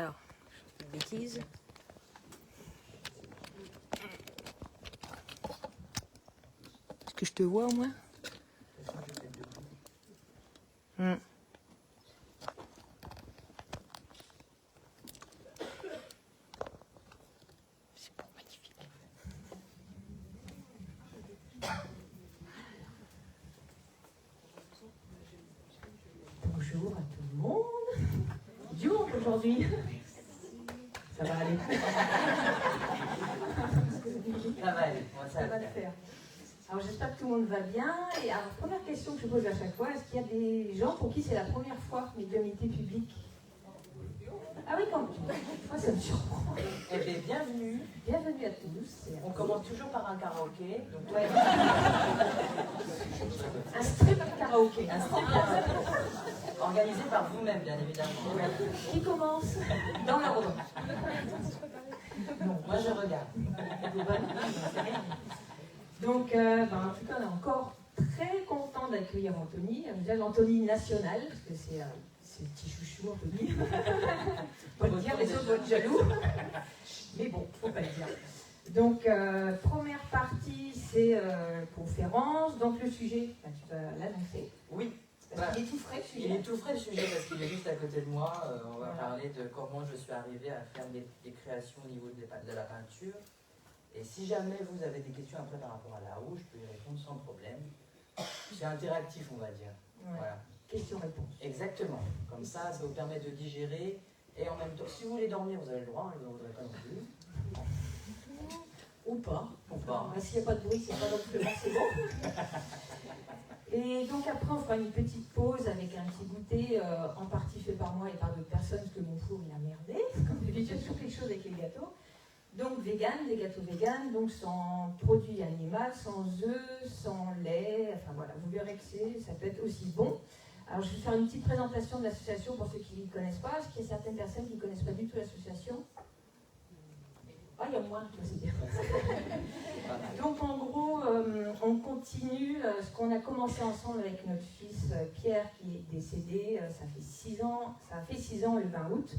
Alors, je fais une bêtise. Est-ce que je te vois au moins? C'est bon, magnifique. Bonjour à tout le monde. Dur aujourd'hui. Ça va aller. Ça va aller, Ça va le faire. Alors j'espère que tout le monde va bien. Et alors, première question que je pose à chaque fois, est-ce qu'il y a des gens pour qui c'est la première fois médiumnité publique? Ah oui, quand même. Moi, ça me surprend. Eh bien, bienvenue. Bienvenue à tous. On commence toujours par un karaoké. Donc, Ouais. Un strip karaoké. un strip karaoké. Organisé par vous-même, bien évidemment. Qui commence dans l'ordre? Moi, je regarde. Donc, en tout cas, on est encore très content d'accueillir Anthony. Déjà, l'Anthony national, parce que c'est le petit chouchou, Anthony. Faut le dire, les autres vont être jaloux. Mais bon, faut pas le dire. Donc, première partie, c'est conférence. Donc, le sujet, tu vas l'annoncer. Oui. Parce qu'il est tout frais, le sujet. Il est tout frais, le sujet, parce qu'il est juste à côté de moi. On va parler de comment je suis arrivé à faire des créations au niveau de la peinture. Et si jamais vous avez des questions après par rapport à là-haut, je peux y répondre sans problème. C'est interactif, on va dire. Ouais. Voilà. Question-réponse. Exactement. Comme ça vous permet de digérer. Et en même temps, si vous voulez dormir, vous avez le droit, je ne voudrais pas non plus. Ou pas. Ou pas. S'il n'y a pas de bruit, c'est pas non plus c'est bon. Et donc après, on fera une petite pause avec un petit goûter, en partie fait par moi et par d'autres personnes, parce que mon four, il a merdé. Comme d'habitude, sur quelque chose avec les gâteaux. Donc vegan, des gâteaux vegan, donc sans produits animaux, sans œufs, sans lait, enfin voilà, vous verrez que ça peut être aussi bon. Alors je vais faire une petite présentation de l'association pour ceux qui ne connaissent pas, parce qu'il y a certaines personnes qui ne connaissent pas du tout l'association. Ah, il y a moins, c'est bien. Donc en gros, on continue ce qu'on a commencé ensemble avec notre fils Pierre qui est décédé, ça a fait 6 ans le 20 août.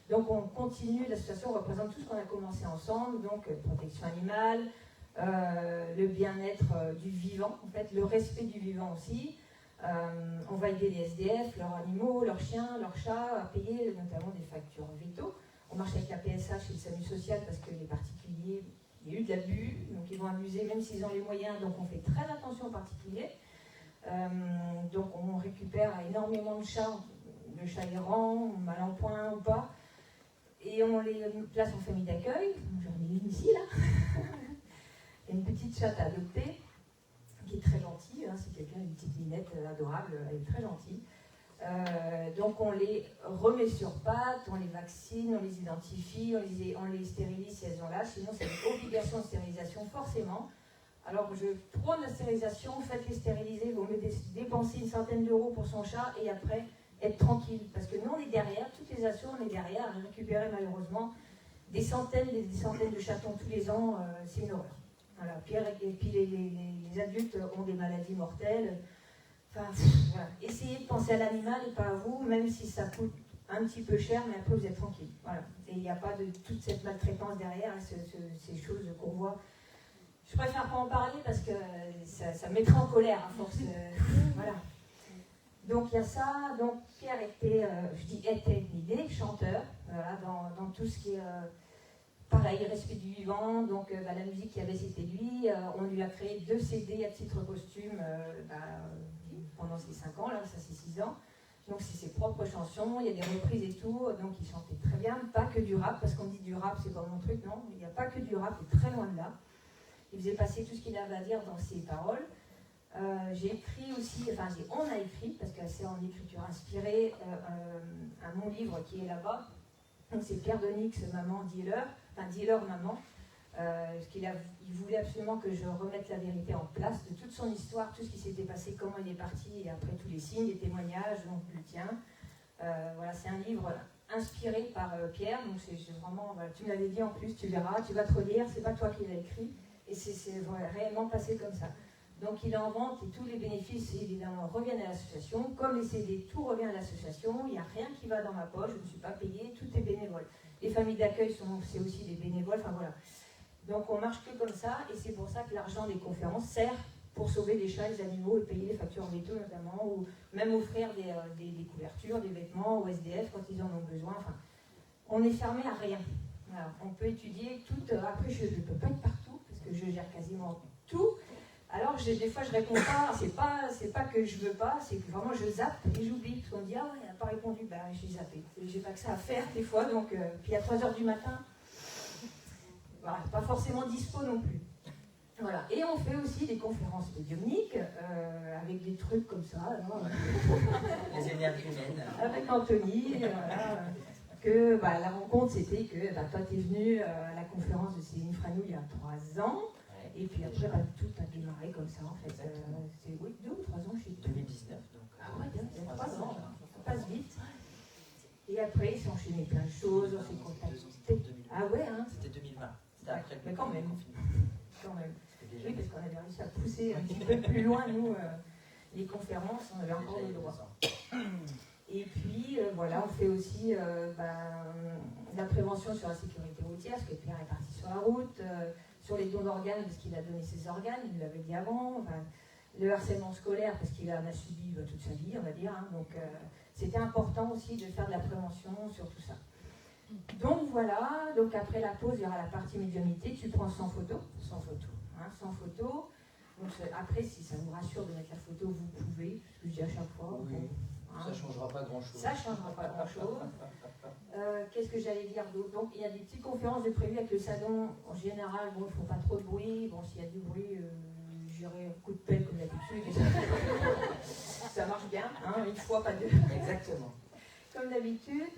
Donc on continue, l'association représente tout ce qu'on a commencé ensemble, donc protection animale, le bien-être du vivant, en fait, le respect du vivant aussi. On va aider les SDF, leurs animaux, leurs chiens, leurs chats, à payer notamment des factures véto. On marche avec la PSH et le SAMU social parce que les particuliers, il y a eu de l'abus, donc ils vont abuser même s'ils ont les moyens, donc on fait très attention aux particuliers. Donc on récupère énormément de chats errants, mal en point ou pas. Et on les place en famille d'accueil. J'en ai une ici, là. Il y a une petite chatte adoptée, qui est très gentille. Hein, c'est quelqu'un, une petite minette adorable, elle est très gentille. Donc on les remet sur pattes, on les vaccine, on les identifie, on les stérilise si elles ont l'âge. Sinon, c'est une obligation de stérilisation, forcément. Alors je prône la stérilisation, faites-les stériliser, vous mieux dépenser une centaine d'euros pour son chat et après être tranquille, parce que nous on est derrière, toutes les assos on est derrière à récupérer malheureusement des centaines de chatons tous les ans, c'est une horreur. Voilà. Et puis les adultes ont des maladies mortelles. Enfin, voilà. Essayez de penser à l'animal et pas à vous, même si ça coûte un petit peu cher, mais après vous êtes tranquille. Voilà. Et il n'y a pas de toute cette maltraitance derrière, ces choses qu'on voit. Je préfère pas en parler parce que ça me mettrait en colère à force. Voilà. Donc il y a ça, donc Pierre était, il est chanteur, voilà, dans tout ce qui est pareil, respect du vivant, donc la musique qu'il y avait c'était lui, on lui a créé 2 CD à titre posthume pendant ces 5 ans, là ça c'est 6 ans, donc c'est ses propres chansons, il y a des reprises et tout, donc il chantait très bien, pas que du rap, parce qu'on dit du rap c'est pas mon truc, non, il n'y a pas que du rap, il est très loin de là, il faisait passer tout ce qu'il avait à dire dans ses paroles. J'ai écrit aussi, on a écrit, parce que c'est en écriture inspirée, mon livre qui est là-bas. Donc c'est Pierre Donix, maman, dealer, maman. Il voulait absolument que je remette la vérité en place de toute son histoire, tout ce qui s'était passé, comment il est parti, et après tous les signes, les témoignages, donc le tien. Voilà, c'est un livre inspiré par Pierre, donc c'est vraiment, voilà, tu me l'avais dit en plus, tu verras, tu vas te relire, c'est pas toi qui l'as écrit, et c'est réellement passé comme ça. Donc il est en vente et tous les bénéfices évidemment reviennent à l'association. Comme les CD, tout revient à l'association. Il n'y a rien qui va dans ma poche, je ne suis pas payée, tout est bénévole. Les familles d'accueil, c'est aussi des bénévoles, enfin voilà. Donc on marche que comme ça et c'est pour ça que l'argent des conférences sert pour sauver les chats, les animaux et payer les factures véto notamment, ou même offrir des couvertures, des vêtements aux SDF quand ils en ont besoin. Enfin, on est fermé à rien. Voilà. On peut étudier tout. Après, je ne peux pas être partout parce que je gère quasiment tout. Alors, des fois, je réponds pas. C'est pas que je veux pas, c'est que vraiment je zappe et j'oublie. Parce qu'on me dit, ah ouais, il n'a pas répondu. Ben, j'ai zappé. J'ai pas que ça à faire des fois. Donc, puis à 3h du matin, voilà, pas forcément dispo non plus. Voilà. Et on fait aussi des conférences médiumniques avec des trucs comme ça. Les énergies humaines. Avec Anthony, voilà. Que la rencontre, c'était que toi, tu es venu à la conférence de Céline Franou il y a 3 ans. Et puis après, tout a démarré comme ça, en fait. C'est 2 ou 3 ans, je sais plus. 2019, donc. Ah ouais, il y a 3 ans. Ça passe vite. Et après, il s'est enchaîné plein de choses. On s'est contacté. Ah ouais, hein. C'était 2020. C'était après le mais quand même. confinement. Quand même. Déjà oui, parce qu'on avait réussi à pousser un petit peu plus loin, nous, les conférences, on avait encore le droit. Et puis, voilà, on fait aussi la prévention sur la sécurité routière, parce que Pierre est parti sur la route, sur les dons d'organes, parce qu'il a donné ses organes, il l'avait dit avant, le harcèlement scolaire, parce qu'il en a subi toute sa vie, on va dire. Hein, donc, c'était important aussi de faire de la prévention sur tout ça. Donc, voilà, donc après la pause, il y aura la partie médiumnité, tu prends sans photo. Sans photo. Donc, après, si ça vous rassure de mettre la photo, vous pouvez, ce que je dis à chaque fois. Oui. Hein. Ça ne changera pas grand-chose. Ça ne changera pas grand-chose. Qu'est-ce que j'allais dire d'autre? Donc, il y a des petites conférences de prévues avec le salon. En général, bon, il ne faut pas trop de bruit. Bon, s'il y a du bruit, j'irai un coup de pelle comme d'habitude. Ça marche bien, hein, une fois, pas deux. Exactement. Comme d'habitude.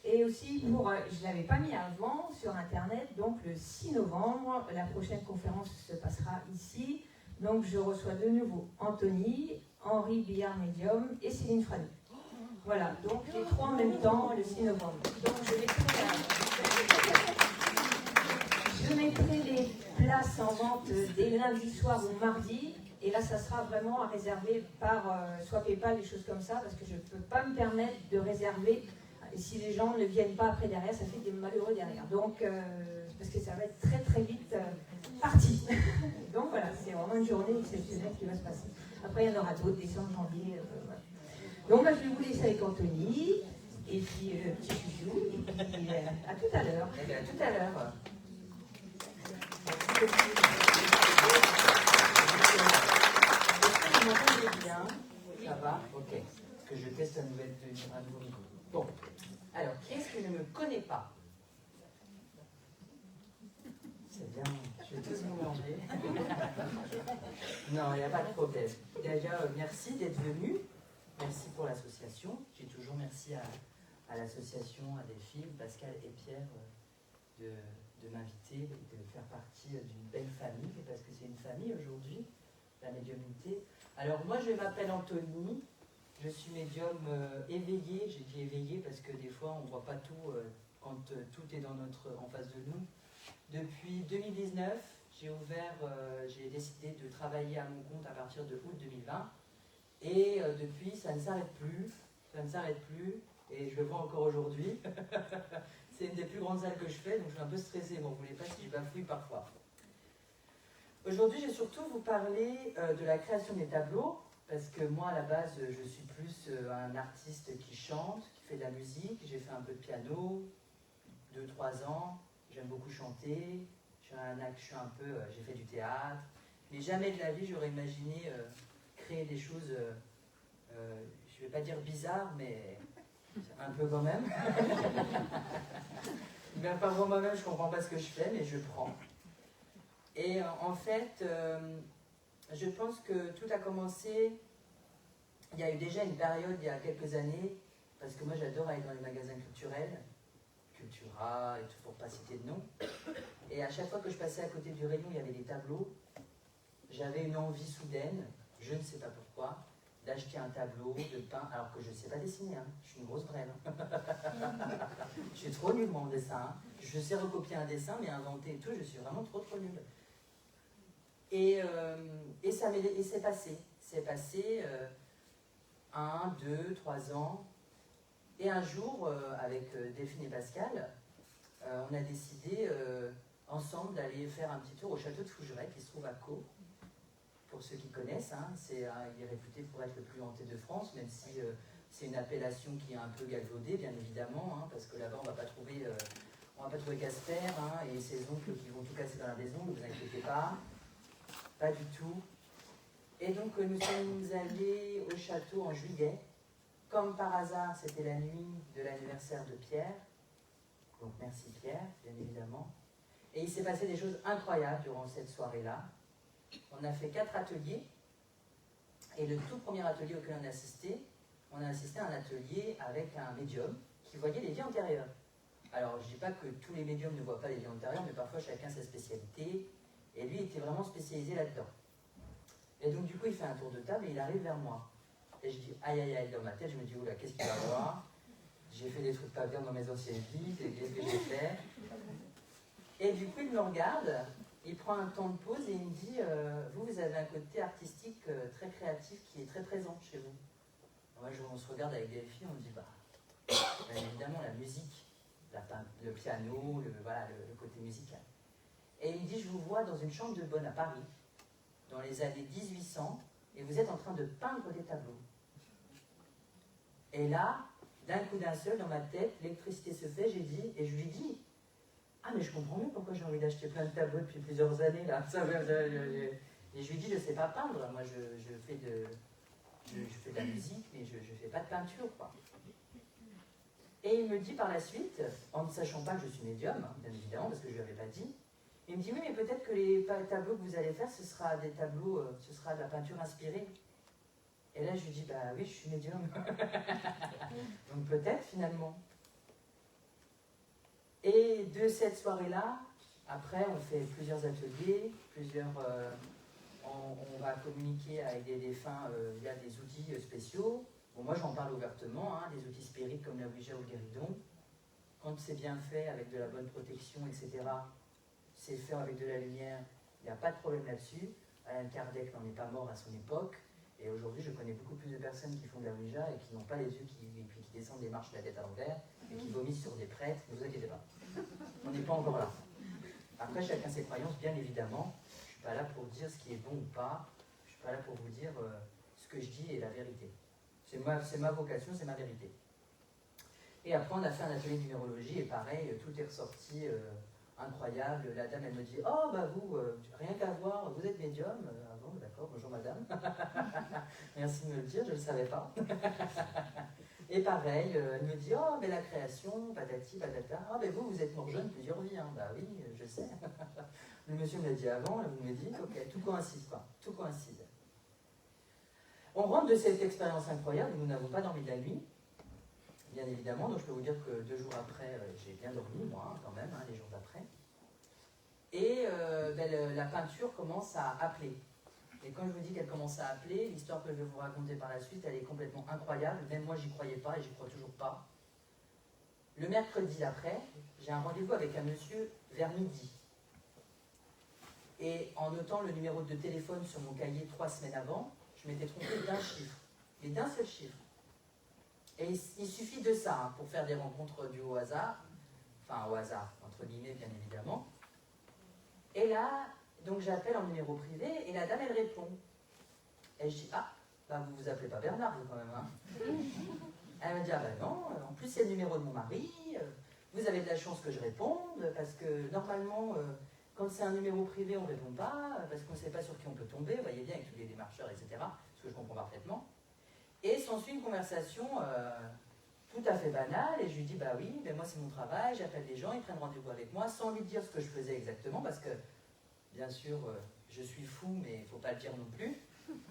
Et aussi, je ne l'avais pas mis avant sur Internet, donc le 6 novembre, la prochaine conférence se passera ici. Donc, je reçois de nouveau Anthony, Henri Billard Médium et Céline Franou. Voilà, donc les 3 en même temps, le 6 novembre. Donc, je mettrai les places en vente dès lundi soir ou mardi. Et là, ça sera vraiment à réserver par soit PayPal, des choses comme ça, parce que je ne peux pas me permettre de réserver. Et si les gens ne viennent pas après derrière, ça fait des malheureux derrière. Donc, parce que ça va être très très vite parti. Donc voilà, c'est vraiment une journée exceptionnelle qui va se passer. Après, il y en aura d'autres, décembre, janvier. Voilà. Donc, je vais vous laisser avec Anthony, et puis petit chouchou, et puis à tout à l'heure. Eh bien, à tout à l'heure. Vous m'entendez bien? Ça va? Ok. Parce que je teste un nouveau micro. Bon. Alors, qui est-ce qui ne me connaît pas? C'est bien, je vais tous vous mélanger. Non, il n'y a pas de problème. Déjà, merci d'être venu. Merci pour l'association. J'ai toujours merci à l'association, à Delphine, Pascal et Pierre de m'inviter et de faire partie d'une belle famille, parce que c'est une famille aujourd'hui, la médiumnité. Alors, moi, je m'appelle Anthony. Je suis médium éveillé. J'ai dit éveillé parce que des fois, on ne voit pas tout quand tout est en face de nous. Depuis 2019, j'ai décidé de travailler à mon compte à partir de août 2020. Et depuis, ça ne s'arrête plus. Ça ne s'arrête plus. Et je le vois encore aujourd'hui. C'est une des plus grandes salles que je fais, donc je suis un peu stressée. Bon, vous ne voulez pas si je bafouille parfois. Aujourd'hui, je vais surtout vous parler de la création des tableaux. Parce que moi, à la base, je suis plus un artiste qui chante, qui fait de la musique. J'ai fait un peu de piano, 2-3 ans. J'aime beaucoup chanter. J'ai fait du théâtre. Mais jamais de la vie, j'aurais imaginé créer des choses, je ne vais pas dire bizarres, mais un peu quand même. Bien, par moi-même, je ne comprends pas ce que je fais, mais je prends. Et en fait... je pense que tout a commencé, il y a eu déjà une période il y a quelques années, parce que moi j'adore aller dans les magasins culturels, Cultura et tout, pour ne pas citer de nom. Et à chaque fois que je passais à côté du rayon, il y avait des tableaux. J'avais une envie soudaine, je ne sais pas pourquoi, d'acheter un tableau, de peindre, alors que je ne sais pas dessiner, hein. Je suis une grosse brêle. Hein. Je suis trop nulle moi en dessin. Hein. Je sais recopier un dessin, mais inventer et tout, je suis vraiment trop nulle. Et c'est passé. C'est passé 1, 2, 3 ans. Et un jour, avec Delphine et Pascal, on a décidé ensemble d'aller faire un petit tour au château de Fougeray, qui se trouve à Caux. Pour ceux qui connaissent, hein, il est réputé pour être le plus hanté de France, même si c'est une appellation qui est un peu galvaudée, bien évidemment, hein, parce que là-bas, on ne va pas trouver Casper hein, et ses oncles qui vont tout casser dans la maison, ne vous inquiétez pas. Pas du tout. Et donc, nous sommes allés au château en juillet. Comme par hasard, c'était la nuit de l'anniversaire de Pierre. Donc, merci Pierre, bien évidemment. Et il s'est passé des choses incroyables durant cette soirée-là. On a fait 4 ateliers. Et le tout premier atelier auquel on a assisté à un atelier avec un médium qui voyait les vies antérieures. Alors, je ne dis pas que tous les médiums ne voient pas les vies antérieures, mais parfois chacun sa spécialité. Et lui était vraiment spécialisé là-dedans. Et donc, du coup, il fait un tour de table et il arrive vers moi. Et je dis, aïe, aïe, aïe, dans ma tête, je me dis, oula, qu'est-ce qu'il va voir? J'ai fait des trucs pas bien dans mes anciennes vies, qu'est-ce que j'ai fait? Et du coup, il me regarde, il prend un temps de pause et il me dit, vous avez un côté artistique très créatif qui est très présent chez vous. Moi, on se regarde avec des filles, on me dit, bien évidemment, la musique, le piano, le côté musical. Et il me dit, je vous vois dans une chambre de bonne à Paris, dans les années 1800, et vous êtes en train de peindre des tableaux. Et là, d'un coup d'un seul, dans ma tête, l'électricité se fait, et je lui dis, ah mais je comprends mieux pourquoi j'ai envie d'acheter plein de tableaux depuis plusieurs années, là. Et je lui dis, je ne sais pas peindre, moi je fais de la musique, mais je ne fais pas de peinture, quoi. Et il me dit par la suite, en ne sachant pas que je suis médium, hein, bien évidemment, parce que je ne lui avais pas dit, il me dit, oui, mais peut-être que les tableaux que vous allez faire, ce sera des tableaux, ce sera de la peinture inspirée. Et là, je lui dis, bah oui, je suis médium. Donc peut-être, finalement. Et de cette soirée-là, après, on fait plusieurs ateliers, on va communiquer avec des défunts via des outils spéciaux. Bon, moi, j'en parle ouvertement, hein, des outils spirites comme la Ouija ou le guéridon. Quand c'est bien fait, avec de la bonne protection, etc., c'est fait avec de la lumière, il n'y a pas de problème là-dessus. Alain Kardec n'en est pas mort à son époque. Et aujourd'hui, je connais beaucoup plus de personnes qui font de la Ouija et qui n'ont pas les yeux qui descendent des marches de la tête à l'envers et qui vomissent sur des prêtres. Ne vous inquiétez pas. On n'est pas encore là. Après, chacun ses croyances, bien évidemment. Je ne suis pas là pour dire ce qui est bon ou pas. Je ne suis pas là pour vous dire ce que je dis est la vérité. C'est ma vocation, c'est ma vérité. Et après, on a fait un atelier de numérologie et pareil, tout est ressorti incroyable. La dame, elle me dit, oh, bah vous, rien qu'à voir, vous êtes médium. Ah bon, d'accord, bonjour madame. Merci de me le dire, je ne le savais pas. Et pareil, elle me dit, oh, mais la création, patati, patata. Ah, mais vous êtes mort jeune plusieurs vies. Hein. Bah oui, je sais. Le monsieur me l'a dit avant, il me dit, ok, tout coïncide, quoi. Tout coïncide. On rentre de cette expérience incroyable, nous n'avons pas dormi de la nuit, bien évidemment, donc je peux vous dire que 2 jours après, j'ai bien dormi, moi, quand même, hein, les jours d'après. Et la peinture commence à appeler. Et quand je vous dis qu'elle commence à appeler, l'histoire que je vais vous raconter par la suite, elle est complètement incroyable. Même moi, j'y croyais pas et j'y crois toujours pas. Le mercredi d'après, j'ai un rendez-vous avec un monsieur vers midi. Et en notant le numéro de téléphone sur mon cahier 3 semaines avant, je m'étais trompé d'un chiffre, mais d'un seul chiffre. Et il suffit de ça hein, pour faire des rencontres du au hasard, enfin au hasard, entre guillemets bien évidemment. Et là, donc j'appelle en numéro privé et la dame elle répond. Et je dis, ah, bah vous vous appelez pas Bernard vous quand même, hein. Elle me dit, ah ben non, en plus c'est le numéro de mon mari, vous avez de la chance que je réponde, parce que normalement, quand c'est un numéro privé, on ne répond pas, parce qu'on ne sait pas sur qui on peut tomber, vous voyez bien avec tous les démarcheurs, etc., ce que je comprends parfaitement. Et s'ensuit une conversation tout à fait banale, et je lui dis, bah oui, mais moi c'est mon travail, j'appelle des gens, ils prennent rendez-vous avec moi, sans lui dire ce que je faisais exactement, parce que, bien sûr, je suis fou, mais il ne faut pas le dire non plus,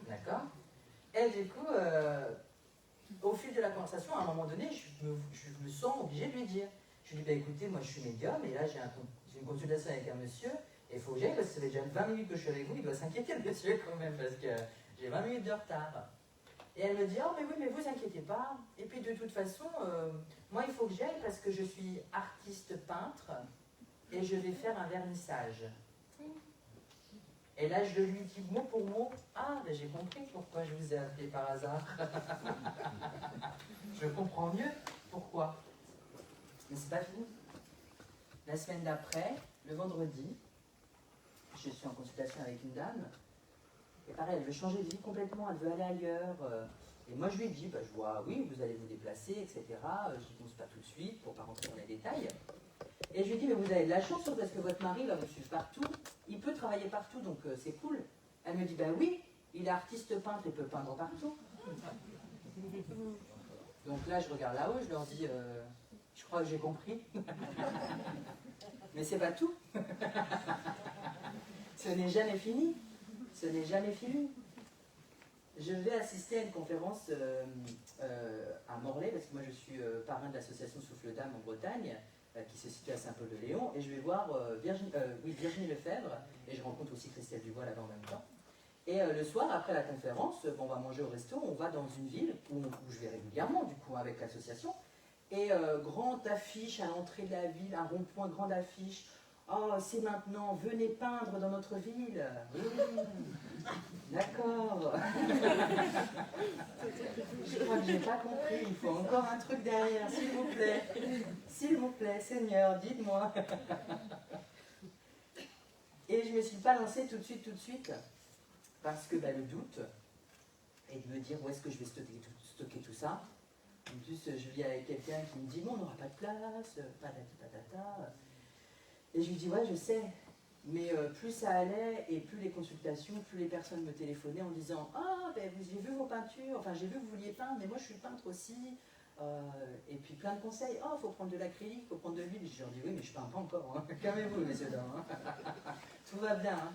d'accord? Et du coup, au fil de la conversation, à un moment donné, je me sens obligée de lui dire. Je lui dis, bah écoutez, moi je suis médium, et là j'ai une consultation avec un monsieur, et il faut que j'aille, parce que ça fait déjà 20 minutes que je suis avec vous, il doit s'inquiéter le monsieur quand même, parce que j'ai 20 minutes de retard. Et elle me dit, oh mais oui, mais vous inquiétez pas, et puis de toute façon, moi il faut que j'aille, parce que je suis artiste peintre, et je vais faire un vernissage. Et là, je lui dis mot pour mot, ah, ben j'ai compris pourquoi je vous ai appelé par hasard. Je comprends mieux pourquoi. Mais c'est pas fini. La semaine d'après, le vendredi, je suis en consultation avec une dame. Et pareil, elle veut changer de vie complètement, elle veut aller ailleurs. Et moi, je lui dis, bah, je vois, oui, vous allez vous déplacer, etc. Je dis, bon, c'est pas tout de suite, pour pas rentrer dans les détails. Et je lui dis, mais vous avez de la chance, parce que votre mari va vous suivre partout. Il peut travailler partout, donc c'est cool. Elle me dit, bah oui, il est artiste peintre, il peut peindre partout. Donc là, je regarde là-haut, je leur dis, je crois que j'ai compris. Mais c'est pas tout. Ce n'est jamais fini. Ce n'est jamais fini. Je vais assister à une conférence à Morlaix, parce que moi je suis parrain de l'association Souffle d'âme en Bretagne, qui se situe à Saint-Paul-de-Léon, et je vais voir Virginie Lefebvre, et je rencontre aussi Christelle Dubois là-bas en même temps. Et le soir, après la conférence, on va manger au resto, on va dans une ville où je vais régulièrement, du coup, avec l'association, et grande affiche à l'entrée de la ville, un rond-point, grande affiche. Oh, c'est maintenant, venez peindre dans notre ville. Oui, d'accord. Je crois que je n'ai pas compris, il faut encore un truc derrière, s'il vous plaît. S'il vous plaît, Seigneur, dites-moi. Et je ne me suis pas lancée tout de suite, parce que le doute, et de me dire où est-ce que je vais stocker tout ça. En plus, je vis avec quelqu'un qui me dit, bon, on n'aura pas de place, patati patata. Et je lui dis, ouais, je sais. Mais plus ça allait, et plus les consultations, plus les personnes me téléphonaient en disant, ah, ben, j'ai vu vos peintures, enfin, j'ai vu que vous vouliez peindre, mais moi, je suis peintre aussi. Et puis plein de conseils, oh, il faut prendre de l'acrylique, il faut prendre de l'huile. Je leur dis, oui, mais je ne peins pas encore, hein. Calmez-vous, messieurs, dames. Hein. Tout va bien. Hein.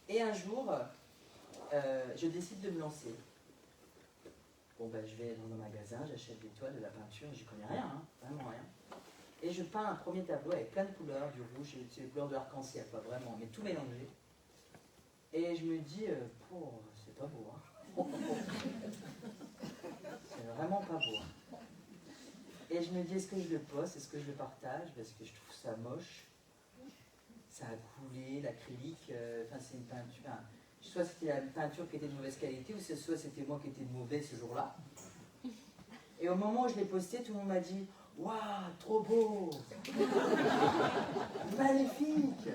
Et un jour, je décide de me lancer. Bon, ben, je vais dans un magasin, j'achète des toiles, de la peinture, j'y connais rien, hein, vraiment rien. Et je peins un premier tableau avec plein de couleurs, du rouge, c'est les couleurs de l'arc-en-ciel, pas vraiment, mais tout mélangé. Et je me dis, c'est pas beau, hein. C'est vraiment pas beau. Hein. Et je me dis, est-ce que je le poste, est-ce que je le partage, parce que je trouve ça moche. Ça a coulé, l'acrylique, c'est une peinture. Enfin, soit c'était la peinture qui était de mauvaise qualité, ou soit c'était moi qui étais de mauvais ce jour-là. Et au moment où je l'ai posté, tout le monde m'a dit, waouh, trop beau, magnifique.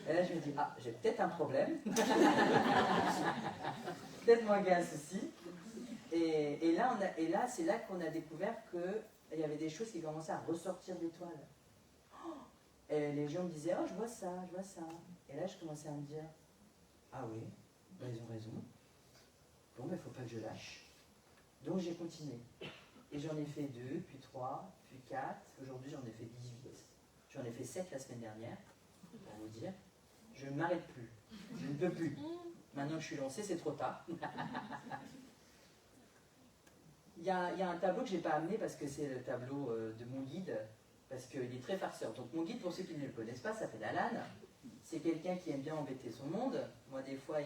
Et là, je me dis, ah, j'ai peut-être un problème. Peut-être moi qui ai un souci. Et là, c'est là qu'on a découvert qu'il y avait des choses qui commençaient à ressortir des toiles. Et les gens me disaient, oh, je vois ça, je vois ça. Et là, je commençais à me dire, ah oui, ben, ils ont raison. Bon, il ne faut pas que je lâche. Donc, j'ai continué. Et j'en ai fait 2, puis 3, puis 4. Aujourd'hui, j'en ai fait 18. J'en ai fait 7 la semaine dernière, pour vous dire. Je ne m'arrête plus. Je ne peux plus. Maintenant que je suis lancée, c'est trop tard. Il y a un tableau que je n'ai pas amené parce que c'est le tableau de mon guide, parce qu'il est très farceur. Donc mon guide, pour ceux qui ne le connaissent pas, s'appelle Alan. C'est quelqu'un qui aime bien embêter son monde. Moi, des fois,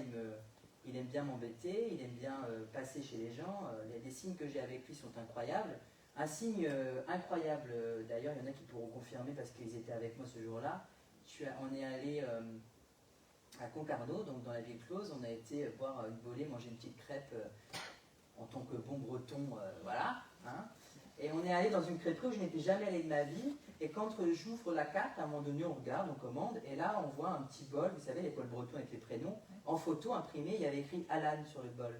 il aime bien m'embêter, il aime bien passer chez les gens. Les signes que j'ai avec lui sont incroyables. Un signe incroyable, d'ailleurs, il y en a qui pourront confirmer parce qu'ils étaient avec moi ce jour-là. On est allé à Concarneau, donc dans la ville close. On a été boire une bolée, manger une petite crêpe en tant que bon breton, voilà. Hein. Et on est allé dans une crêperie où je n'étais jamais allé de ma vie. Et quand j'ouvre la carte, à un moment donné, on regarde, on commande. Et là, on voit un petit bol, vous savez, les bols bretons avec les prénoms. En photo imprimée, il y avait écrit Alan sur le bol.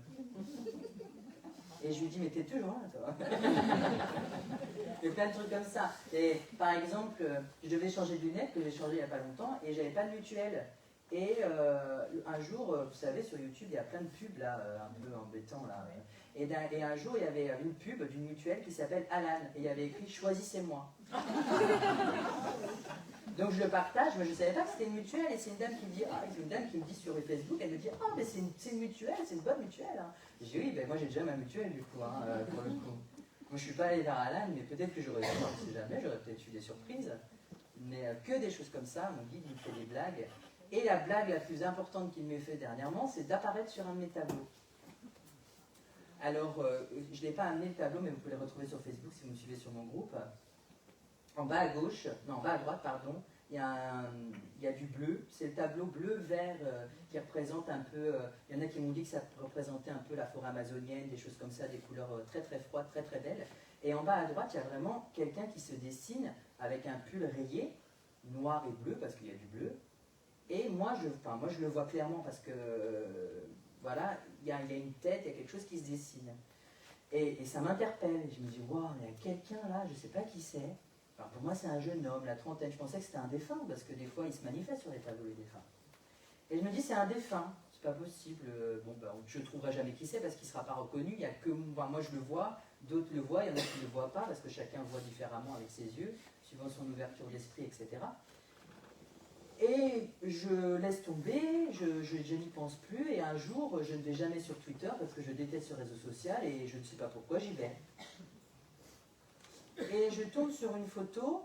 Et je lui dis, mais t'es toujours là, toi. Il y a plein de trucs comme ça. Et par exemple, je devais changer de lunettes, que j'ai changé il n'y a pas longtemps, et j'avais pas de mutuelle. Et un jour, vous savez, sur YouTube, il y a plein de pubs, là, un peu embêtants, là. Et un jour, il y avait une pub d'une mutuelle qui s'appelle Alan. Et il y avait écrit « Choisissez-moi ». Donc je le partage, mais je ne savais pas que c'était une mutuelle. Et c'est une dame qui me dit, sur Facebook, elle me dit « Ah, mais c'est une mutuelle, c'est une bonne mutuelle. Hein. » Je dis « Oui, ben moi j'ai déjà ma mutuelle, du coup, hein, pour le coup. » Moi, je ne suis pas allé vers Alan, mais peut-être que j'aurais dû, on ne sait jamais, j'aurais peut-être eu des surprises. Mais que des choses comme ça, mon guide me fait des blagues. Et la blague la plus importante qu'il m'ait fait dernièrement, c'est d'apparaître sur un de mes tableaux. Alors, je ne l'ai pas amené le tableau, mais vous pouvez le retrouver sur Facebook si vous me suivez sur mon groupe. En bas à gauche, non, en bas à droite, pardon, il il y a du bleu. C'est le tableau bleu-vert qui représente un peu... Il y en a qui m'ont dit que ça représentait un peu la forêt amazonienne, des choses comme ça, des couleurs très très froides, très très belles. Et en bas à droite, il y a vraiment quelqu'un qui se dessine avec un pull rayé, noir et bleu, parce qu'il y a du bleu. Et moi je le vois clairement parce que, voilà, il y a une tête, il y a quelque chose qui se dessine. Et ça m'interpelle. Je me dis, waouh, il y a quelqu'un là, je ne sais pas qui c'est. Alors pour moi, c'est un jeune homme, la trentaine. Je pensais que c'était un défunt, parce que des fois, il se manifeste sur les tableaux, les défunts. Et je me dis, c'est un défunt, c'est pas possible. Bon, ben, je ne trouverai jamais qui c'est, parce qu'il ne sera pas reconnu. Il y a que moi, je le vois, d'autres le voient, il y en a qui ne le voient pas, parce que chacun voit différemment avec ses yeux, suivant son ouverture d'esprit, etc. Et je laisse tomber, je n'y pense plus, et un jour, je ne vais jamais sur Twitter, parce que je déteste ce réseau social, et je ne sais pas pourquoi, j'y vais. Et je tombe sur une photo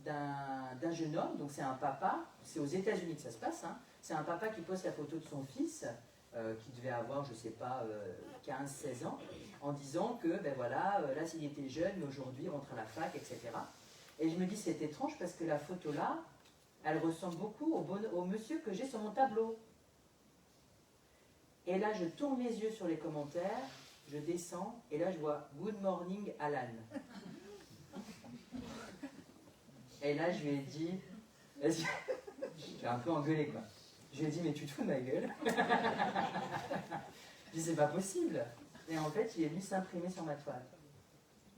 d'un jeune homme, donc c'est un papa, c'est aux États-Unis que ça se passe, hein. C'est un papa qui poste la photo de son fils, qui devait avoir, je ne sais pas, 15-16 ans, en disant que, ben voilà, là s'il était jeune, mais aujourd'hui il rentre à la fac, etc. Et je me dis, c'est étrange parce que la photo là, elle ressemble beaucoup au monsieur que j'ai sur mon tableau. Et là, je tourne les yeux sur les commentaires, je descends, et là je vois « Good morning Alan ». Et là, je lui ai dit, j'ai un peu engueulé quoi. Je lui ai dit, mais tu te fous de ma gueule? Je lui ai dit, c'est pas possible. Et en fait, il est venu s'imprimer sur ma toile.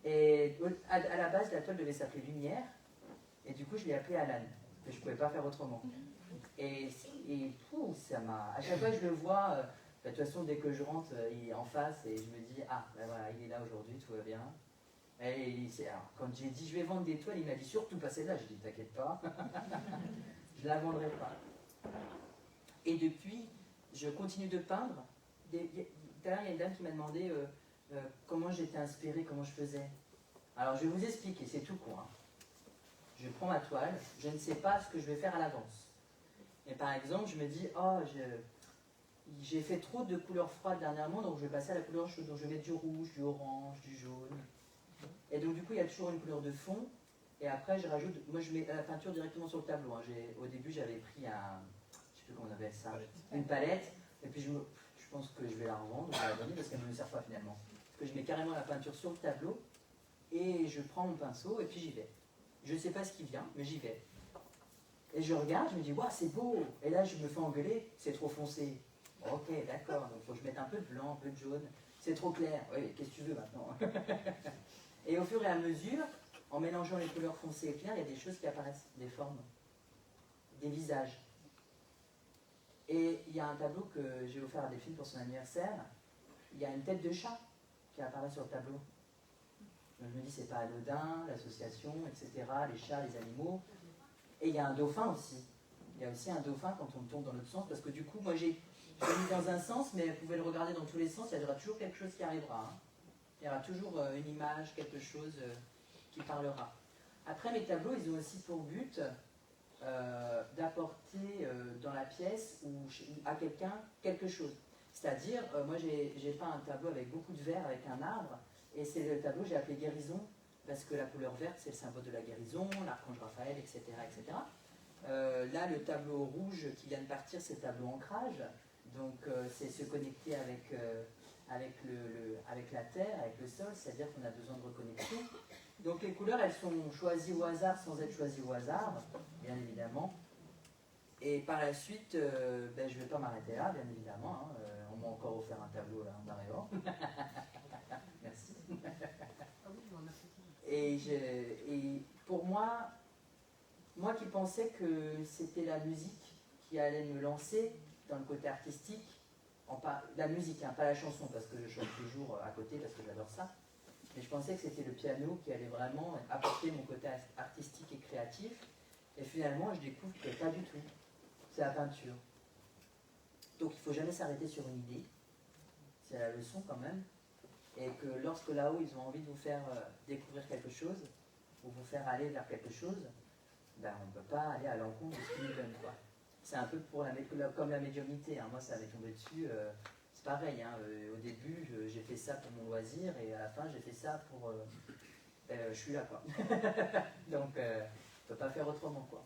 Et à la base, la toile devait s'appeler Lumière. Et du coup, je l'ai appelé Alan. Et je ne pouvais pas faire autrement. Et ça m'a. À chaque fois que je le vois, de toute façon, dès que je rentre, il est en face et je me dis, ah, ben voilà, il est là aujourd'hui, tout va bien. Et alors, quand j'ai dit je vais vendre des toiles, il m'a dit surtout pas celle-là. J'ai dit t'inquiète pas, je la vendrai pas. Et depuis, je continue de peindre. Tout à l'heure, il y a une dame qui m'a demandé comment j'étais inspirée, comment je faisais. Alors je vais vous expliquer, c'est tout court. Hein. Je prends ma toile, je ne sais pas ce que je vais faire à l'avance. Et par exemple, je me dis oh j'ai fait trop de couleurs froides dernièrement, donc je vais passer à la couleur chaude. Donc je vais mettre du rouge, du orange, du jaune. Et donc du coup, il y a toujours une couleur de fond. Et après, je rajoute, moi je mets la peinture directement sur le tableau. Hein. Au début, j'avais pris je ne sais plus comment on appelle ça, une palette. Et puis je pense que je vais la revendre, je vais la donner parce qu'elle ne me sert pas finalement. Parce que je mets carrément la peinture sur le tableau. Et je prends mon pinceau et puis j'y vais. Je ne sais pas ce qui vient, mais j'y vais. Et je regarde, je me dis, waouh, c'est beau. Et là, je me fais engueuler, c'est trop foncé. Ok, d'accord, donc il faut que je mette un peu de blanc, un peu de jaune. C'est trop clair. Oui, qu'est-ce que tu veux maintenant? Et au fur et à mesure, en mélangeant les couleurs foncées et claires, il y a des choses qui apparaissent, des formes, des visages. Et il y a un tableau que j'ai offert à Delphine pour son anniversaire. Il y a une tête de chat qui apparaît sur le tableau. Donc je me dis, c'est pas anodin, l'association, etc., les chats, les animaux. Et il y a un dauphin aussi. Il y a aussi un dauphin quand on tourne dans l'autre sens, parce que du coup, moi j'ai mis dans un sens, mais vous pouvez le regarder dans tous les sens, il y aura toujours quelque chose qui arrivera. Hein. Il y aura toujours une image, quelque chose qui parlera. Après, mes tableaux, ils ont aussi pour but d'apporter dans la pièce ou à quelqu'un quelque chose. C'est-à-dire, moi j'ai peint un tableau avec beaucoup de vert, avec un arbre, et c'est le tableau que j'ai appelé guérison, parce que la couleur verte, c'est le symbole de la guérison, l'archange Raphaël, etc. etc. Là, le tableau rouge qui vient de partir, c'est le tableau ancrage, donc c'est se connecter avec la terre, avec le sol, c'est-à-dire qu'on a besoin de reconnexion. Donc les couleurs, elles sont choisies au hasard sans être choisies au hasard, bien évidemment. Et par la suite, je ne vais pas m'arrêter là, bien évidemment. Hein. On m'a encore offert un tableau là, en arrivant. Merci. Et pour moi qui pensais que c'était la musique qui allait me lancer dans le côté artistique, la musique, hein, pas la chanson, parce que je chante toujours à côté, parce que j'adore ça, mais je pensais que c'était le piano qui allait vraiment apporter mon côté artistique et créatif, et finalement je découvre que pas du tout, c'est la peinture. Donc il ne faut jamais s'arrêter sur une idée, c'est la leçon quand même, et que lorsque là-haut ils ont envie de vous faire découvrir quelque chose, ou vous faire aller vers quelque chose, ben, on ne peut pas aller à l'encontre de ce qu'ils nous donnent, quoi. C'est un peu comme la médiumnité, hein. Moi ça m'est tombé dessus, c'est pareil, hein. Au début j'ai fait ça pour mon loisir et à la fin j'ai fait ça pour... je suis là quoi. Donc on ne peut pas faire autrement quoi.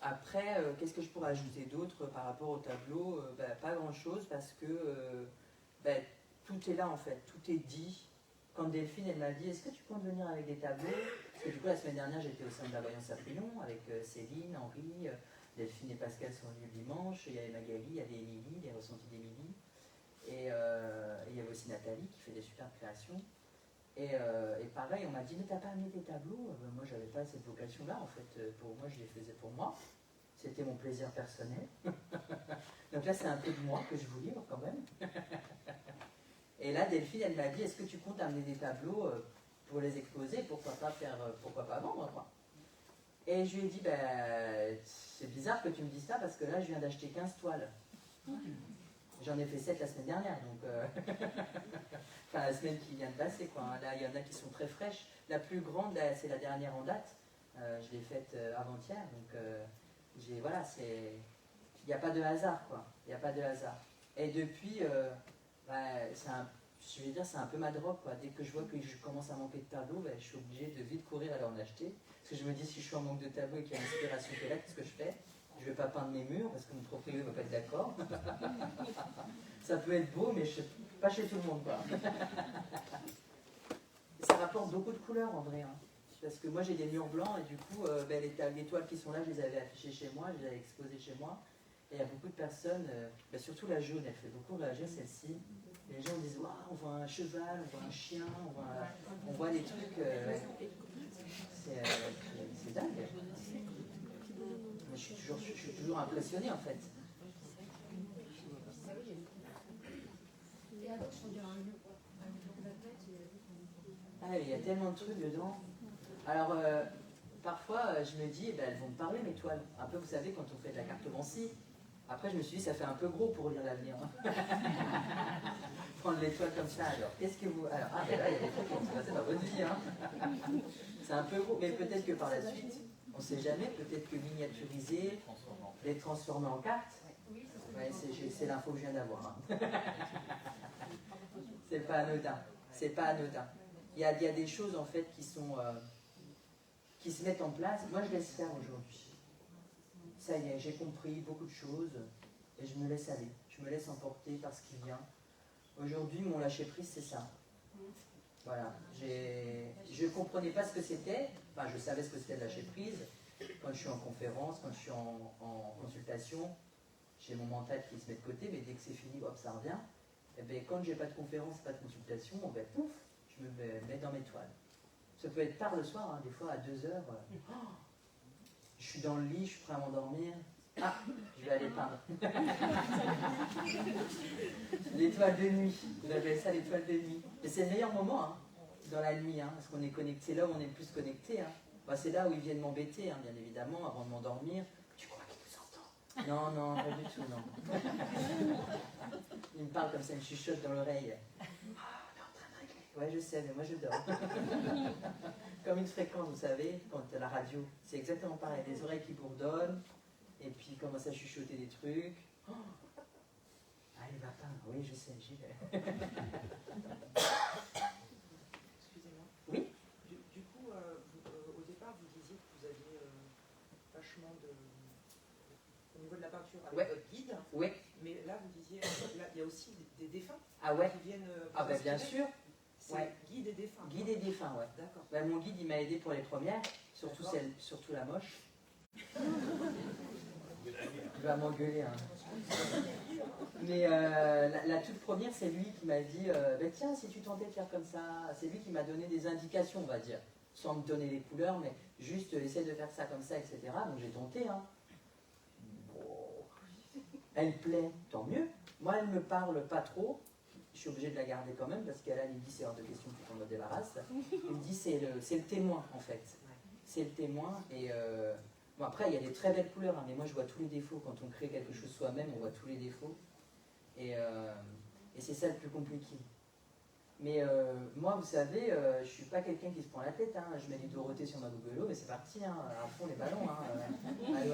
Après, qu'est-ce que je pourrais ajouter d'autre par rapport au tableau? Pas grand-chose parce que tout est là en fait, tout est dit. Quand Delphine elle m'a dit est-ce que tu comptes venir avec des tableaux? Parce que du coup la semaine dernière j'étais au sein de la Voyance à Prillon avec Céline, Henri, Delphine et Pascal sont venus le dimanche, il y avait Magali, il y avait Émilie, les ressentis d'Émilie, et il y avait aussi Nathalie qui fait des superbes créations. Et pareil, on m'a dit mais t'as pas amené tes tableaux? Moi j'avais pas cette vocation là en fait, pour moi je les faisais pour moi. C'était mon plaisir personnel. Donc là, c'est un peu de moi que je vous livre quand même. Et là, Delphine, elle m'a dit, est-ce que tu comptes amener des tableaux pour les exposer? Pourquoi pas vendre, quoi. Et je lui ai dit, c'est bizarre que tu me dises ça parce que là, je viens d'acheter 15 toiles. J'en ai fait 7 la semaine dernière, donc... enfin, la semaine qui vient de passer, quoi. Là, il y en a qui sont très fraîches. La plus grande, c'est la dernière en date. Je l'ai faite avant-hier, donc... voilà, il n'y a pas de hasard, quoi. Il n'y a pas de hasard. Et depuis, je vais dire, c'est un peu ma drogue, quoi. Dès que je vois que je commence à manquer de tableaux, je suis obligée de vite courir à en acheter. Parce que je me dis, si je suis en manque de tableaux et qu'il y a une inspiration qui est là, qu'est-ce que je fais? Je ne vais pas peindre mes murs parce que mon propriétaire ne va pas être d'accord. Ça peut être beau, mais pas chez tout le monde, quoi. Ça rapporte beaucoup de couleurs, en vrai, hein. Parce que moi j'ai des murs blancs et du coup les toiles qui sont là, je les avais affichées chez moi, je les avais exposées chez moi. Et il y a beaucoup de personnes, surtout la jaune, elle fait beaucoup réagir celle-ci. Les gens disent waouh, on voit un cheval, on voit un chien, on voit des trucs. C'est dingue. Mais je suis toujours impressionnée en fait. Ah, il y a tellement de trucs dedans. Alors, parfois, je me dis, elles vont me parler, mes toiles. Un peu, vous savez, quand on fait de la cartomancie. Après, je me suis dit, ça fait un peu gros pour lire l'avenir. Prendre les toiles comme ça, alors, qu'est-ce que vous... Alors, là, il y a des trucs qui vont se passer dans votre vie, hein. C'est un peu gros, mais peut-être que par la suite, on ne sait jamais, peut-être que miniaturiser, les transformer en cartes, ouais, c'est l'info que je viens d'avoir. Hein. C'est pas anodin. C'est pas anodin. Il y a des choses, en fait, qui se mettent en place. Moi, je laisse faire aujourd'hui. Ça y est, j'ai compris beaucoup de choses et je me laisse aller. Je me laisse emporter par ce qui vient. Aujourd'hui, mon lâcher-prise, c'est ça. Voilà. Je ne comprenais pas ce que c'était. Enfin, je savais ce que c'était le lâcher-prise. Quand je suis en conférence, quand je suis en consultation, j'ai mon mental qui se met de côté, mais dès que c'est fini, hop, ça revient. Et bien, quand j'ai pas de conférence, pas de consultation, pouf, je me mets dans mes toiles. Ça peut être tard le soir, hein, des fois à 2 heures. Je suis dans le lit, je suis prêt à m'endormir. Ah, je vais aller peindre. L'étoile de nuit. On appelle ça l'étoile de nuit. Et c'est le meilleur moment, hein, dans la nuit, hein, parce qu'on est connecté. C'est là où on est le plus connecté. Hein. C'est là où ils viennent m'embêter, hein, bien évidemment, avant de m'endormir. Tu crois qu'ils nous entendent? Non, pas du tout, non. Ils me parlent comme ça, ils me chuchotent dans l'oreille. Ouais, je sais, mais moi je dors. Comme une fréquence, vous savez, quand la radio, c'est exactement pareil. Les oreilles qui bourdonnent, et puis ils commencent à chuchoter des trucs. Oh, allez, va peindre. Oui, je sais, j'y vais. Excusez-moi. Oui. Du coup, au départ, vous disiez que vous aviez vachement de... Au niveau de la peinture, avec votre guide. Oui. Mais là, vous disiez, là, il y a aussi des défunts qui viennent... bien sûr. C'est guide et défunt. Guide et défunt, ouais. D'accord. Mon guide, il m'a aidé pour les premières, surtout la moche. Il va m'engueuler. Hein. Mais la toute première, c'est lui qui m'a dit tiens, si tu tentais de faire comme ça, c'est lui qui m'a donné des indications, on va dire, sans me donner les couleurs, mais juste essaie de faire ça comme ça, etc. Donc j'ai tenté. Hein. Bon. Elle plaît, tant mieux. Moi, elle me parle pas trop. Je suis obligée de la garder quand même parce qu'elle me dit c'est hors de question qu'on me débarrasse. Il me dit c'est le témoin en fait. C'est le témoin et après il y a des très belles couleurs hein, mais moi je vois tous les défauts quand on crée quelque chose soi-même, on voit tous les défauts et c'est ça le plus compliqué. Mais moi vous savez, je suis pas quelqu'un qui se prend la tête. Hein. Je mets du Dorothée sur ma Google mais c'est parti, hein, à fond les ballons. Hein.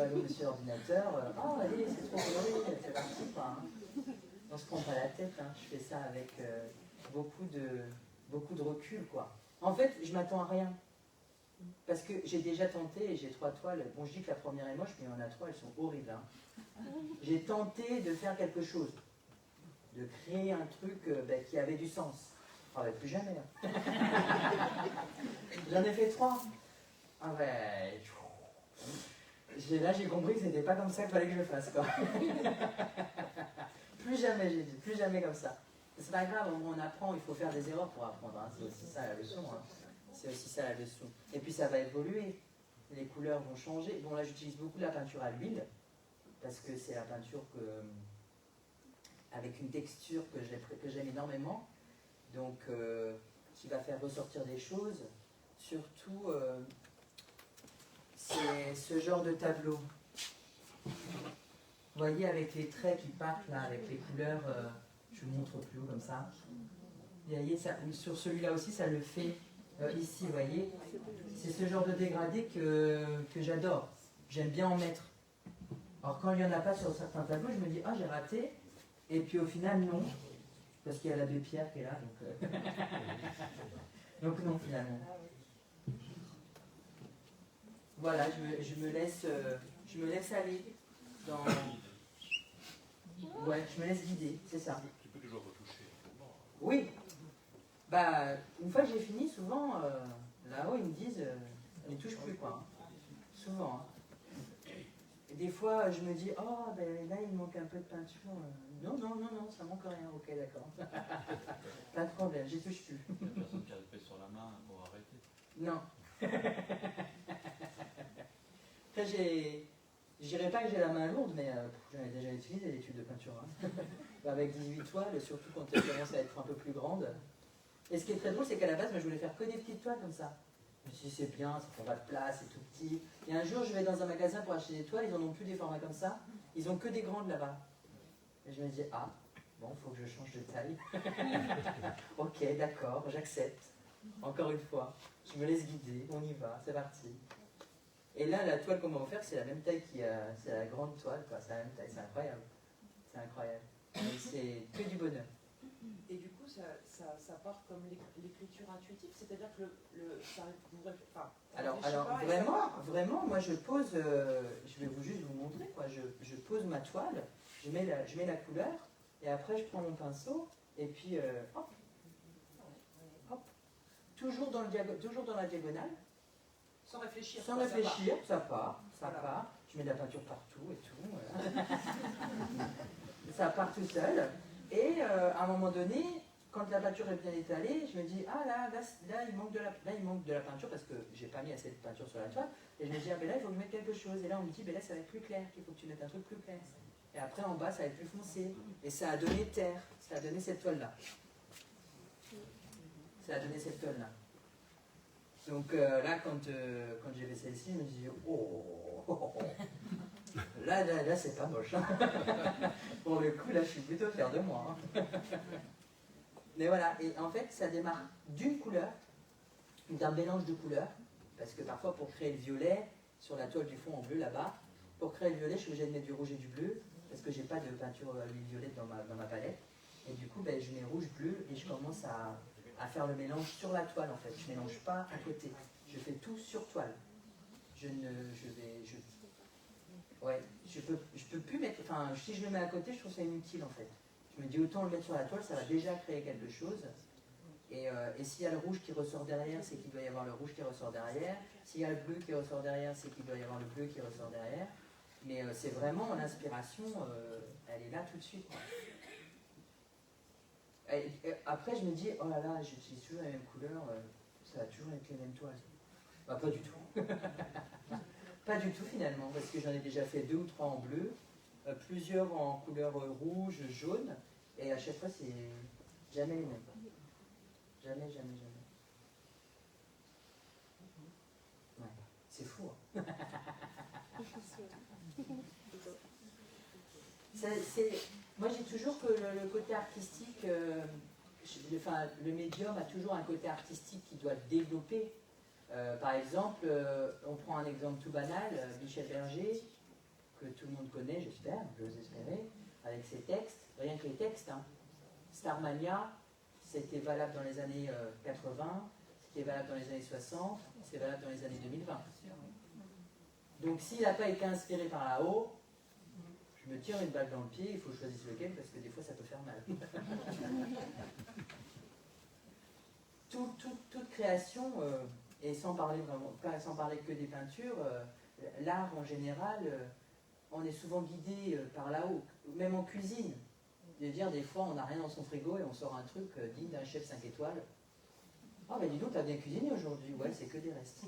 Allô monsieur ordinateur, allez c'est trop coloré, c'est parti quoi. Hein. On se prend pas la tête, hein. Je fais ça avec beaucoup de recul, quoi. En fait, je m'attends à rien. Parce que j'ai déjà tenté, et j'ai 3 toiles. Bon, je dis que la première est moche, mais il y en a 3, elles sont horribles. Hein. J'ai tenté de faire quelque chose, de créer un truc qui avait du sens. Ah, plus jamais. Hein. J'en ai fait 3. Ah ouais. Là, j'ai compris que c'était pas comme ça qu'il fallait que je fasse. Quoi. Plus jamais, j'ai dit, plus jamais comme ça. C'est pas grave, on apprend, il faut faire des erreurs pour apprendre. Hein. C'est aussi ça la leçon. Hein. C'est aussi ça la leçon. Et puis ça va évoluer. Les couleurs vont changer. Bon, là, j'utilise beaucoup la peinture à l'huile, parce que c'est la peinture avec une texture que j'aime énormément. Donc, qui va faire ressortir des choses. Surtout, c'est ce genre de tableau. Vous voyez, avec les traits qui partent là, avec les couleurs, je vous montre plus haut comme ça. Vous voyez, ça, sur celui-là aussi, ça le fait ici, vous voyez. C'est ce genre de dégradé que j'adore. J'aime bien en mettre. Alors, quand il n'y en a pas sur certains tableaux, je me dis, ah, j'ai raté. Et puis au final, non. Parce qu'il y a l'abbé Pierre qui est là. Donc non, finalement. Voilà, je me laisse aller dans... Ouais, je me laisse guider, c'est ça. Tu peux toujours retoucher. Oui. Bah, une fois que j'ai fini, souvent, là-haut, ils me disent, ne touche plus, quoi. Souvent. Hein. Et des fois, je me dis, oh, ben là, il manque un peu de peinture. Non, ça manque rien. Ok, d'accord. Pas de problème, j'y touche plus. Il n'y a personne qui a le fait sur la main pour arrêter. Non. Après, je dirais pas que j'ai la main lourde, mais j'en ai déjà utilisé des tubes de peinture. Hein. Avec 18 toiles, surtout quand elles commencent à être un peu plus grandes. Et ce qui est très drôle, c'est qu'à la base, moi, je voulais faire que des petites toiles comme ça. Je me suis dit, c'est bien, ça prend pas de place, c'est tout petit. Et un jour, je vais dans un magasin pour acheter des toiles, ils n'en ont plus des formats comme ça. Ils ont que des grandes là-bas. Et je me dis, ah, bon, il faut que je change de taille. Ok, d'accord, j'accepte. Encore une fois, je me laisse guider, on y va, c'est parti. Et là, la toile qu'on m'a offerte, c'est la même taille c'est la grande toile, quoi. C'est la même taille, c'est incroyable. C'est incroyable. Et c'est que du bonheur. Et du coup, ça part comme l'écriture intuitive, c'est-à-dire que Alors vraiment, moi je pose, je vais juste vous montrer, quoi. Je pose ma toile, je mets la couleur, et après je prends mon pinceau, et puis hop, hop, toujours dans la diagonale. sans réfléchir. Sans réfléchir, ça part. Je mets de la peinture partout et tout. Voilà. Ça part tout seul. Et à un moment donné, quand la peinture est bien étalée, je me dis, ah là il manque de la peinture parce que j'ai pas mis assez de peinture sur la toile. Et je me dis, ah ben là, il faut que je mette quelque chose. Et là, on me dit, ben là, ça va être plus clair, qu'il faut que tu mettes un truc plus clair. Et après, en bas, ça va être plus foncé. Et ça a donné terre. Ça a donné cette toile-là. Donc là, quand j'ai fait celle-ci, je me dis, oh, là c'est pas moche. Hein. Pour le coup, là, je suis plutôt fier de moi. Hein. Mais voilà, et en fait, ça démarre d'une couleur, d'un mélange de couleurs, parce que parfois, pour créer le violet, sur la toile du fond en bleu là-bas, pour créer le violet, je suis obligé de mettre du rouge et du bleu, parce que j'ai pas de peinture à l'huile violette dans ma palette. Et du coup, ben, je mets rouge, bleu, et je commence à faire le mélange sur la toile en fait. Je ne mélange pas à côté. Je fais tout sur toile. Je peux plus mettre. Enfin, si je le mets à côté, je trouve ça inutile en fait. Je me dis autant le mettre sur la toile, ça va déjà créer quelque chose. Et s'il y a le rouge qui ressort derrière, c'est qu'il doit y avoir le rouge qui ressort derrière. S'il y a le bleu qui ressort derrière, c'est qu'il doit y avoir le bleu qui ressort derrière. Mais c'est vraiment l'inspiration, elle est là tout de suite. Et après, je me dis, oh là là, j'utilise toujours la même couleur, ça va toujours être les mêmes toiles. Bah, pas du tout. Pas du tout finalement, parce que j'en ai déjà fait 2 ou 3 en bleu, plusieurs en couleur rouge, jaune, et à chaque fois, c'est jamais les mêmes. Jamais. Ouais. C'est fou. Hein. Moi, j'ai toujours que le côté artistique, le médium a toujours un côté artistique qui doit développer. Par exemple, on prend un exemple tout banal, Michel Berger, que tout le monde connaît, j'espère, j'ose espérer, avec ses textes, rien que les textes. Hein. Starmania, c'était valable dans les années 80, qui est valable dans les années 60, c'est valable dans les années 2020. Donc s'il n'a pas été inspiré par là-haut, je me tire une balle dans le pied, il faut que je choisisse lequel parce que des fois ça peut faire mal. Toute création, et sans parler que des peintures, l'art en général, on est souvent guidé par là-haut, même en cuisine. De dire des fois on n'a rien dans son frigo et on sort un truc digne d'un chef 5 étoiles. Ah ben dis donc, t'as bien cuisiné aujourd'hui. Ouais, c'est que des restes.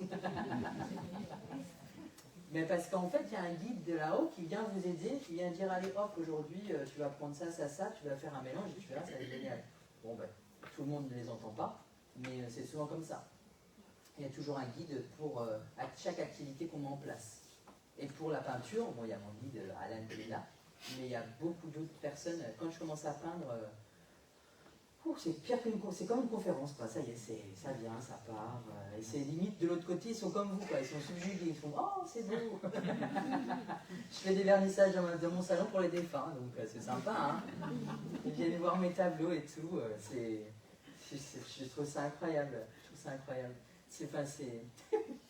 Mais parce qu'en fait, il y a un guide de là-haut qui vient vous aider, qui vient dire allez hop, aujourd'hui tu vas prendre ça, ça, ça, tu vas faire un mélange et tu verras, ça va être génial. Bon ben, tout le monde ne les entend pas, mais c'est souvent comme ça. Il y a toujours un guide pour chaque activité qu'on met en place. Et pour la peinture, bon, il y a mon guide Alan Bella, mais il y a beaucoup d'autres personnes. Quand je commence à peindre, c'est pire c'est comme une conférence, quoi. Ça y est, ça vient, ça part. Et c'est limite de l'autre côté, ils sont comme vous, quoi. Ils sont subjugués, ils font oh, c'est beau. Je fais des vernissages dans mon salon pour les défunts, donc c'est sympa, hein. Ils viennent voir mes tableaux et tout. Je trouve ça incroyable. Je trouve ça incroyable.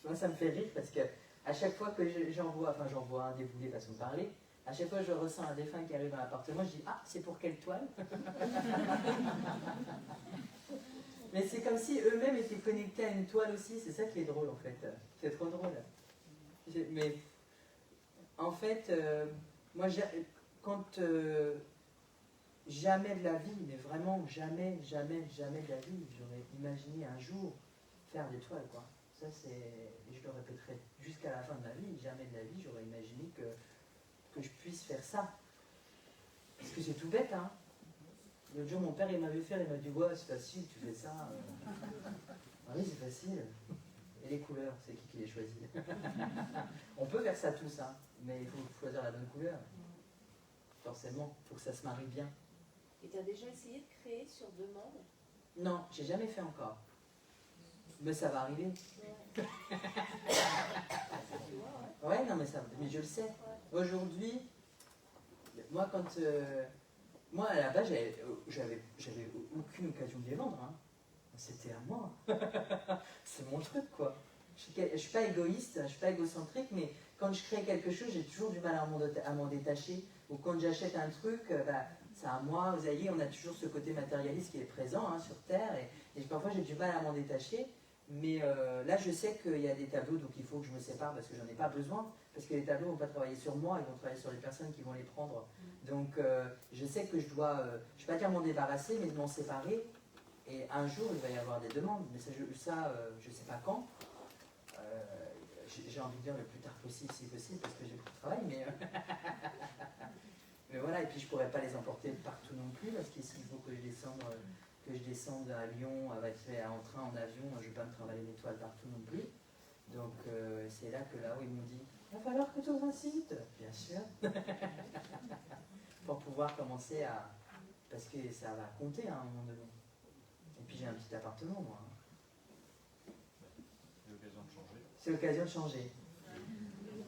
Moi, ça me fait rire parce que à chaque fois que j'envoie un déboulé façon de parler, à chaque fois que je ressens un défunt qui arrive dans l'appartement, je dis ah, c'est pour quelle toile? Mais c'est comme si eux-mêmes étaient connectés à une toile aussi, c'est ça qui est drôle en fait. C'est trop drôle. Mais en fait, moi, quand jamais de la vie, mais vraiment jamais, jamais, jamais de la vie, j'aurais imaginé un jour faire des toiles, quoi. Ça, je le répéterai jusqu'à la fin de ma vie, jamais de la vie, j'aurais imaginé que je puisse faire ça. Parce que c'est tout bête, hein. L'autre jour, mon père, il m'a vu faire, il m'a dit ouais, c'est facile, tu fais ça. Ah oui, c'est facile. Et les couleurs, c'est qui les choisit? On peut faire ça tous, hein, mais il faut choisir la bonne couleur. Forcément, il faut que ça se marie bien. Et tu as déjà essayé de créer sur demande? Non, j'ai jamais fait encore. Mais ça va arriver. Ouais, non, mais je le sais. Aujourd'hui, moi, moi, à la base, j'avais aucune occasion de les vendre. Hein. C'était à moi. C'est mon truc, quoi. Je suis pas égoïste, je suis pas égocentrique, mais quand je crée quelque chose, j'ai toujours du mal à m'en détacher. Ou quand j'achète un truc, c'est à moi. Vous voyez, on a toujours ce côté matérialiste qui est présent hein, sur Terre. Et parfois, j'ai du mal à m'en détacher. Mais là, je sais qu'il y a des tableaux, donc il faut que je me sépare parce que j'en ai pas besoin. Parce que les tableaux ne vont pas travailler sur moi, ils vont travailler sur les personnes qui vont les prendre. Donc, je sais que je dois, je ne vais pas dire m'en débarrasser, mais de m'en séparer. Et un jour, il va y avoir des demandes. Mais ça je ne sais pas quand. J'ai envie de dire le plus tard possible, si possible, parce que j'ai beaucoup de travail. Mais voilà, et puis je ne pourrais pas les emporter partout non plus, parce qu'ici, il faut que je descende à Lyon, en train, en avion, je ne vais pas me travailler l'étoile partout non plus. Donc c'est là où ils m'ont dit, il va falloir que tu ouvres un site, bien sûr, pour pouvoir commencer à... Parce que ça va compter à un moment donné. Et puis j'ai un petit appartement, moi. C'est l'occasion de changer. C'est l'occasion de changer.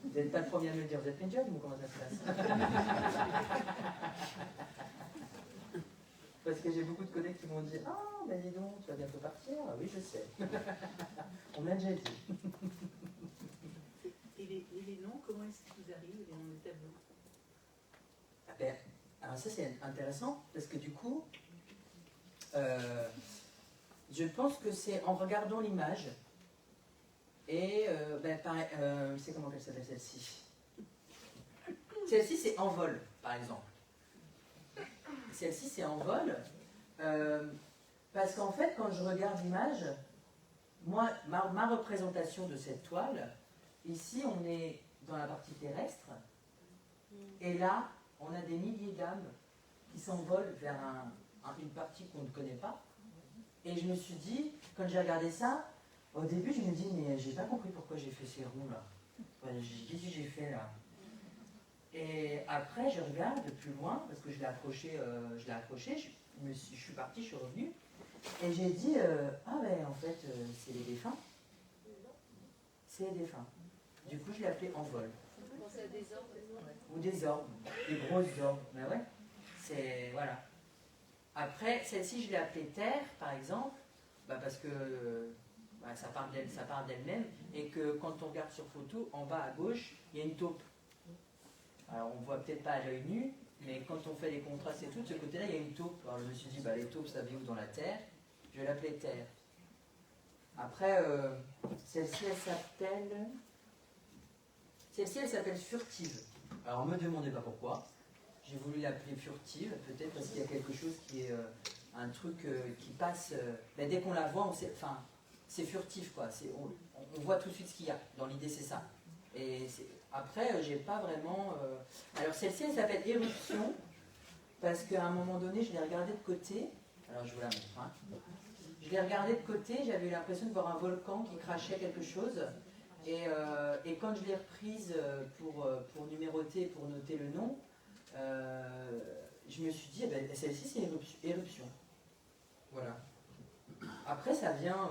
Vous n'êtes pas le premier à me le dire, vous êtes médium ou comment ça se passe? Parce que j'ai beaucoup de collègues qui m'ont dit ah, ben dis donc, tu vas bientôt partir. Ah, oui, je sais. On me l'a déjà dit. Et les noms, comment est-ce qu'ils arrivent, les noms des tableaux? Ah ben, alors, ça, c'est intéressant, parce que du coup, je pense que c'est en regardant l'image, et c'est comment qu'elle s'appelle celle-ci? Celle-ci, c'est En vol, par exemple. Celle-ci, c'est En vol, parce qu'en fait, quand je regarde l'image, moi, ma représentation de cette toile, ici, on est dans la partie terrestre, et là, on a des milliers d'âmes qui s'envolent vers une partie qu'on ne connaît pas. Et je me suis dit, quand j'ai regardé ça, au début, je me dis, mais j'ai pas compris pourquoi j'ai fait ces ronds là. Qu'est-ce que j'ai fait là? Et après, je regarde de plus loin, parce que je l'ai accroché, je suis partie, je suis revenue, et j'ai dit, ah ben en fait, c'est les défunts. C'est les défunts. Du coup, je l'ai appelé En vol. Penser à des ordres. Ou des orbes, des grosses orbes. Mais ouais, c'est. Voilà. Après, celle-ci, je l'ai appelée Terre, par exemple, parce que bah, ça part d'elle-même, et que quand on regarde sur photo, en bas à gauche, il y a une taupe. Alors on ne voit peut-être pas à l'œil nu, mais quand on fait les contrastes et tout, de ce côté-là, il y a une taupe. Alors je me suis dit, bah, les taupes, ça vit où dans la terre? Je vais l'appeler Terre. Après, celle-ci, elle s'appelle Furtive. Alors ne me demandez pas pourquoi. J'ai voulu l'appeler Furtive, peut-être parce qu'il y a quelque chose qui est un truc qui passe. Mais dès qu'on la voit, c'est furtif, quoi. On voit tout de suite ce qu'il y a. Dans l'idée, c'est ça. Et après, j'ai pas vraiment. Alors celle-ci, elle s'appelle Éruption, parce qu'à un moment donné, je l'ai regardée de côté. Alors je vous la montre. Hein. Je l'ai regardée de côté, j'avais eu l'impression de voir un volcan qui crachait quelque chose. Et quand je l'ai reprise pour numéroter, pour noter le nom, je me suis dit, eh ben, celle-ci c'est éruption. Voilà. Après, ça vient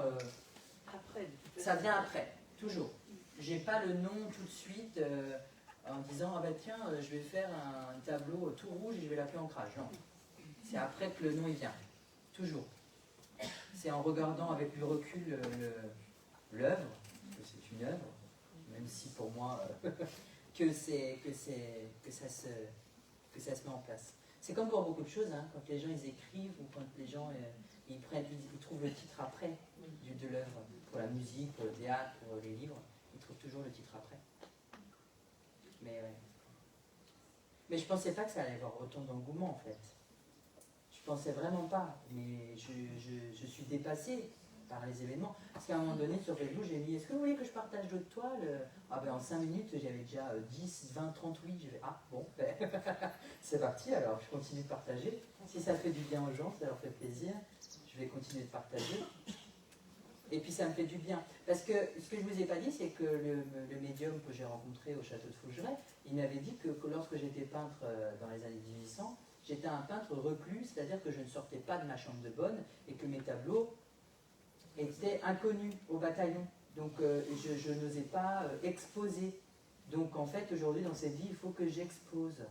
après, toujours. J'ai pas le nom tout de suite en disant, ah ben tiens, je vais faire un tableau tout rouge et je vais l'appeler Ancrage. Non. C'est après que le nom il vient. Toujours. C'est en regardant avec le recul l'œuvre, que c'est une œuvre, même si pour moi que ça se met en place. C'est comme pour beaucoup de choses, hein, quand les gens ils écrivent ou quand les gens ils trouvent le titre après de l'œuvre. Pour la musique, pour le théâtre, pour les livres, ils trouvent toujours le titre après. Mais je pensais pas que ça allait avoir autant d'engouement en fait. Je pensais vraiment pas, mais je suis dépassée par les événements. Parce qu'à un moment donné, sur Facebook, j'ai mis, est-ce que vous voulez que je partage d'autres toiles? Ah ben en 5 minutes, j'avais déjà 10, 20, 30 oui. J'ai fait, ah bon, ben, c'est parti, alors je continue de partager. Si ça fait du bien aux gens, ça leur fait plaisir, je vais continuer de partager. Et puis ça me fait du bien. Parce que ce que je ne vous ai pas dit, c'est que le médium que j'ai rencontré au château de Fougeray, il m'avait dit que lorsque j'étais peintre dans les années 1800, j'étais un peintre reclus, c'est-à-dire que je ne sortais pas de ma chambre de bonne et que mes tableaux étaient inconnus au bataillon. Donc je n'osais pas exposer. Donc en fait, aujourd'hui, dans cette vie, il faut que j'expose.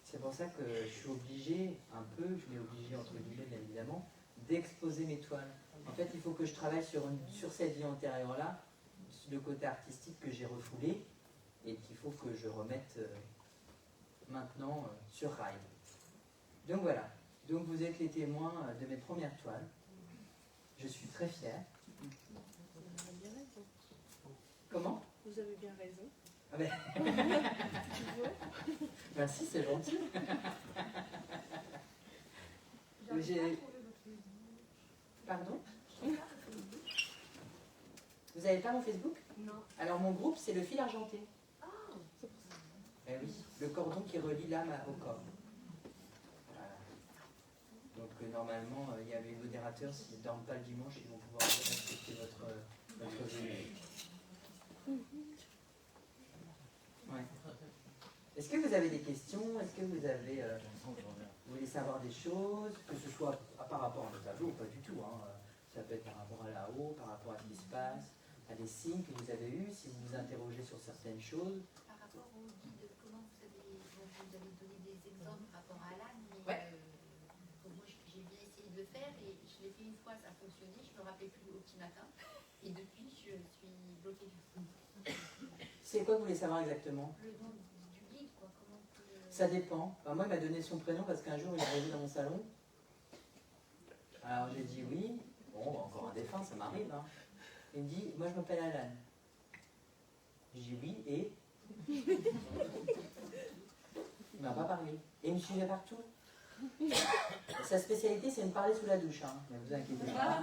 C'est pour ça que je suis obligée, un peu, je l'ai obligé entre guillemets bien évidemment, d'exposer mes toiles. En fait, il faut que je travaille sur cette vie antérieure-là, le côté artistique que j'ai refoulé, et qu'il faut que je remette maintenant sur rail. Donc voilà. Donc vous êtes les témoins de mes premières toiles. Je suis très fière. Vous avez bien raison. Comment? Vous avez bien raison. Ah ben... Merci, c'est gentil. Pardon? Vous n'avez pas mon Facebook? Non. Alors mon groupe, c'est le fil argenté. Ah, c'est pour ça. Eh oui, le cordon qui relie l'âme au corps. Voilà. Donc normalement, il y a les modérateurs, s'ils ne dorment pas le dimanche, ils vont pouvoir respecter votre venue. Ouais. Est-ce que vous avez des questions? Est-ce que vous avez... vous voulez savoir des choses, que ce soit par rapport à nos tableaux ou pas du tout, hein. Ça peut être par rapport à là-haut, par rapport à ce qui se passe, à des signes que vous avez eus, si vous vous interrogez sur certaines choses. Par rapport au guide, comment vous avez donné des exemples par rapport à Alan, mais Ouais. moi j'ai bien essayé de le faire et je l'ai fait une fois, ça a fonctionné, je ne me rappelais plus au petit matin et depuis je suis bloquée du coup. C'est quoi que vous voulez savoir exactement? Le nom du guide, quoi, comment on peut... Ça dépend. Enfin, moi, il m'a donné son prénom parce qu'un jour, il est arrivé dans mon salon. Alors, j'ai dit oui. Bon, encore un défunt, ça m'arrive. Hein. Il me dit, moi, je m'appelle Alan. J'ai dit oui, et il m'a pas parlé. Et il me suivait partout. Sa spécialité, c'est de me parler sous la douche. Hein. Ne vous inquiétez pas.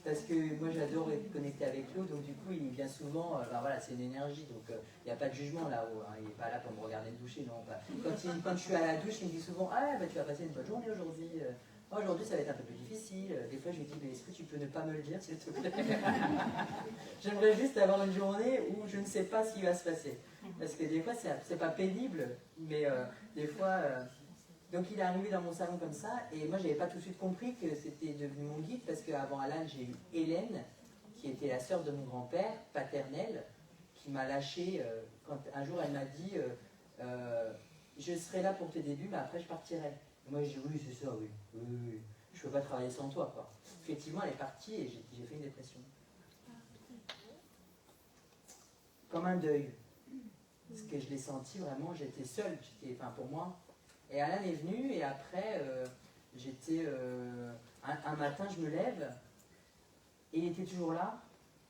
Parce que moi, j'adore être connecté avec l'eau. Donc, du coup, il vient souvent. Ben voilà, c'est une énergie. Donc, il n'y a pas de jugement là-haut. Hein. Il n'est pas là pour me regarder me doucher. Non, pas. Quand je suis à la douche, il me dit souvent, ah, bah, tu vas passer une bonne journée aujourd'hui. Aujourd'hui, ça va être un peu plus difficile. Des fois, je lui dis, mais est-ce que tu peux ne pas me le dire, s'il te plaît? J'aimerais juste avoir une journée où je ne sais pas ce qui va se passer. Parce que des fois, c'est pas pénible, mais des fois... Donc, il est arrivé dans mon salon comme ça, et moi, je n'avais pas tout de suite compris que c'était devenu mon guide, parce qu'avant Alan, j'ai eu Hélène, qui était la sœur de mon grand-père, paternelle, qui m'a lâché quand un jour, elle m'a dit, je serai là pour tes débuts, mais après, je partirai. Moi, je dis, oui, c'est ça, oui. Je ne peux pas travailler sans toi, quoi. effectivement, elle est partie et j'ai fait une dépression. Comme un deuil. Parce que je l'ai senti vraiment, j'étais seule, pour moi. Et Alan est venu et après, un matin, je me lève et il était toujours là.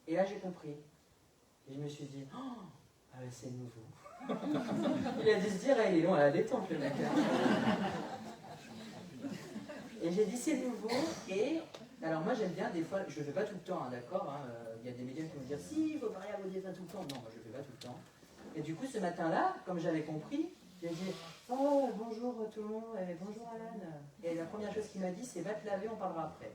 Et là, j'ai compris. Et je me suis dit, oh, ah ouais, c'est nouveau. Il a dû se dire, il est long à la détente, le mec. Et j'ai dit, c'est nouveau. Et alors, moi, j'aime bien, des fois, je ne le fais pas tout le temps, hein, d'accord. Il y a des médiums qui vont me dire, si, il faut parler à vos défunts tout le temps. Non, moi, je ne le fais pas tout le temps. Et du coup, ce matin-là, comme j'avais compris, j'ai dit, oh, bonjour tout le monde, et bonjour Alan. Et la première chose qu'il m'a dit, c'est, va te laver, on parlera après.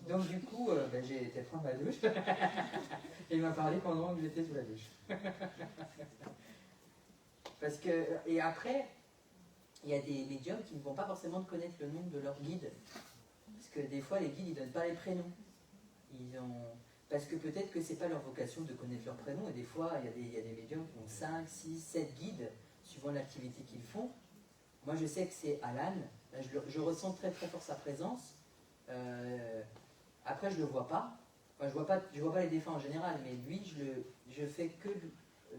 Donc du coup, j'ai été prendre ma douche. Et il m'a parlé pendant que j'étais sous la douche. Parce que, et après, il y a des médiums qui ne vont pas forcément connaître le nom de leur guide. Parce que des fois, les guides, ils ne donnent pas les prénoms. Parce que peut-être que ce n'est pas leur vocation de connaître leur prénom. Et des fois, il y a des médiums qui ont 5, 6, 7 guides, suivant l'activité qu'ils font. Moi, je sais que c'est Alan. Je ressens très très fort sa présence. Après, je ne le vois pas. Enfin, je vois pas les défunts en général, mais lui, je fais que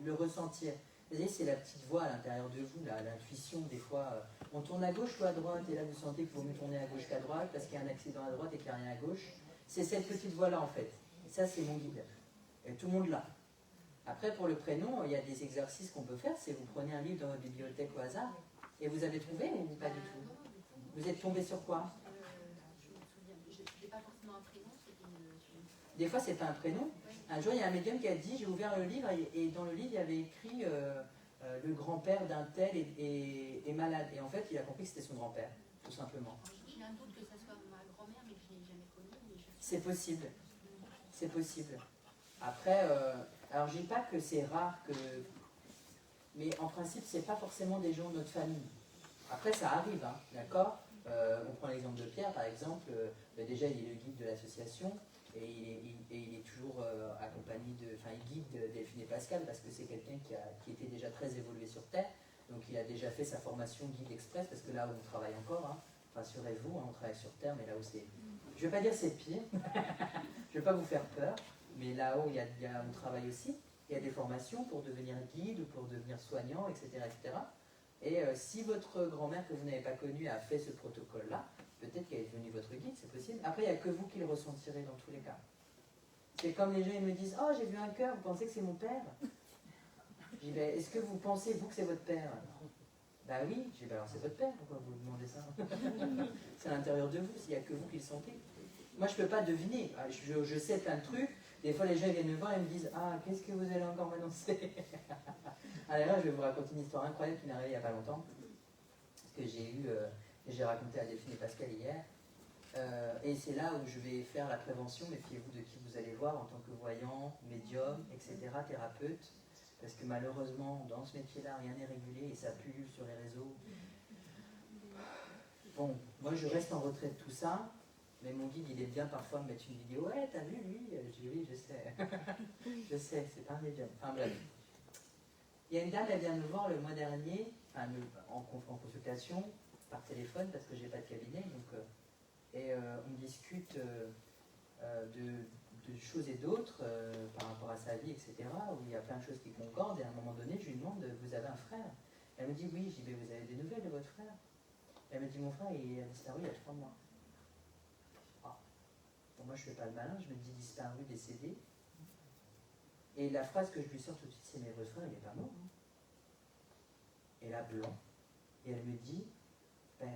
le ressentir. Vous voyez, c'est la petite voix à l'intérieur de vous, l'intuition, des fois. On tourne à gauche ou à droite, et là, vous sentez qu'il vaut mieux tourner à gauche qu'à droite, parce qu'il y a un accident à droite et qu'il n'y a rien à gauche. C'est cette petite voix-là, en fait. Et ça, c'est mon guide. Et tout le monde l'a. Après, pour le prénom, il y a des exercices qu'on peut faire. C'est vous prenez un livre dans votre bibliothèque au hasard, et vous avez trouvé ou pas du tout? Vous êtes tombé sur quoi? Je me souviens, je n'ai pas forcément un prénom, c'était une... Des fois, c'est pas un prénom. Un jour, il y a un médium qui a dit, j'ai ouvert le livre, et dans le livre, il y avait écrit le grand-père d'un tel est malade. Et en fait, il a compris que c'était son grand-père, tout simplement. J'ai un doute que ça soit ma grand-mère, mais que je ne l'ai jamais connue. C'est possible. C'est possible. Après, alors je dis pas que c'est rare que... Mais en principe, c'est pas forcément des gens de notre famille. Après, ça arrive, hein, d'accord. On prend l'exemple de Pierre, par exemple. Déjà, il est le guide de l'association et il est toujours accompagné de... Enfin, il guide Delphine et Pascal parce que c'est quelqu'un qui était déjà très évolué sur Terre. Donc, il a déjà fait sa formation guide express parce que là où on travaille encore, hein, rassurez-vous, hein, on travaille sur Terre, mais là où c'est... Je ne vais pas dire c'est pire, je ne vais pas vous faire peur, mais là-haut, on travaille aussi. Il y a des formations pour devenir guide ou pour devenir soignant, etc. etc. Et si votre grand-mère que vous n'avez pas connue a fait ce protocole-là, peut-être qu'elle est devenue votre guide, c'est possible. Après, il n'y a que vous qui le ressentirez dans tous les cas. C'est comme les gens ils me disent « Oh, j'ai vu un cœur, vous pensez que c'est mon père ?» Je dis ben, « Est-ce que vous pensez, vous, que c'est votre père ?» Bah oui, j'ai dit alors c'est votre père, pourquoi vous demandez ça? C'est à l'intérieur de vous, s'il n'y a que vous qui le sentez. Moi je ne peux pas deviner, je sais plein de trucs, des fois les gens viennent me voir et me disent ah qu'est-ce que vous allez encore m'annoncer? Alors là je vais vous raconter une histoire incroyable qui m'est arrivée il n'y a pas longtemps, que j'ai raconté à Delphine et Pascal hier, et c'est là où je vais faire la prévention, méfiez-vous de qui vous allez voir en tant que voyant, médium, etc., thérapeute. Parce que malheureusement, dans ce métier-là, rien n'est régulé et ça pullule sur les réseaux. Bon, moi je reste en retrait de tout ça, mais mon guide, il aime bien parfois me mettre une vidéo. Ouais, t'as vu lui? Je dis oui, je sais. Je sais, c'est pas un médium. Enfin bref. Il y a une dame, elle vient me voir le mois dernier, enfin, en consultation, par téléphone, parce que j'ai pas de cabinet, donc, on discute de choses et d'autres par rapport à sa vie, etc., où il y a plein de choses qui concordent, et à un moment donné, je lui demande, vous avez un frère? Elle me dit, oui. Je dis, vous avez des nouvelles de votre frère? Elle me dit, mon frère, il a disparu il y a 3 mois. Ah. Bon, moi, je fais pas le malin, je me dis, disparu, décédé. Et la phrase que je lui sors tout de suite, c'est, mais votre frère, il n'est pas mort. Hein. Et là, blanc. Et elle me dit, ben,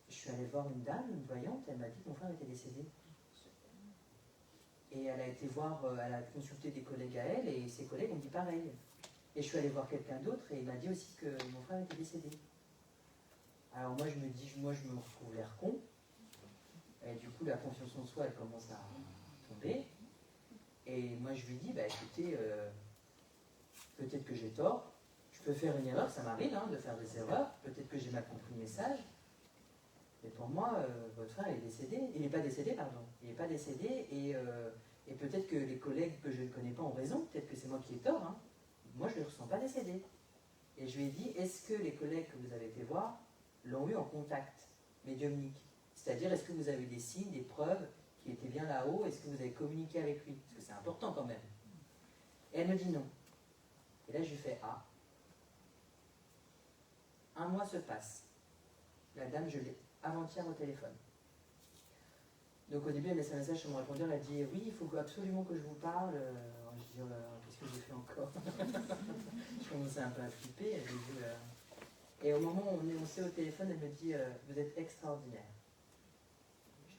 je suis allée voir une dame, une voyante, elle m'a dit que mon frère était décédé. Et elle a été voir, elle a consulté des collègues à elle, et ses collègues ont dit pareil. Et je suis allée voir quelqu'un d'autre, et il m'a dit aussi que mon frère était décédé. Alors moi je me dis, moi je me retrouve l'air con, et du coup la confiance en soi elle commence à tomber, et moi je lui dis, bah écoutez, peut-être que j'ai tort, je peux faire une erreur, ça m'arrive hein, de faire des erreurs, peut-être que j'ai mal compris le message, mais pour moi, votre frère est décédé, il n'est pas décédé, pardon, il n'est pas décédé, et peut-être que les collègues que je ne connais pas ont raison, peut-être que c'est moi qui ai tort, hein. Moi je ne le ressens pas décédé. Et je lui ai dit, est-ce que les collègues que vous avez été voir l'ont eu en contact médiumnique? C'est-à-dire, est-ce que vous avez des signes, des preuves qu'il était bien là-haut? Est-ce que vous avez communiqué avec lui? Parce que c'est important quand même. Et elle me dit non. Et là, je lui fais ah. Un mois se passe. La dame, je l'ai avant-hier au téléphone. Donc au début, elle me laisse un message sur mon répondeur, elle dit oui, il faut absolument que je vous parle. Je dis qu'est-ce que j'ai fait encore? Je commençais un peu à flipper. Et au moment où on s'est au téléphone, elle me dit vous êtes extraordinaire.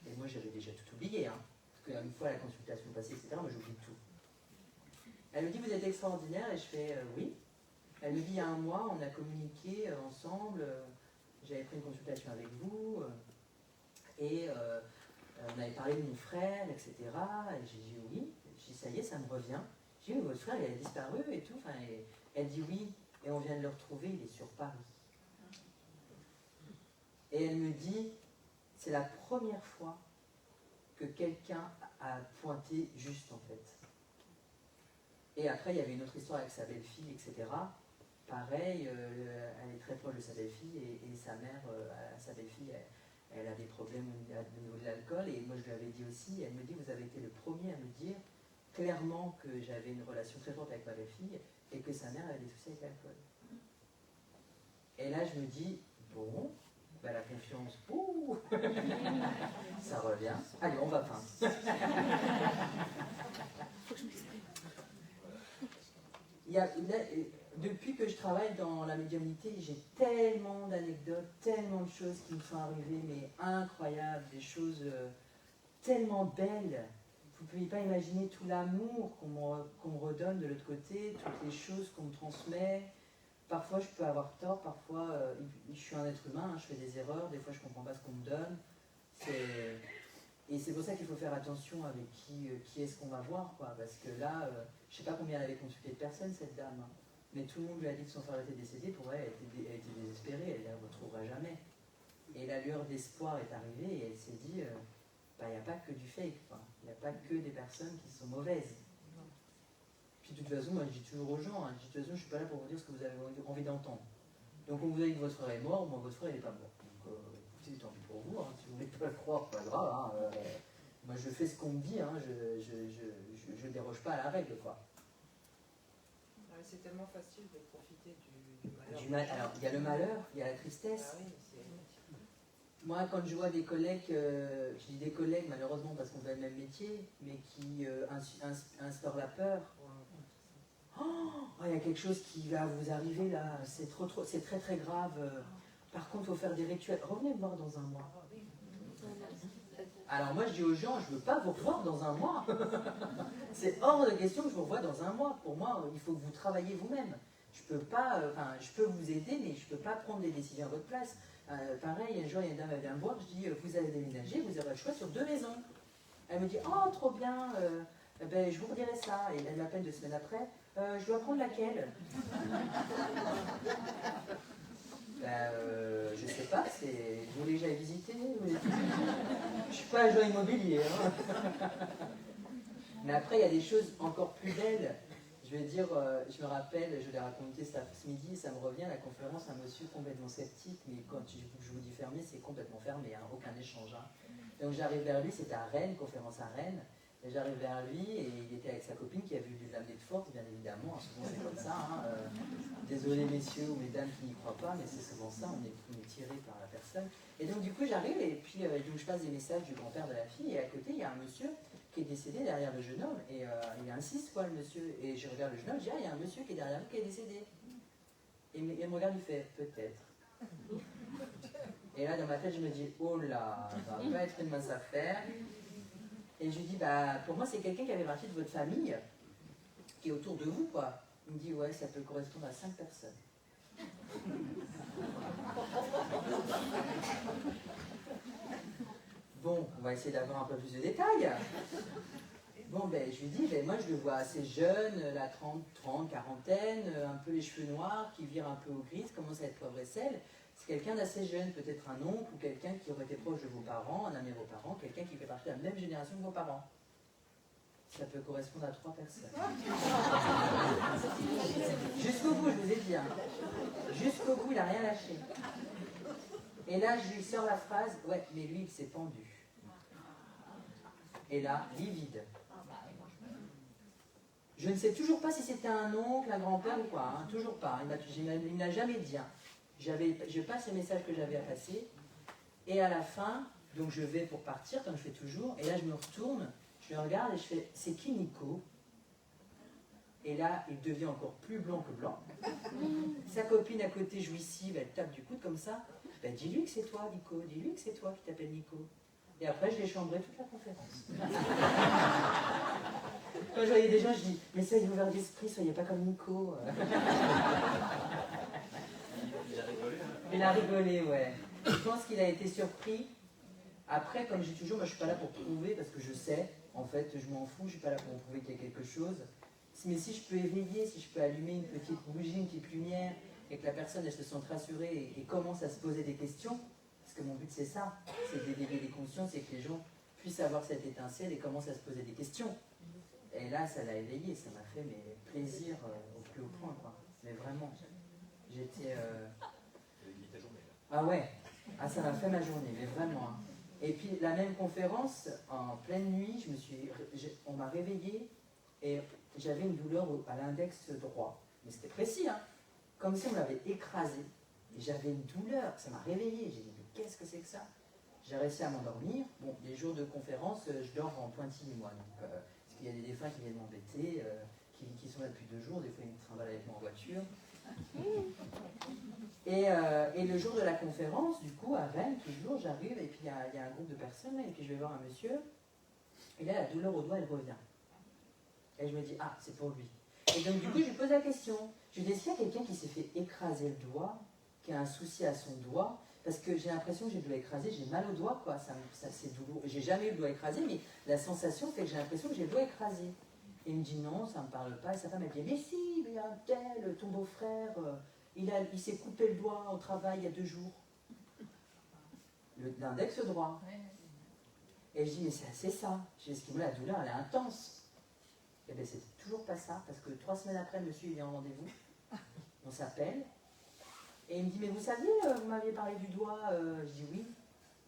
Et moi, j'avais déjà tout oublié, hein, parce qu'une fois la consultation passée, etc., moi j'oublie tout. Elle me dit vous êtes extraordinaire, et je fais oui. Elle me dit il y a un mois, on a communiqué ensemble, j'avais pris une consultation avec vous, et on avait parlé de mon frère, etc. Et j'ai dit oui. J'ai dit ça y est, ça me revient. J'ai dit mais votre frère, il a disparu et tout. Enfin, et elle dit oui, et on vient de le retrouver, il est sur Paris. Et elle me dit, c'est la première fois que quelqu'un a pointé juste en fait. Et après, il y avait une autre histoire avec sa belle-fille, etc. Pareil, elle est très proche de sa belle-fille et sa mère, sa belle-fille, elle a des problèmes au niveau de l'alcool. Et moi, je lui avais dit aussi, elle me dit, vous avez été le premier à me dire clairement que j'avais une relation très forte avec ma belle-fille et que sa mère avait des soucis avec l'alcool. Et là, je me dis, bon, ben, la confiance, ouh, ça revient. Allez, on va peindre. Depuis que je travaille dans la médiumnité, j'ai tellement d'anecdotes, tellement de choses qui me sont arrivées, mais incroyables, des choses tellement belles. Vous ne pouvez pas imaginer tout l'amour qu'on me redonne de l'autre côté, toutes les choses qu'on me transmet. Parfois, je peux avoir tort, parfois, je suis un être humain, hein, je fais des erreurs, des fois, je ne comprends pas ce qu'on me donne. Et c'est pour ça qu'il faut faire attention avec qui est-ce qu'on va voir, quoi. Parce que là, je ne sais pas combien elle avait consulté de personnes, cette dame, hein, mais tout le monde lui a dit que son frère était décédé. Pour elle, elle était désespérée, elle ne le retrouvera jamais. Et la lueur d'espoir est arrivée et elle s'est dit, il n'y a pas que du fake, quoi. Il n'y a pas que des personnes qui sont mauvaises. Puis de toute façon, moi je dis toujours aux gens, hein, je dis de toute façon, je ne suis pas là pour vous dire ce que vous avez envie d'entendre. Donc on vous a dit que votre frère est mort, moi votre frère il n'est pas mort. Donc écoutez, tant pis pour vous, hein, si vous ne voulez pas le croire, pas grave. Hein, moi je fais ce qu'on me dit, hein, je ne déroge pas à la règle, quoi. C'est tellement facile de profiter du malheur. Alors il y a le malheur, il y a la tristesse. Ah oui, moi, quand je vois des collègues, je dis des collègues malheureusement parce qu'on fait le même métier, mais qui instaurent la peur. Oh, il y a quelque chose qui va vous arriver là, c'est très très grave. Par contre, il faut faire des rituels. Revenez me voir dans un mois. Alors moi, je dis aux gens, je ne veux pas vous revoir dans un mois. C'est hors de question que je vous revoie dans un mois. Pour moi, il faut que vous travaillez vous-même. Je peux pas, je peux vous aider, mais je ne peux pas prendre des décisions à votre place. Pareil, un jour, il y a une dame, elle vient me voir, je dis, vous allez déménager, vous aurez le choix sur 2 maisons. Elle me dit, oh, trop bien, ben, je vous redirai ça. Et elle m'appelle 2 semaines après, je dois prendre laquelle? Je sais pas, vous voulez que j'aille visiter? Je suis pas agent immobilier. Hein. Mais après, il y a des choses encore plus belles. Je vais dire, je me rappelle, je l'ai raconté ce midi, ça me revient, la conférence, un monsieur complètement sceptique, mais quand je vous dis fermé, c'est complètement fermé, hein, aucun échange. Hein. Donc j'arrive vers lui, c'était à Rennes, conférence à Rennes, et j'arrive vers lui, et il était avec sa copine qui a vu de l'amener de forte, bien évidemment, hein, souvent c'est comme ça. Hein, désolé messieurs ou mesdames qui n'y croient pas, mais c'est souvent ça, on est tiré par la personne. Et donc du coup j'arrive, et puis donc, je passe des messages du grand-père de la fille, et à côté il y a un monsieur qui est décédé derrière le jeune homme, et il insiste quoi le monsieur, et je regarde le jeune homme, je dis il y a un monsieur qui est derrière vous qui est décédé. Et il me regarde, il fait peut-être. Et là dans ma tête je me dis oh là, ça va pas être une mince affaire. Et je lui dis bah pour moi c'est quelqu'un qui avait partie de votre famille, qui est autour de vous quoi. Il me dit ouais ça peut correspondre à 5 personnes. Bon, on va essayer d'avoir un peu plus de détails. Bon, ben, je lui dis, ben, moi je le vois assez jeune, la 30, quarantaine, un peu les cheveux noirs, qui vire un peu au gris, commence à être poivre et sel. C'est quelqu'un d'assez jeune, peut-être un oncle ou quelqu'un qui aurait été proche de vos parents, un ami de vos parents, quelqu'un qui fait partie de la même génération que vos parents. Ça peut correspondre à 3 personnes. Jusqu'au bout, je vous ai dit. Hein. Jusqu'au bout, il n'a rien lâché. Et là, je lui sors la phrase, ouais, mais lui, il s'est pendu. Et là, livide. Je ne sais toujours pas si c'était un oncle, un grand-père ou quoi, hein, toujours pas. Il n'a jamais dit. Hein. Je passe les messages que j'avais à passer. Et à la fin, donc je vais pour partir, comme je fais toujours, et là je me retourne, je le regarde et je fais, c'est qui Nico? Et là, il devient encore plus blanc que blanc. Sa copine à côté, jouissive, elle tape du coude comme ça. Ben, dis-lui que c'est toi, Nico, dis-lui que c'est toi qui t'appelles Nico. Et après, je l'ai chambré toute la conférence. Quand je voyais des gens, je dis, mais soyez ouverts d'esprit, soyez pas comme Nico. Il a rigolé, hein. Il a rigolé, ouais. Je pense qu'il a été surpris. Après, comme je dis toujours, moi je suis pas là pour prouver parce que je sais, en fait, je m'en fous, je suis pas là pour prouver qu'il y a quelque chose. Mais si je peux éveiller, si je peux allumer une petite bougie, une petite lumière, et que la personne elle se sente rassurée et commence à se poser des questions, parce que mon but c'est ça, c'est d'éveiller les consciences et que les gens puissent avoir cette étincelle et commencent à se poser des questions. Et là, ça l'a éveillé, ça m'a fait mais, plaisir au plus haut point, quoi. Mais vraiment, j'étais... Ta journée, là. Ah ouais, ah, ça m'a fait ma journée, mais vraiment. Hein. Et puis la même conférence, en pleine nuit, on m'a réveillée et j'avais une douleur à l'index droit. Mais c'était précis, hein, comme si on m'avait écrasé. Et j'avais une douleur, ça m'a réveillée. J'ai dit, mais qu'est-ce que c'est que ça? J'ai réussi à m'endormir. Bon, les jours de conférence, je dors en pointille, moi. Donc, parce qu'il y a des défunts qui viennent m'embêter, qui sont là depuis 2 jours. Des fois, ils me trimballent avec moi en voiture. Et le jour de la conférence, du coup, à Rennes, toujours, j'arrive, et puis il y a un groupe de personnes, là, et puis je vais voir un monsieur, et là, la douleur au doigt, elle revient. Et je me dis, ah, c'est pour lui. Et donc, du coup, je lui pose la question. Je lui dis, est-ce qu'il y a quelqu'un qui s'est fait écraser le doigt, qui a un souci à son doigt? Parce que j'ai l'impression que j'ai le doigt écrasé, j'ai mal au doigt, quoi. Ça c'est douloureux. J'ai jamais eu le doigt écrasé, mais la sensation fait que j'ai l'impression que j'ai le doigt écrasé. Et il me dit, non, ça ne me parle pas. Et sa femme, elle dit, mais si, il y a un tel, ton beau-frère, il s'est coupé le doigt au travail il y a 2 jours. L'index droit. Et je dis, mais c'est ça. Je dis, ce qui me la douleur, elle est intense. Et bien, c'est toujours pas ça, parce que 3 semaines après, monsieur, il est en rendez-vous. On s'appelle. Et il me dit, mais vous saviez, vous m'aviez parlé du doigt. Je dis oui.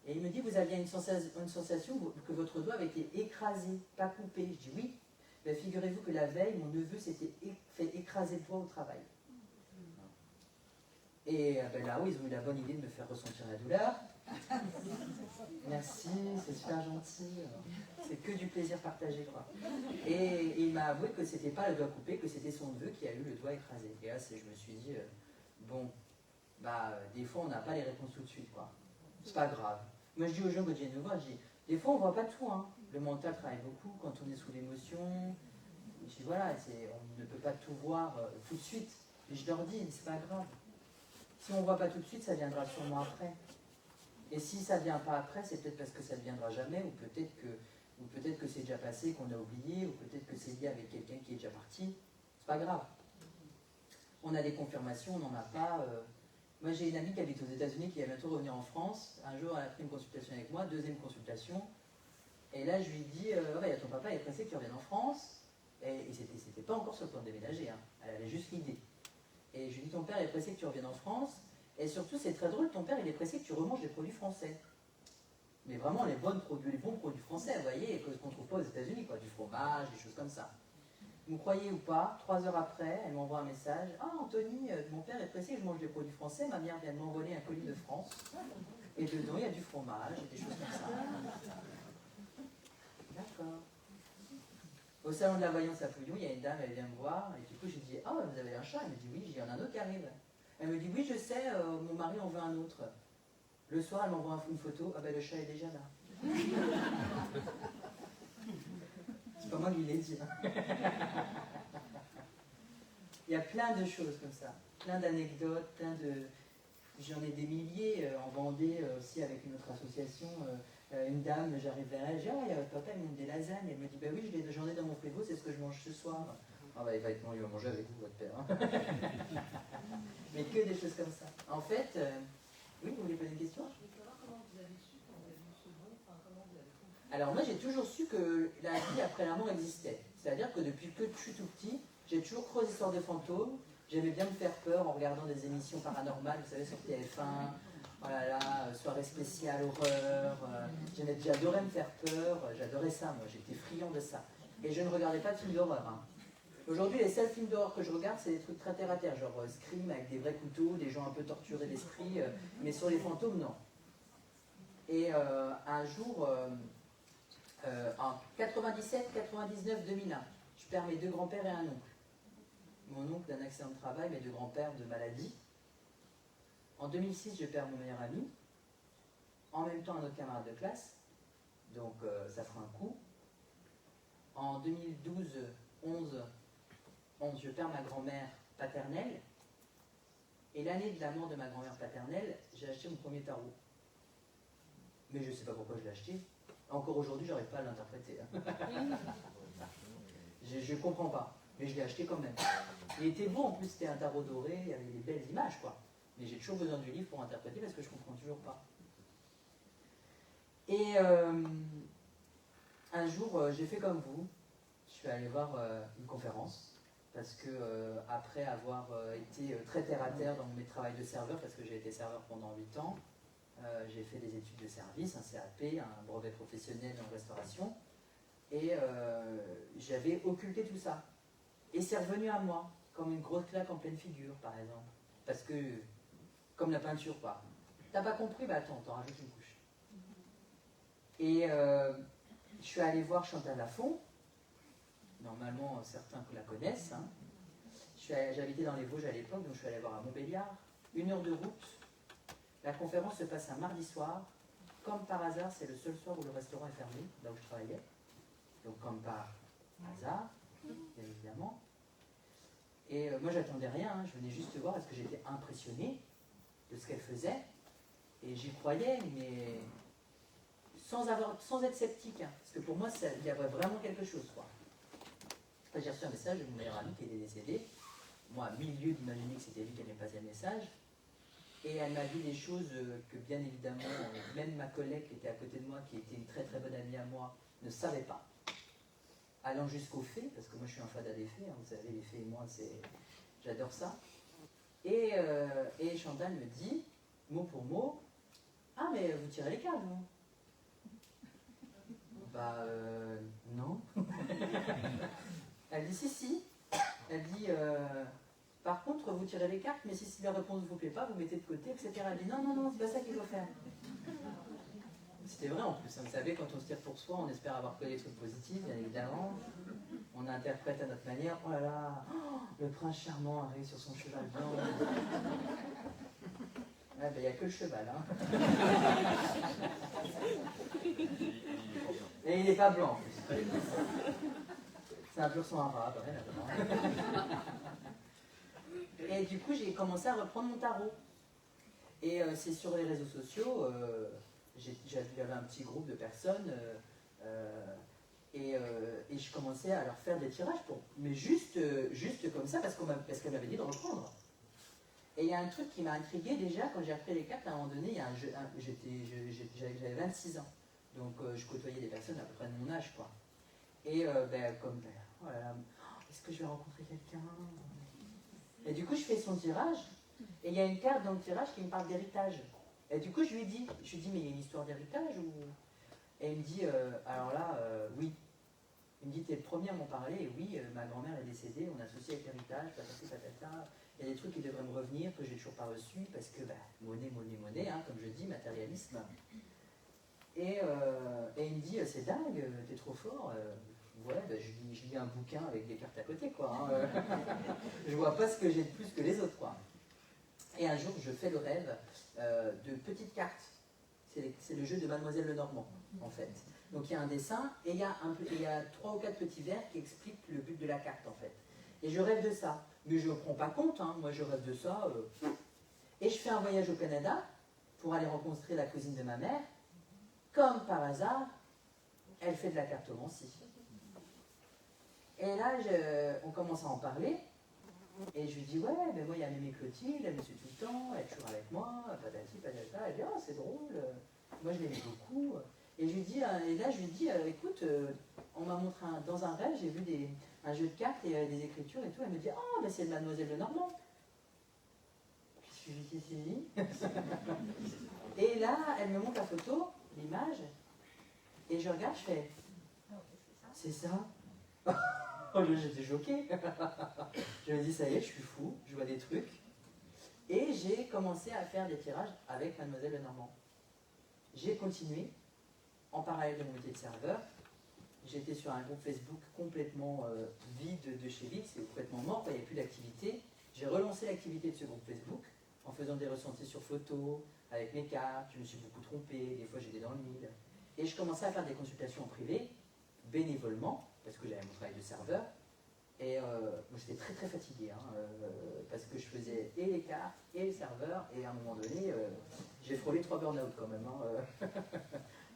Et il me dit, vous aviez une sensation que votre doigt avait été écrasé, pas coupé. Je dis oui. Ben, figurez-vous que la veille, mon neveu s'était fait écraser le doigt au travail. Et ben là, ils ont eu la bonne idée de me faire ressentir la douleur. Merci, c'est super gentil. C'est que du plaisir partagé, quoi. Et il m'a avoué que c'était pas le doigt coupé, que c'était son neveu qui a eu le doigt écrasé. Et là, je me suis dit, bon, bah, des fois, on n'a pas les réponses tout de suite, quoi. C'est pas grave. Moi, je dis aux gens que j'ai une voix, je dis, des fois, on voit pas tout, hein. Le mental travaille beaucoup quand on est sous l'émotion. Je dis, voilà, on ne peut pas tout voir tout de suite. Et je leur dis, c'est pas grave. Si on ne voit pas tout de suite, ça viendra sûrement après. Et si ça ne vient pas après, c'est peut-être parce que ça ne viendra jamais, ou peut-être que c'est déjà passé, qu'on a oublié, ou peut-être que c'est lié avec quelqu'un qui est déjà parti. C'est pas grave. On a des confirmations, on n'en a pas. Moi, j'ai une amie qui habite aux États-Unis qui va bientôt revenir en France. Un jour, elle a pris une consultation avec moi, 2e consultation. Et là, je lui dis, ouais, ton papa est pressé que tu reviennes en France. Et c'était pas encore sur le plan de déménager, hein. Elle avait juste l'idée. Et je lui dis, ton père est pressé que tu reviennes en France. Et surtout, c'est très drôle, ton père, il est pressé que tu remanges des produits français. Mais vraiment les bons produits français, vous voyez, qu'on ne trouve pas aux États-Unis, quoi, du fromage, des choses comme ça. Vous me croyez ou pas, 3 heures après, elle m'envoie un message. Ah, Anthony, mon père est pressé que je mange des produits français. Ma mère vient de m'envoyer un colis de France. Et dedans, il y a du fromage, des choses comme ça. D'accord. Au salon de la voyance à Pouillon, il y a une dame, elle vient me voir, et du coup, j'ai dit, ah, vous avez un chat? Elle me dit, oui, il y en a un autre qui arrive. Elle me dit, oui, je sais, mon mari en veut un autre. Le soir, elle m'envoie une photo, ah ben le chat est déjà là. C'est pas moi qui l'ai dit. Il y a plein de choses comme ça, plein d'anecdotes, J'en ai des milliers en Vendée aussi avec une autre association. Une dame, j'arrive vers elle, je dis, ah, papa, il me donne des lasagnes. Elle me dit, bah oui, j'en ai dans mon frigo, c'est ce que je mange ce soir. Ah bah, il va manger avec vous, votre père. Hein. Mais que des choses comme ça. En fait, oui, vous voulez poser une question? Je veux savoir comment vous avez su quand vous avez eu ce don, enfin comment vous avez compris. Alors moi, j'ai toujours su que la vie après la mort existait. C'est-à-dire que depuis que je suis tout petit, j'ai toujours creusé l'histoire de fantômes. J'aimais bien me faire peur en regardant des émissions paranormales, vous savez, sur TF1, Oh là là, soirée spéciale, horreur. J'adorais me faire peur, j'adorais ça, moi, j'étais friand de ça. Et je ne regardais pas de films d'horreur. Hein. Aujourd'hui, les seuls films d'horreur que je regarde, c'est des trucs très terre à terre, genre Scream avec des vrais couteaux, des gens un peu torturés d'esprit, mais sur les fantômes, non. Et un jour, en 97, 99, 2001, je perds mes deux grands-pères et un oncle. Mon oncle d'un accident de travail, mes deux grands-pères de maladie. En 2006, je perds mon meilleur ami. En même temps, un autre camarade de classe. Donc, ça fera un coup. En 2012, 11, je perds ma grand-mère paternelle. Et l'année de la mort de ma grand-mère paternelle, j'ai acheté mon premier tarot. Mais je ne sais pas pourquoi je l'ai acheté. Encore aujourd'hui, je n'arrive pas à l'interpréter. Hein. Je ne comprends pas. Mais je l'ai acheté quand même. Il était beau, en plus, c'était un tarot doré, il y avait des belles images, quoi. Mais j'ai toujours besoin du livre pour interpréter parce que je ne comprends toujours pas. Et un jour, j'ai fait comme vous. Je suis allé voir une conférence. Parce que après avoir été très terre à terre dans mes travails de serveur, parce que j'ai été serveur pendant 8 ans, j'ai fait des études de service, un CAP, un brevet professionnel en restauration, et j'avais occulté tout ça. Et c'est revenu à moi, comme une grosse claque en pleine figure, par exemple. Parce que, comme la peinture, quoi. T'as pas compris? Bah attends, t'en rajoutes une couche. Et je suis allé voir Chantal Lafont. Normalement, certains la connaissent. Hein. J'habitais dans les Vosges à l'époque, donc je suis allé voir à Montbéliard. 1 heure de route. La conférence se passe un mardi soir. Comme par hasard, c'est le seul soir où le restaurant est fermé, là où je travaillais. Donc comme par hasard, bien évidemment. Et moi, j'attendais rien. Hein. Je venais juste voir parce que j'étais impressionné de ce qu'elle faisait. Et j'y croyais, mais sans être sceptique. Hein. Parce que pour moi, il y avait vraiment quelque chose, quoi. J'ai reçu un message de mon meilleur ami qui était décédé. Moi, à 1000 lieues d'imaginer que c'était lui qui allait me passer le message. Et elle m'a dit des choses que, bien évidemment, même ma collègue qui était à côté de moi, qui était une très très bonne amie à moi, ne savait pas. Allant jusqu'aux faits, parce que moi je suis un fada des faits, hein, vous savez, les faits et moi, j'adore ça. Et Chantal me dit, mot pour mot, ah mais vous tirez les cartes, vous? Bah, non. Elle dit si. Elle dit par contre vous tirez les cartes, mais si la réponse ne vous plaît pas, vous mettez de côté, etc. Elle dit non, c'est pas ça qu'il faut faire. C'était vrai en plus, hein. Vous savez, quand on se tire pour soi, on espère avoir que des trucs positifs, bien évidemment. On interprète à notre manière, oh là là, le prince charmant arrive sur son cheval blanc. Ouais, ben il n'y a que le cheval, hein. Et il n'est pas blanc en plus. C'est un pur sang arabe, rien à voir. Et du coup, j'ai commencé à reprendre mon tarot. Et c'est sur les réseaux sociaux, j'avais un petit groupe de personnes, et je commençais à leur faire des tirages, mais juste comme ça, parce qu'elle m'avait dit de reprendre. Et il y a un truc qui m'a intrigué déjà, quand j'ai repris les cartes, à un moment donné, j'avais 26 ans. Donc je côtoyais des personnes à peu près de mon âge, quoi. Et oh là là, est-ce que je vais rencontrer quelqu'un? Et du coup, je fais son tirage, et il y a une carte dans le tirage qui me parle d'héritage. Et du coup, je lui ai dit, mais il y a une histoire d'héritage ou... Et il me dit, alors là, oui. Il me dit, t'es le premier à m'en parler, et oui, ma grand-mère est décédée, on associe avec l'héritage, patati patata. Il y a des trucs qui devraient me revenir, que j'ai toujours pas reçus, parce que, monnaie, hein, comme je dis, matérialisme. Et il me dit, c'est dingue, t'es trop fort. Ouais, je lis un bouquin avec des cartes à côté, quoi. Hein. Je vois pas ce que j'ai de plus que les autres, quoi. Et un jour, je fais le rêve de petites cartes. C'est le jeu de Mademoiselle Lenormand, en fait. Donc il y a un dessin, et il y a 3 ou 4 petits vers qui expliquent le but de la carte, en fait. Et je rêve de ça. Mais je ne me prends pas compte, hein. Moi je rêve de ça. Et je fais un voyage au Canada pour aller rencontrer la cousine de ma mère. Comme par hasard, elle fait de la cartomancie. Et là, on commence à en parler. Et je lui dis, ouais, mais moi, il y a Mémé Clotilde, elle me suit tout le temps, elle est toujours avec moi, patati, patata. Elle dit, oh, c'est drôle. Moi, je l'aimais beaucoup. Et je lui dis, écoute, on m'a montré dans un rêve, j'ai vu un jeu de cartes et des écritures et tout. Elle me dit, oh, mais c'est Mademoiselle Lenormand. suivi suivi. Et là, elle me montre la photo, l'image, et je regarde, je fais, c'est ça. Oh, j'étais choquée. Je me dis, ça y est, je suis fou, je vois des trucs. Et j'ai commencé à faire des tirages avec Mademoiselle Lenormand. J'ai continué, en parallèle de mon métier de serveur. J'étais sur un groupe Facebook complètement vide de chez Vix, c'est complètement mort, il n'y avait plus d'activité. J'ai relancé l'activité de ce groupe Facebook en faisant des ressentis sur photos, avec mes cartes, je me suis beaucoup trompé, des fois j'étais dans le mille. Et je commençais à faire des consultations en privé, bénévolement, parce que j'avais mon travail de serveur. Et j'étais très très fatigué, parce que je faisais et les cartes et les serveurs, et à un moment donné, j'ai frôlé 3 burn-out quand même.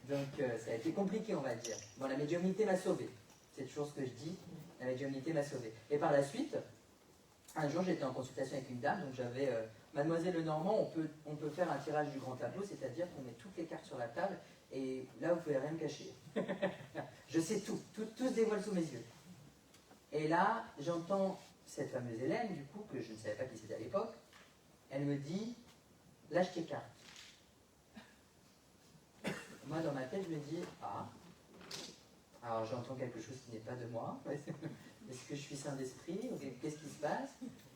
Donc ça a été compliqué, on va dire. Bon, la médiumnité m'a sauvé. C'est toujours ce que je dis, la médiumnité m'a sauvé. Et par la suite, un jour j'étais en consultation avec une dame, donc j'avais Mademoiselle Lenormand, on peut faire un tirage du grand tableau, c'est-à-dire qu'on met toutes les cartes sur la table, et là vous pouvez rien me cacher. Je sais tout se dévoile sous mes yeux. Et là, j'entends cette fameuse Hélène, du coup, que je ne savais pas qui c'était à l'époque, elle me dit, lâche tes cartes. Moi, dans ma tête, je me dis, ah, alors j'entends quelque chose qui n'est pas de moi, est-ce que je suis saint d'esprit, qu'est-ce qui se passe?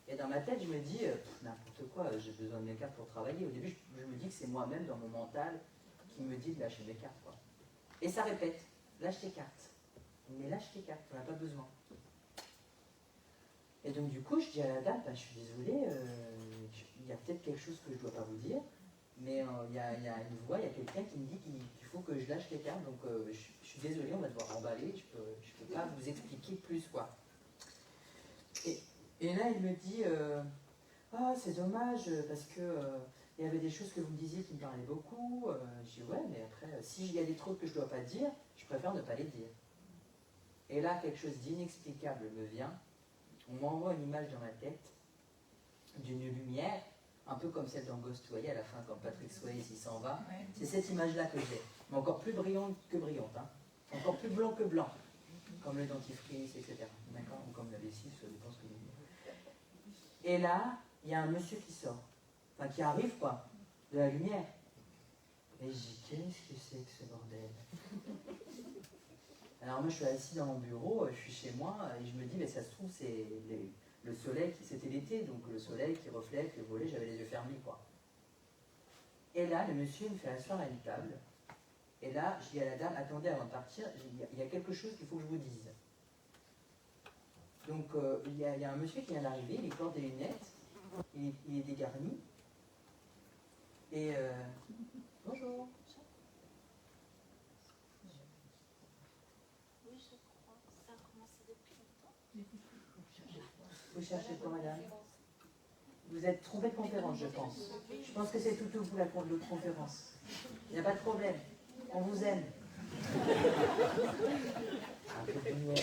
Et dans ma tête, je me dis, n'importe quoi, j'ai besoin de mes cartes pour travailler. Au début, je me dis que c'est moi-même, dans mon mental, qui me dit de lâcher mes cartes, quoi. Et ça répète, lâche tes cartes. Mais lâche tes cartes, on n'a pas besoin. Et donc du coup, je dis à la dame, je suis désolée, il y a peut-être quelque chose que je ne dois pas vous dire, mais il y a une voix, il y a quelqu'un qui me dit qu'il faut que je lâche les cartes, donc je suis désolée, on va devoir remballer, je peux pas vous expliquer plus, quoi. Et là, il me dit, ah, c'est dommage, parce que il y avait des choses que vous me disiez qui me parlaient beaucoup. Je dis, ouais, mais après, s'il y a des trucs que je ne dois pas dire, je préfère ne pas les dire. Et là, quelque chose d'inexplicable me vient. On m'envoie une image dans ma tête d'une lumière, un peu comme celle dans Ghost, vous voyez, à la fin, quand Patrick Swayze il s'en va. Ouais. C'est cette image-là que j'ai, mais encore plus brillante que brillante, hein. Encore plus blanc que blanc, comme le dentifrice, etc. D'accord? Ou comme la lessive, ça dépend ce que vous dites. Et là, il y a un monsieur qui sort, enfin qui arrive, quoi, de la lumière. Et je dis, qu'est-ce que c'est que ce bordel? Alors moi je suis assis dans mon bureau, je suis chez moi et je me dis mais ça se trouve c'est le soleil, c'était l'été, donc le soleil qui reflète le volet, j'avais les yeux fermés, quoi. Et là le monsieur me fait asseoir à une table et là je dis à la dame, attendez avant de partir, il y a quelque chose qu'il faut que je vous dise. Donc il y a un monsieur qui vient d'arriver, il porte des lunettes, il est dégarni et bonjour. Vous cherchez quoi, madame? Vous êtes trompée de conférence, je pense. Je pense que c'est tout pour la conférence. Il n'y a pas de problème. On vous aime. Un peu de lumière,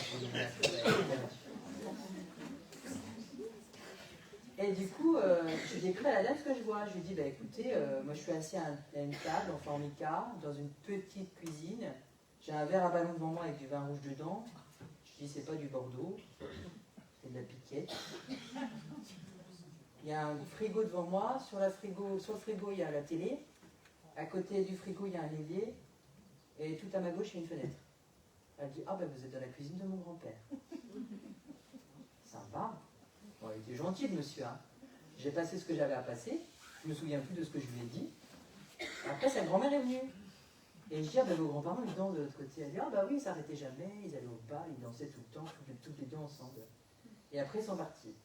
et du coup, je décris à la dame ce que je vois. Je lui dis, bah, écoutez, moi je suis assis à une table en formica, dans une petite cuisine. J'ai un verre à ballon devant moi avec du vin rouge dedans. Je dis, c'est pas du Bordeaux. C'est de la piquette. Il y a un frigo devant moi. Sur le frigo, il y a la télé. À côté du frigo, il y a un évier. Et tout à ma gauche, il y a une fenêtre. Elle dit, ah ben vous êtes dans la cuisine de mon grand-père. Sympa. Bon, il était gentil, le monsieur. Hein. J'ai passé ce que j'avais à passer. Je ne me souviens plus de ce que je lui ai dit. Après, sa grand-mère est venue. Et je dis, ah ben vos grands-parents, ils dansent de l'autre côté. Elle dit, ah ben oui, ils s'arrêtaient jamais. Ils allaient au bal, ils dansaient tout le temps, toutes les deux ensemble. Et après, ils sont partis.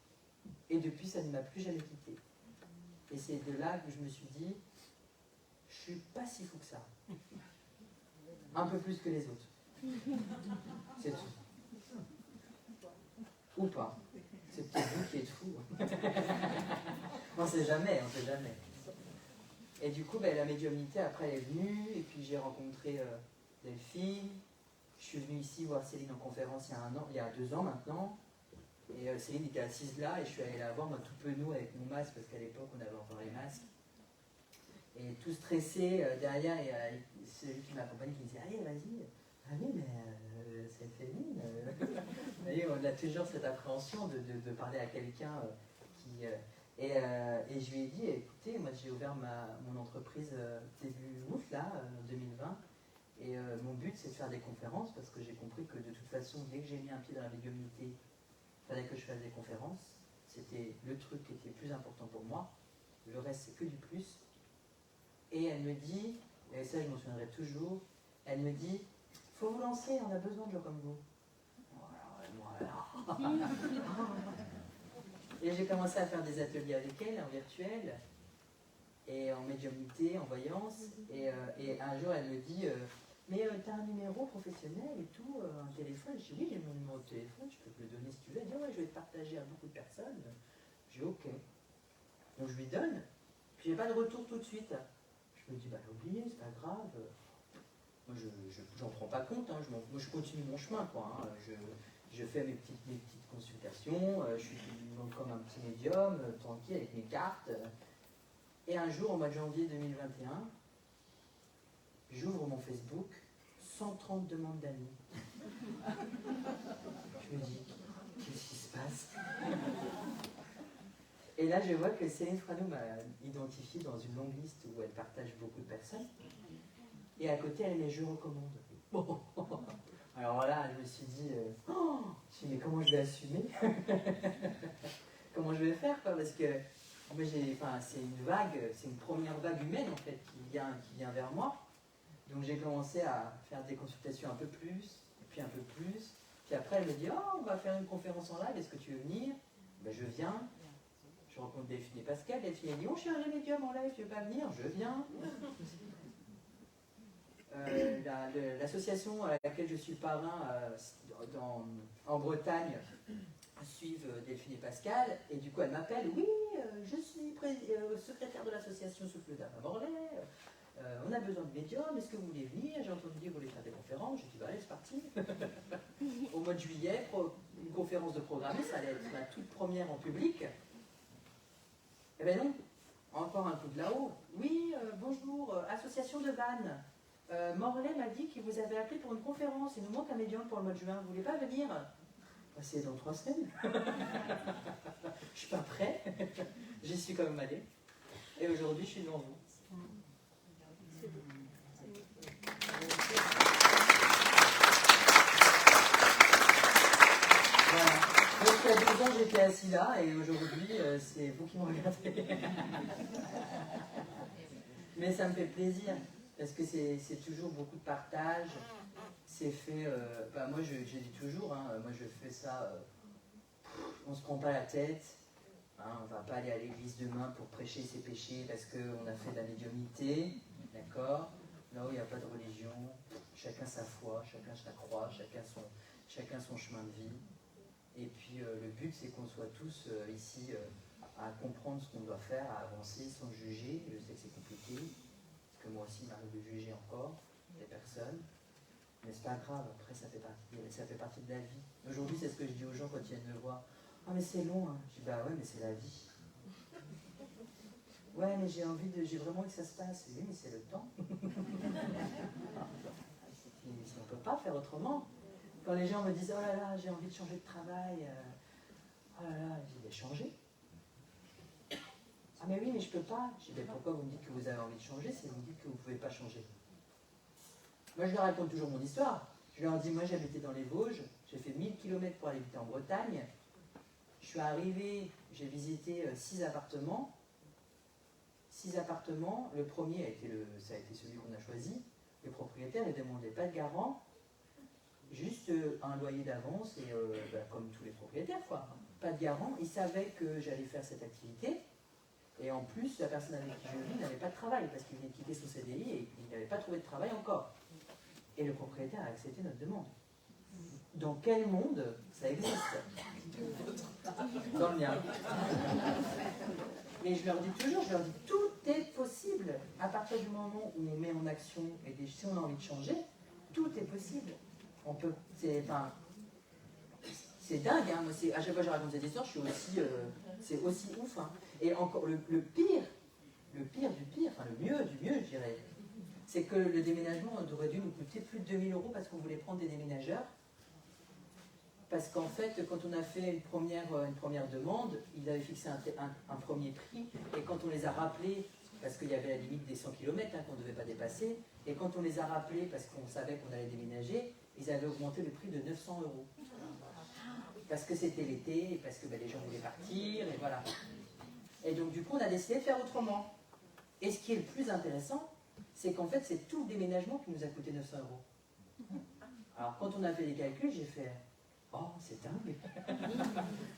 Et depuis, ça ne m'a plus jamais quitté. Et c'est de là que je me suis dit, je suis pas si fou que ça. Un peu plus que les autres. C'est tout. Ou pas. C'est peut-être vous qui êtes fou. On ne sait jamais, on ne sait jamais. Et du coup, la médiumnité, après, elle est venue. Et puis, j'ai rencontré Delphine. Je suis venu ici voir Céline en conférence il y a 2 ans maintenant. Et Céline était assise là et je suis allé la voir, moi tout penaud avec mon masque, parce qu'à l'époque on avait encore les masques. Et tout stressé derrière, et celui qui m'accompagnait qui me disait, allez vas-y, ah oui mais c'est féminin. Vous voyez, on a toujours cette appréhension de parler à quelqu'un Et je lui ai dit, écoutez, moi j'ai ouvert mon entreprise début août, là, 2020, et mon but c'est de faire des conférences, parce que j'ai compris que de toute façon, dès que j'ai mis un pied dans la médiumnité, il fallait que je fasse des conférences. C'était le truc qui était le plus important pour moi. Le reste, c'est que du plus. Et elle me dit, et ça je m'en souviendrai toujours, elle me dit, faut vous lancer, on a besoin de gens comme vous. Voilà. Et j'ai commencé à faire des ateliers avec elle en virtuel, et en médiumnité, en voyance. Et un jour, elle me dit, mais t'as un numéro professionnel et tout, un téléphone? Je dis, oui, j'ai mon numéro de téléphone, je peux te le donner si tu veux. Elle dit, ouais, je vais te partager à beaucoup de personnes. Je dis, ok. Donc je lui donne, puis j'ai pas de retour tout de suite. Je me dis, bah oublié, c'est pas grave. Moi, j'en prends pas compte, hein. Moi, je continue mon chemin, quoi. Hein. Je fais mes petites consultations, je suis comme un petit médium, tranquille, avec mes cartes. Et un jour, au mois de janvier 2021, j'ouvre mon Facebook, 130 demandes d'amis. Je me dis, qu'est-ce qui se passe? Et là, je vois que Céline Frano m'a identifié dans une longue liste où elle partage beaucoup de personnes. Et à côté, elle met « Je recommande ». Bon. Alors là, je me suis dit, mais comment je vais assumer? Comment je vais faire, quoi? Parce que moi, c'est une vague, c'est une première vague humaine en fait qui vient vers moi. Donc j'ai commencé à faire des consultations un peu plus, et puis un peu plus. Puis après, elle me dit, on va faire une conférence en live, est-ce que tu veux venir? Ben, je viens. Je rencontre Delphine et Pascal. Delphine elle dit, je suis un médium en live, tu veux pas venir? Je viens. L'association à laquelle je suis parrain en Bretagne suivent Delphine et Pascal, et du coup elle m'appelle, oui, je suis secrétaire de l'association Souffle d'Âme à Morlaix, on a besoin de médiums, est-ce que vous voulez venir? J'ai entendu dire que vous voulez faire des conférences. J'ai dit, bah allez, c'est parti. Au mois de juillet, une conférence de programmée, ça allait être la toute première en public. Eh ben non, encore un coup de là-haut. Oui, bonjour, association de Vannes. Morlaix m'a dit qu'il vous avait appelé pour une conférence. Il nous manque un médium pour le mois de juin. Vous voulez pas venir? C'est dans 3 semaines. Je suis pas prêt. J'y suis quand même allé. Et aujourd'hui, je suis devant vous. Voilà. Donc il y a 2 ans, j'étais assis là, et aujourd'hui, c'est vous qui me regardez. Mais ça me fait plaisir. Parce que c'est toujours beaucoup de partage, c'est fait, moi je dis toujours, hein, moi je fais ça, on ne se prend pas la tête, hein, on ne va pas aller à l'église demain pour prêcher ses péchés parce qu'on a fait de la médiumnité, d'accord? Là où il n'y a pas de religion, chacun sa foi, chacun sa croix, chacun son chemin de vie. Et puis le but c'est qu'on soit tous ici à comprendre ce qu'on doit faire, à avancer sans juger. Je sais que c'est compliqué. Moi aussi, il m'arrive de juger encore des personnes, mais c'est pas grave, après ça fait partie de la vie. Aujourd'hui, c'est ce que je dis aux gens quand ils viennent me voir. Ah, mais c'est long, hein. Je dis, bah ouais, mais c'est la vie. Ouais, mais j'ai vraiment envie que ça se passe. Oui, mais c'est le temps. On ne peut pas faire autrement. Quand les gens me disent, oh là là, j'ai envie de changer de travail, oh là là, je dis, mais changez. Ah mais oui, mais je peux pas. Je dis, mais pourquoi vous me dites que vous avez envie de changer si vous me dites que vous ne pouvez pas changer? Moi, je leur raconte toujours mon histoire. Je leur dis, moi, j'habitais dans les Vosges, j'ai fait 1000 km pour aller habiter en Bretagne. Je suis arrivé, j'ai visité 6 appartements. 6 appartements. Le premier, ça a été celui qu'on a choisi. Le propriétaire ne demandait pas de garant, juste un loyer d'avance, et comme tous les propriétaires, quoi. Pas de garant. Il savait que j'allais faire cette activité. Et en plus, la personne avec qui je vis n'avait pas de travail, parce qu'il venait de quitter son CDI et il n'avait pas trouvé de travail encore. Et le propriétaire a accepté notre demande. Dans quel monde ça existe? Dans le mien. Mais je leur dis toujours, tout est possible. À partir du moment où on met en action, et si on a envie de changer, tout est possible. On peut, c'est dingue, hein. Moi, à chaque fois que je raconte cette histoire, c'est aussi ouf. Hein. Et encore, le pire du pire, enfin le mieux du mieux, je dirais, c'est que le déménagement aurait dû nous coûter plus de 2000 € parce qu'on voulait prendre des déménageurs. parce qu'en fait, quand on a fait une première demande, ils avaient fixé un premier prix, et quand on les a rappelés, parce qu'il y avait la limite des 100 km qu'on ne devait pas dépasser, et quand on les a rappelés parce qu'on savait qu'on allait déménager, ils avaient augmenté le prix de 900 €. Parce que c'était l'été, et parce que les gens voulaient partir, et voilà. Et donc du coup, on a décidé de faire autrement. Et ce qui est le plus intéressant, c'est qu'en fait, c'est tout le déménagement qui nous a coûté 900 €. Alors quand on a fait les calculs, j'ai fait « Oh, c'est dingue !»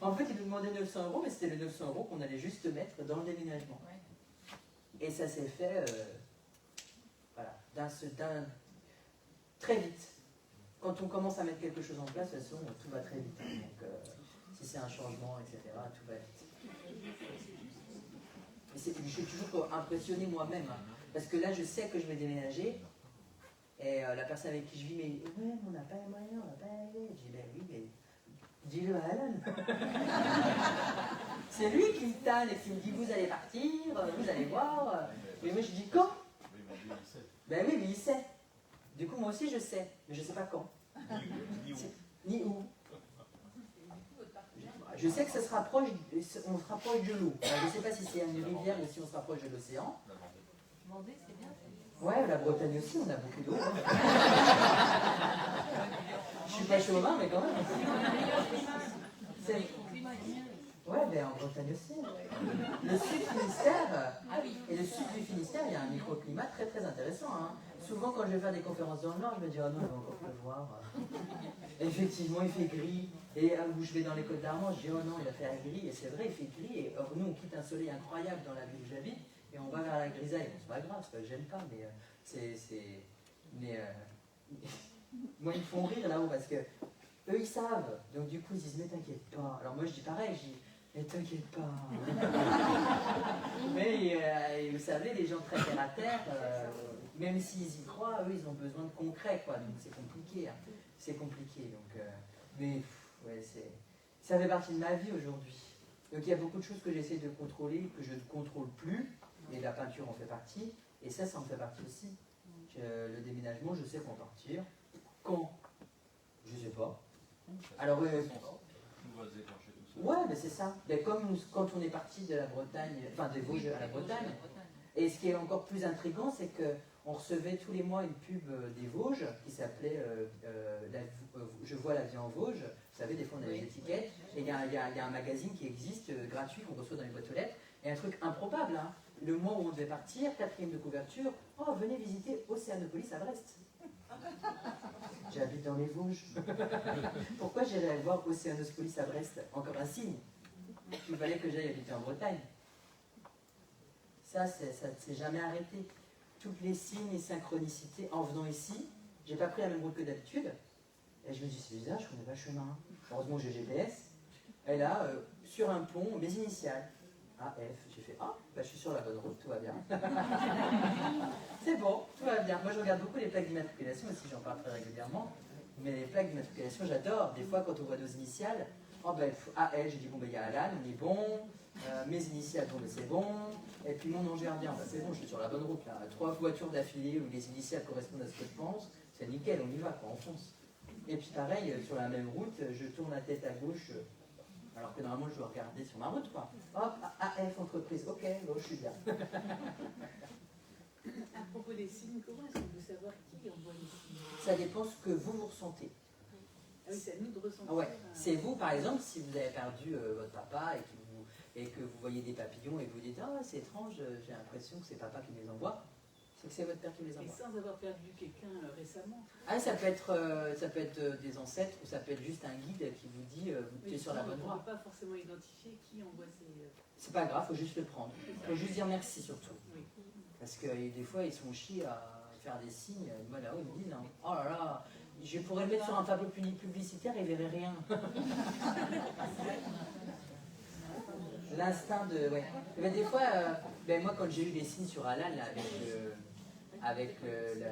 En fait, ils nous demandaient 900 €, mais c'était les 900 € qu'on allait juste mettre dans le déménagement. Et ça s'est fait voilà, très vite. Quand on commence à mettre quelque chose en place, de toute façon, tout va très vite. Donc, si c'est un changement, etc., tout va vite. Et je suis toujours impressionné moi-même, hein, parce que là, je sais que je vais déménager, et la personne avec qui je vis me dit « Ouais, on n'a pas les moyens, on n'a pas les moyens. » Je dis « Ben oui, mais dis-le à Alan. » C'est lui qui me tanne et qui me dit « Vous allez partir, vous allez voir. » Mais moi, je dis « Quand ?» Ben oui, mais il sait. Du coup, moi aussi, je sais, mais je ne sais pas quand. Ni où. Je sais que ça se rapproche, on se rapproche de l'eau. Je ne sais pas si c'est une rivière, mais si on se rapproche de l'océan. Vendée, c'est bien. Ouais, la Bretagne aussi, on a beaucoup d'eau. Je suis pas chauvin, mais quand même. Ouais, ben en Bretagne aussi. Le sud Finistère, et le sud du Finistère, il y a un microclimat très très intéressant. Hein. Souvent, quand je vais faire des conférences dans le Nord, je me dis, oh non, il va encore pleuvoir. Effectivement, il fait gris. Et où je vais dans les Côtes d'Armor, je dis, oh non, il va faire gris. Et c'est vrai, il fait gris. Et or, nous, on quitte un soleil incroyable dans la ville où j'habite, et on va vers la grisaille. Bon, c'est pas grave, c'est pas que j'aime pas, mais Mais moi, ils me font rire là-haut parce que eux, ils savent. Donc, du coup, ils disent, mais t'inquiète pas. Alors, moi, je dis pareil, je dis, mais t'inquiète pas. Mais vous savez, les gens très terre à terre, même s'ils y croient, eux, ils ont besoin de concret, quoi. Donc, c'est compliqué. Hein. C'est compliqué. Donc, mais, ouais, ça fait partie de ma vie aujourd'hui. Donc, il y a beaucoup de choses que j'essaie de contrôler, que je ne contrôle plus. Et la peinture en fait partie. Et ça en fait partie aussi. Le déménagement, je sais qu'on va partir. Quand? Je sais pas. Alors, ouais, mais c'est ça. Mais comme quand on est parti de la Bretagne, enfin des Vosges à la Bretagne, et ce qui est encore plus intriguant, c'est qu'on recevait tous les mois une pub des Vosges qui s'appelait Je vois la vie en Vosges. Vous savez, des fois on a des étiquettes, et il y a un magazine qui existe, gratuit, qu'on reçoit dans les boîtes aux lettres, et un truc improbable, hein. Le mois où on devait partir, 4e de couverture, oh, venez visiter Océanopolis à Brest. J'habite dans les Vosges. Pourquoi j'irais aller voir Océanopolis à Brest? Encore un signe. Il fallait que j'aille habiter en Bretagne. Ça ne s'est jamais arrêté. Toutes les signes et synchronicités, en venant ici, j'ai pas pris la même route que d'habitude. Et je me dis, c'est bizarre, je connais pas le chemin. Heureusement, j'ai GPS. Et là, sur un pont, mes initiales. AF, j'ai fait, ah, bah, je suis sur la bonne route, tout va bien. C'est bon, tout va bien. Moi, je regarde beaucoup les plaques d'immatriculation aussi, j'en parle très régulièrement. Mais les plaques d'immatriculation, j'adore. Des fois, quand on voit nos initiales, oh, ben, AL, j'ai dit, bon, ben, il y a Alan, on est bon. Mes initiales, bon, ben, c'est bon. Et puis mon ange gardien, ben, c'est bon, je suis sur la bonne route, là. 3 voitures d'affilée où les initiales correspondent à ce que je pense. C'est nickel, on y va, quoi, on fonce. Et puis, pareil, sur la même route, je tourne la tête à gauche. Alors que normalement, je dois regarder sur ma route, quoi. Hop, AF entreprise, ok, bon, je suis bien. À propos des signes, comment est-ce qu'on peut savoir qui envoie les signes? Ça dépend ce que vous ressentez. Ah oui, c'est à nous de ressentir. Ouais. C'est vous, par exemple, si vous avez perdu votre papa et que vous voyez des papillons et que vous dites « Ah, c'est étrange, j'ai l'impression que c'est papa qui me les envoie », c'est que c'est votre père qui les Et envoie. sans avoir perdu quelqu'un récemment. Ah, ça peut être des ancêtres ou ça peut être juste un guide qui vous dit tu es sur la bonne On ne voie. peut pas forcément identifier qui envoie ces... C'est pas grave, il faut juste le prendre. Il faut juste dire merci surtout. Oui. Parce que des fois, ils sont chiés à faire des signes. Moi, là-haut, ils me disent « Oh là là, je pourrais le mettre sur un tableau publicitaire et il verrait rien. » L'instinct de... Ouais. Mais des fois, moi, quand j'ai eu les signes sur Alan, là, avec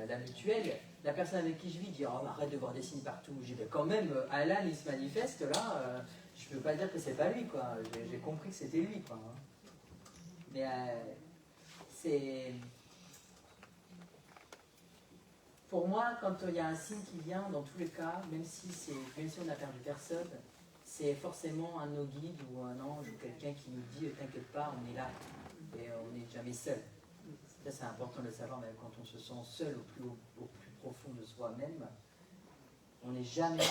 la mutuelle, la personne avec qui je vis dit « Oh, arrête de voir des signes partout. » J'ai dit « Quand même, Alan, il se manifeste là, je peux pas dire que c'est pas lui, quoi. J'ai compris que c'était lui, quoi. pour moi, quand il y a un signe qui vient, dans tous les cas, même si on n'a perdu personne, c'est forcément un de nos guides ou un ange ou quelqu'un qui nous dit t'inquiète pas, on est là et on n'est jamais seul. Ça, c'est important de le savoir, même quand on se sent seul au plus profond de soi-même, on n'est jamais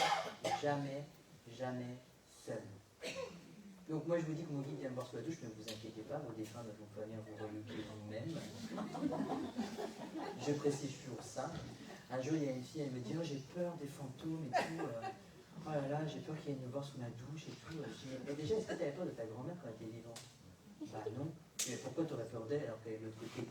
seul. Donc moi je vous dis que mon guide vient me voir sous la douche, mais ne vous inquiétez pas, vos défunts ne vont pas venir vous reluquer vous-même. Je précise toujours ça. Un jour il y a une fille, elle me dit oh, j'ai peur des fantômes et tout. Oh là là, j'ai peur qu'il vienne me voir sous la douche et tout. Je dis, mais déjà, est-ce que tu avais peur de ta grand-mère quand elle était vivante? Bah non. Mais pourquoi tu aurais peur d'elle alors qu'elle est de l'autre côté?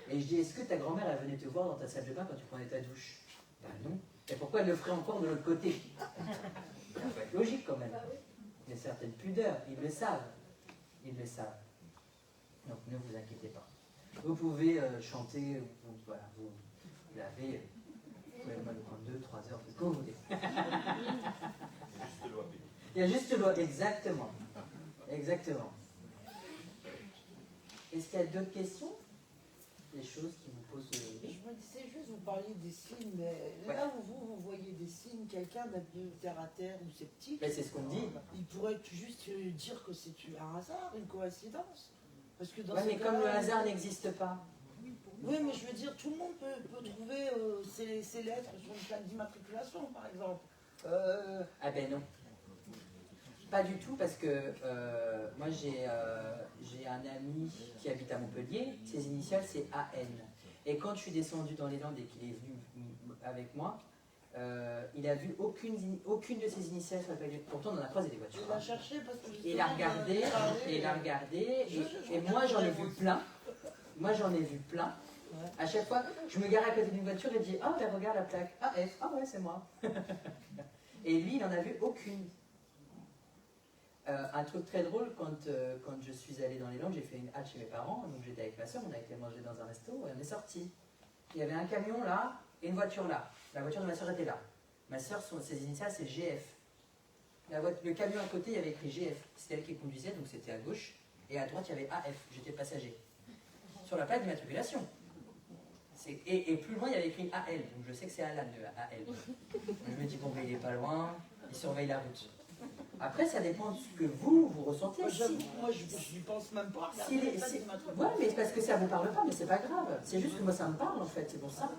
Et je dis, est-ce que ta grand-mère elle venait te voir dans ta salle de bain quand tu prenais ta douche? Bah non. Et pourquoi elle le ferait encore de l'autre côté? Ça peut être logique quand même. Il y a certaines pudeurs, ils le savent. Ils le savent. Donc ne vous inquiétez pas. Vous pouvez chanter, vous lavez. Vous pouvez même prendre 2-3 heures, c'est ce que vous voulez. Juste loi. Il y a juste loi, exactement. Exactement. Est-ce qu'il y a d'autres questions? Des choses qui vous posent... Je me disais juste, vous parliez des signes, mais là où vous voyez des signes, quelqu'un d'un peu terre à terre ou sceptique, Mais c'est ce qu'on dit. il pourrait juste dire que c'est un hasard, une coïncidence. Parce que dans Ouais, mais comme le cas-là, hasard n'existe pas. Oui, mais je veux dire, tout le monde peut trouver ses lettres sur une plaque d'immatriculation, par exemple. Ah ben non. Pas du tout, parce que moi j'ai un ami qui habite à Montpellier, ses initiales c'est AN. Et quand je suis descendu dans les Landes et qu'il est venu avec moi, il a vu aucune de ses initiales sur la plaque. Pourtant on en a croisé des voitures. Il a cherché parce que Et il a regardé, et moi j'en ai vu plein. Moi j'en ai vu plein. À chaque fois, je me gare à côté d'une voiture et dis ah ben regarde la plaque, AF, ah ouais c'est moi. Et lui il n'en a vu aucune. Un truc très drôle, quand je suis allé dans les Landes, j'ai fait une halte chez mes parents, donc j'étais avec ma soeur, on a été manger dans un resto et on est sorti. Il y avait un camion là et une voiture là. La voiture de ma soeur était là. Ma soeur, ses initiales c'est GF. Le camion à côté, il y avait écrit GF. C'était elle qui conduisait, donc c'était à gauche. Et à droite, il y avait AF, j'étais passager. Sur la plaque d'immatriculation. Et plus loin, il y avait écrit AL, donc je sais que c'est Alan, le AL. Donc je me dis, bon, mais il n'est pas loin, il surveille la route. Après, ça dépend de ce que vous ressentez. Moi, je n'y pense même pas. Ouais, mais c'est parce que ça ne vous parle pas, mais c'est pas grave. C'est juste que moi, ça me parle, en fait, c'est pour ça.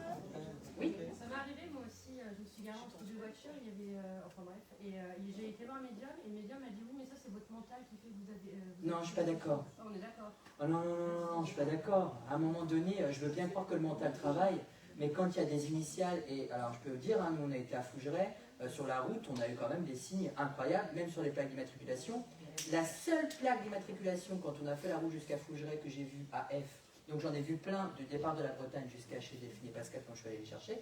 Oui. Ça m'est arrivé, moi aussi, je me suis garée entre deux voitures, il y avait, enfin bref, et j'ai été voir un médium, et le médium m'a dit, oui, mais ça, c'est votre mental qui fait que vous avez... Non, je suis pas d'accord. Oh, on est d'accord. Oh non, je suis pas d'accord. À un moment donné, je veux bien croire que le mental travaille, mais quand il y a des initiales, et alors je peux vous dire, hein, nous on a été à Fougeray, sur la route, on a eu quand même des signes incroyables, même sur les plaques d'immatriculation. La seule plaque d'immatriculation, quand on a fait la route jusqu'à Fougeray, que j'ai vue AF, donc j'en ai vu plein du départ de la Bretagne jusqu'à chez Delphine et Pascal quand je suis allé les chercher,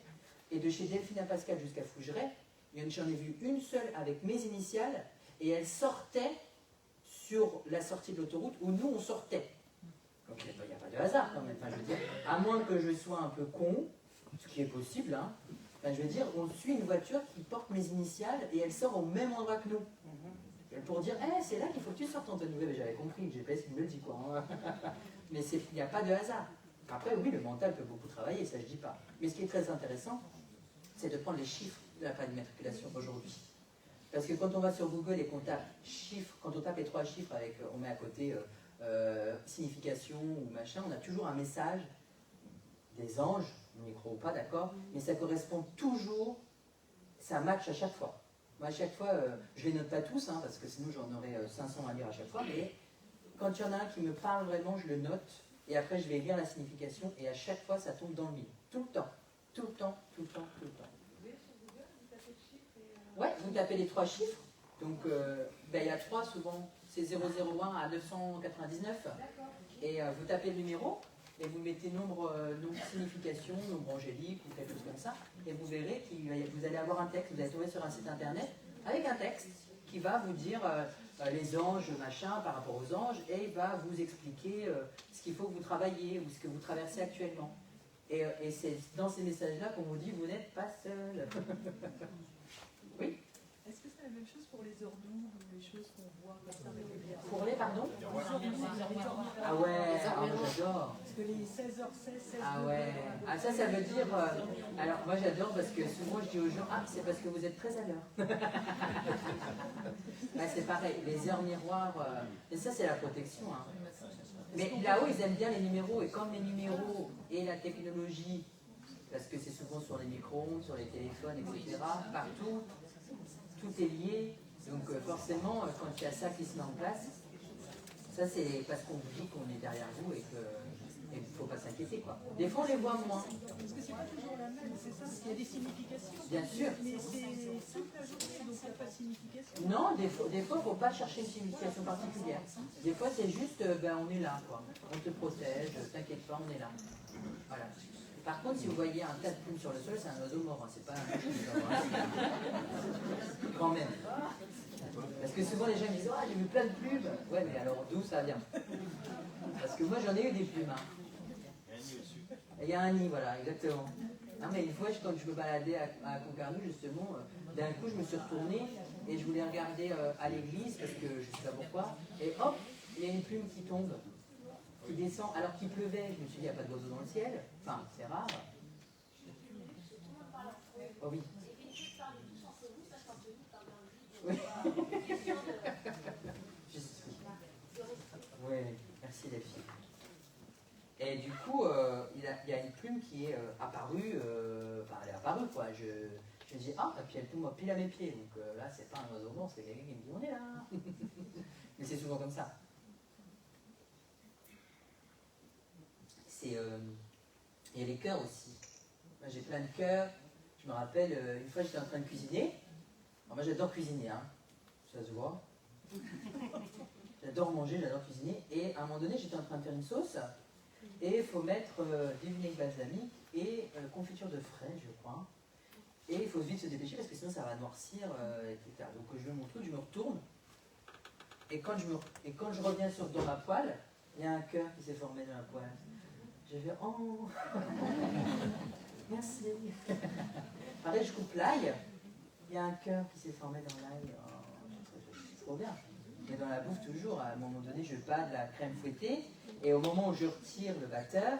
et de chez Delphine et Pascal jusqu'à Fougeray, j'en ai vu une seule avec mes initiales, et elle sortait sur la sortie de l'autoroute où nous on sortait. Donc il n'y a pas de hasard quand même, enfin, je veux dire, à moins que je sois un peu con, ce qui est possible, hein, enfin, je veux dire, on suit une voiture qui porte mes initiales et elle sort au même endroit que nous. Pour dire, hey, c'est là qu'il faut que tu sortes, Anthony. Oui, j'avais compris, le GPS il me le dit quoi. Hein. Mais il n'y a pas de hasard. Après, oui, le mental peut beaucoup travailler, ça je dis pas. Mais ce qui est très intéressant, c'est de prendre les chiffres de la plaque d'immatriculation aujourd'hui. Parce que quand on va sur Google et qu'on tape chiffres, quand on tape les 3 chiffres, avec, on met à côté signification ou machin, on a toujours un message des anges, on y croit ou pas, d'accord, mais ça correspond toujours, ça match à chaque fois. Moi, à chaque fois, je les note pas tous, hein, parce que sinon j'en aurais 500 à lire à chaque fois, mais quand il y en a un qui me parle vraiment, je le note, et après je vais lire la signification, et à chaque fois ça tombe dans le mille. Tout le temps, tout le temps, tout le temps, tout le temps. Ouais, vous tapez les 3 chiffres, donc il y a 3 souvent, c'est 001 à 999, et vous tapez le numéro, et vous mettez nombre signification, nombre angélique ou quelque chose comme ça, et vous verrez que vous allez avoir un texte, vous allez trouver sur un site internet, avec un texte qui va vous dire les anges, machin, par rapport aux anges, et il va vous expliquer ce qu'il faut que vous travaillez, ou ce que vous traversez actuellement. Et c'est dans ces messages-là qu'on vous dit, vous n'êtes pas seul. Oui. Est-ce que c'est la même chose pour les heures doubles ou les choses qu'on voit comme ça régulièrement? Pour les, pardon? Les heures doubles. Ah ouais, j'adore. Parce que les 16h16, 16 Ah ouais. Ah ça veut dire... alors moi j'adore parce que souvent je dis aux gens, ah c'est parce que vous êtes très à l'heure. Ouais, c'est pareil, les heures miroirs, et ça c'est la protection. Hein. Mais là-haut ils aiment bien les numéros, et comme les numéros et la technologie, parce que c'est souvent sur les micro-ondes, sur les téléphones, etc., partout, tout est lié. Donc forcément, quand il y a ça qui se met en place, ça c'est parce qu'on vous dit qu'on est derrière vous et qu'il ne faut pas s'inquiéter, quoi. Des fois on les voit moins. Parce que c'est pas toujours la même, c'est ça, parce qu'il y a des significations. Bien sûr. Mais c'est toute la journée, donc il n'y a pas de signification. Non, des fois il ne faut pas chercher une signification particulière. Des fois c'est juste, ben on est là, quoi. On te protège, t'inquiète pas, on est là. Voilà. Par contre, si vous voyez un tas de plumes sur le sol, c'est un oiseau mort, hein. C'est pas un mouche qui va voir. Quand même. Parce que souvent les gens me disent, ah j'ai vu plein de plumes. Ouais, mais alors d'où ça vient? Parce que moi j'en ai eu des plumes. Hein. Et il y a un nid, voilà, exactement. Non, mais une fois, quand je me baladais à Concarneau, justement, d'un coup je me suis retournée et je voulais regarder à l'église, parce que je sais pas pourquoi, et hop, il y a une plume qui tombe, qui descend, alors qu'il pleuvait. Je me suis dit, il n'y a pas d'oiseau dans le ciel. Enfin, c'est rare. Oh oui. Oui. Oui, merci les filles. Et du coup, il y a une plume qui est apparue, enfin elle est apparue quoi. Je dis ah, et puis elle tombe pile à mes pieds. Donc là, c'est pas un oiseau mort, c'est quelqu'un qui me dit on est là. Mais c'est souvent comme ça. Il y a les cœurs aussi. Moi j'ai plein de cœurs. Je me rappelle, une fois j'étais en train de cuisiner. Alors, moi j'adore cuisiner, hein. Ça se voit. J'adore manger, j'adore cuisiner. Et à un moment donné, j'étais en train de faire une sauce. Et il faut mettre du vinaigre balsamique et confiture de fraise, je crois. Et il faut vite se dépêcher parce que sinon ça va noircir, etc. Donc je mets mon truc, je me retourne. Et quand je reviens dans ma poêle, il y a un cœur qui s'est formé dans la poêle. J'ai fait oh merci. Pareil, je coupe l'ail. Il y a un cœur qui s'est formé dans l'ail. Oh, c'est trop bien. Mais dans la bouffe, toujours, à un moment donné, je bats de la crème fouettée. Et au moment où je retire le batteur,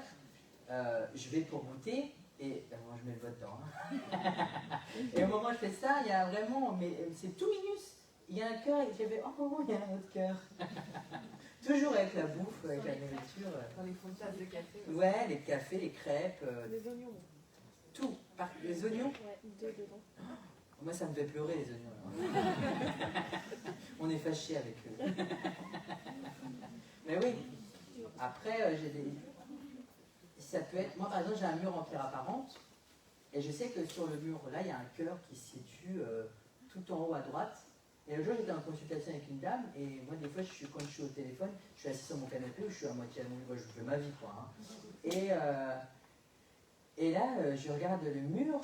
je vais pour goûter. Et moi, je mets le doigt dedans. Hein. Et au moment où je fais ça, il y a vraiment, mais c'est tout minus. Il y a un cœur et j'ai fait oh, il y a un autre cœur. Toujours avec la bouffe, avec la nourriture. Dans les fontaines de café. Ouais, les cafés, les crêpes. Les oignons. Tout. Les oignons. Ouais, 2 dedans. Moi, ça me fait pleurer, les oignons. On est fâchés avec eux. Mais oui. Après, j'ai des... Ça peut être... Moi, par exemple, j'ai un mur en pierre apparente. Et je sais que sur le mur, là, il y a un cœur qui se situe tout en haut à droite. Et le jour, j'étais en consultation avec une dame. Et moi, des fois, quand je suis au téléphone, je suis assis sur mon canapé ou je suis à moitié allongé. Moi, je fais ma vie, quoi. Hein. Et là, je regarde le mur.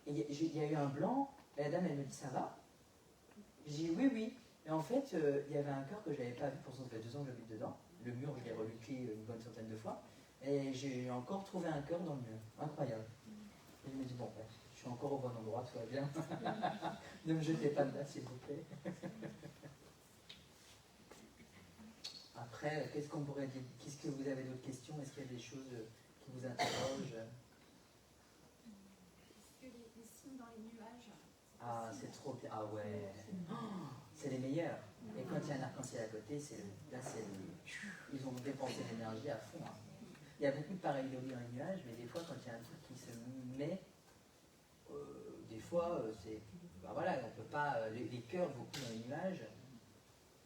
Et il y a eu un blanc. Et la dame, elle me dit, ça va? Je dis, oui, oui. Et en fait, il y avait un cœur que je n'avais pas vu, pourtant ça fait 2 ans que j'habite dedans. Le mur, je l'ai reluqué une bonne centaine de fois. Et j'ai encore trouvé un cœur dans le mur. Incroyable. Et je me dis, bon, ben, je suis encore au bon endroit, tout va bien. Ne me jetez pas de là, s'il vous plaît. Après, qu'est-ce qu'on pourrait dire? Qu'est-ce que vous avez d'autres questions? Est-ce qu'il y a des choses qui vous interrogent? Est-ce que les signes dans les nuages? Ah, c'est trop bien. Ah ouais. Oh, c'est les meilleurs. Et quand il y a un arc-en-ciel à côté, ils ont dépensé l'énergie à fond. Hein. Il y a beaucoup de pareidolie dans les nuages, mais des fois, quand il y a un truc qui se met, des fois, c'est... Ben voilà, on peut pas... les cœurs, beaucoup dans les nuages,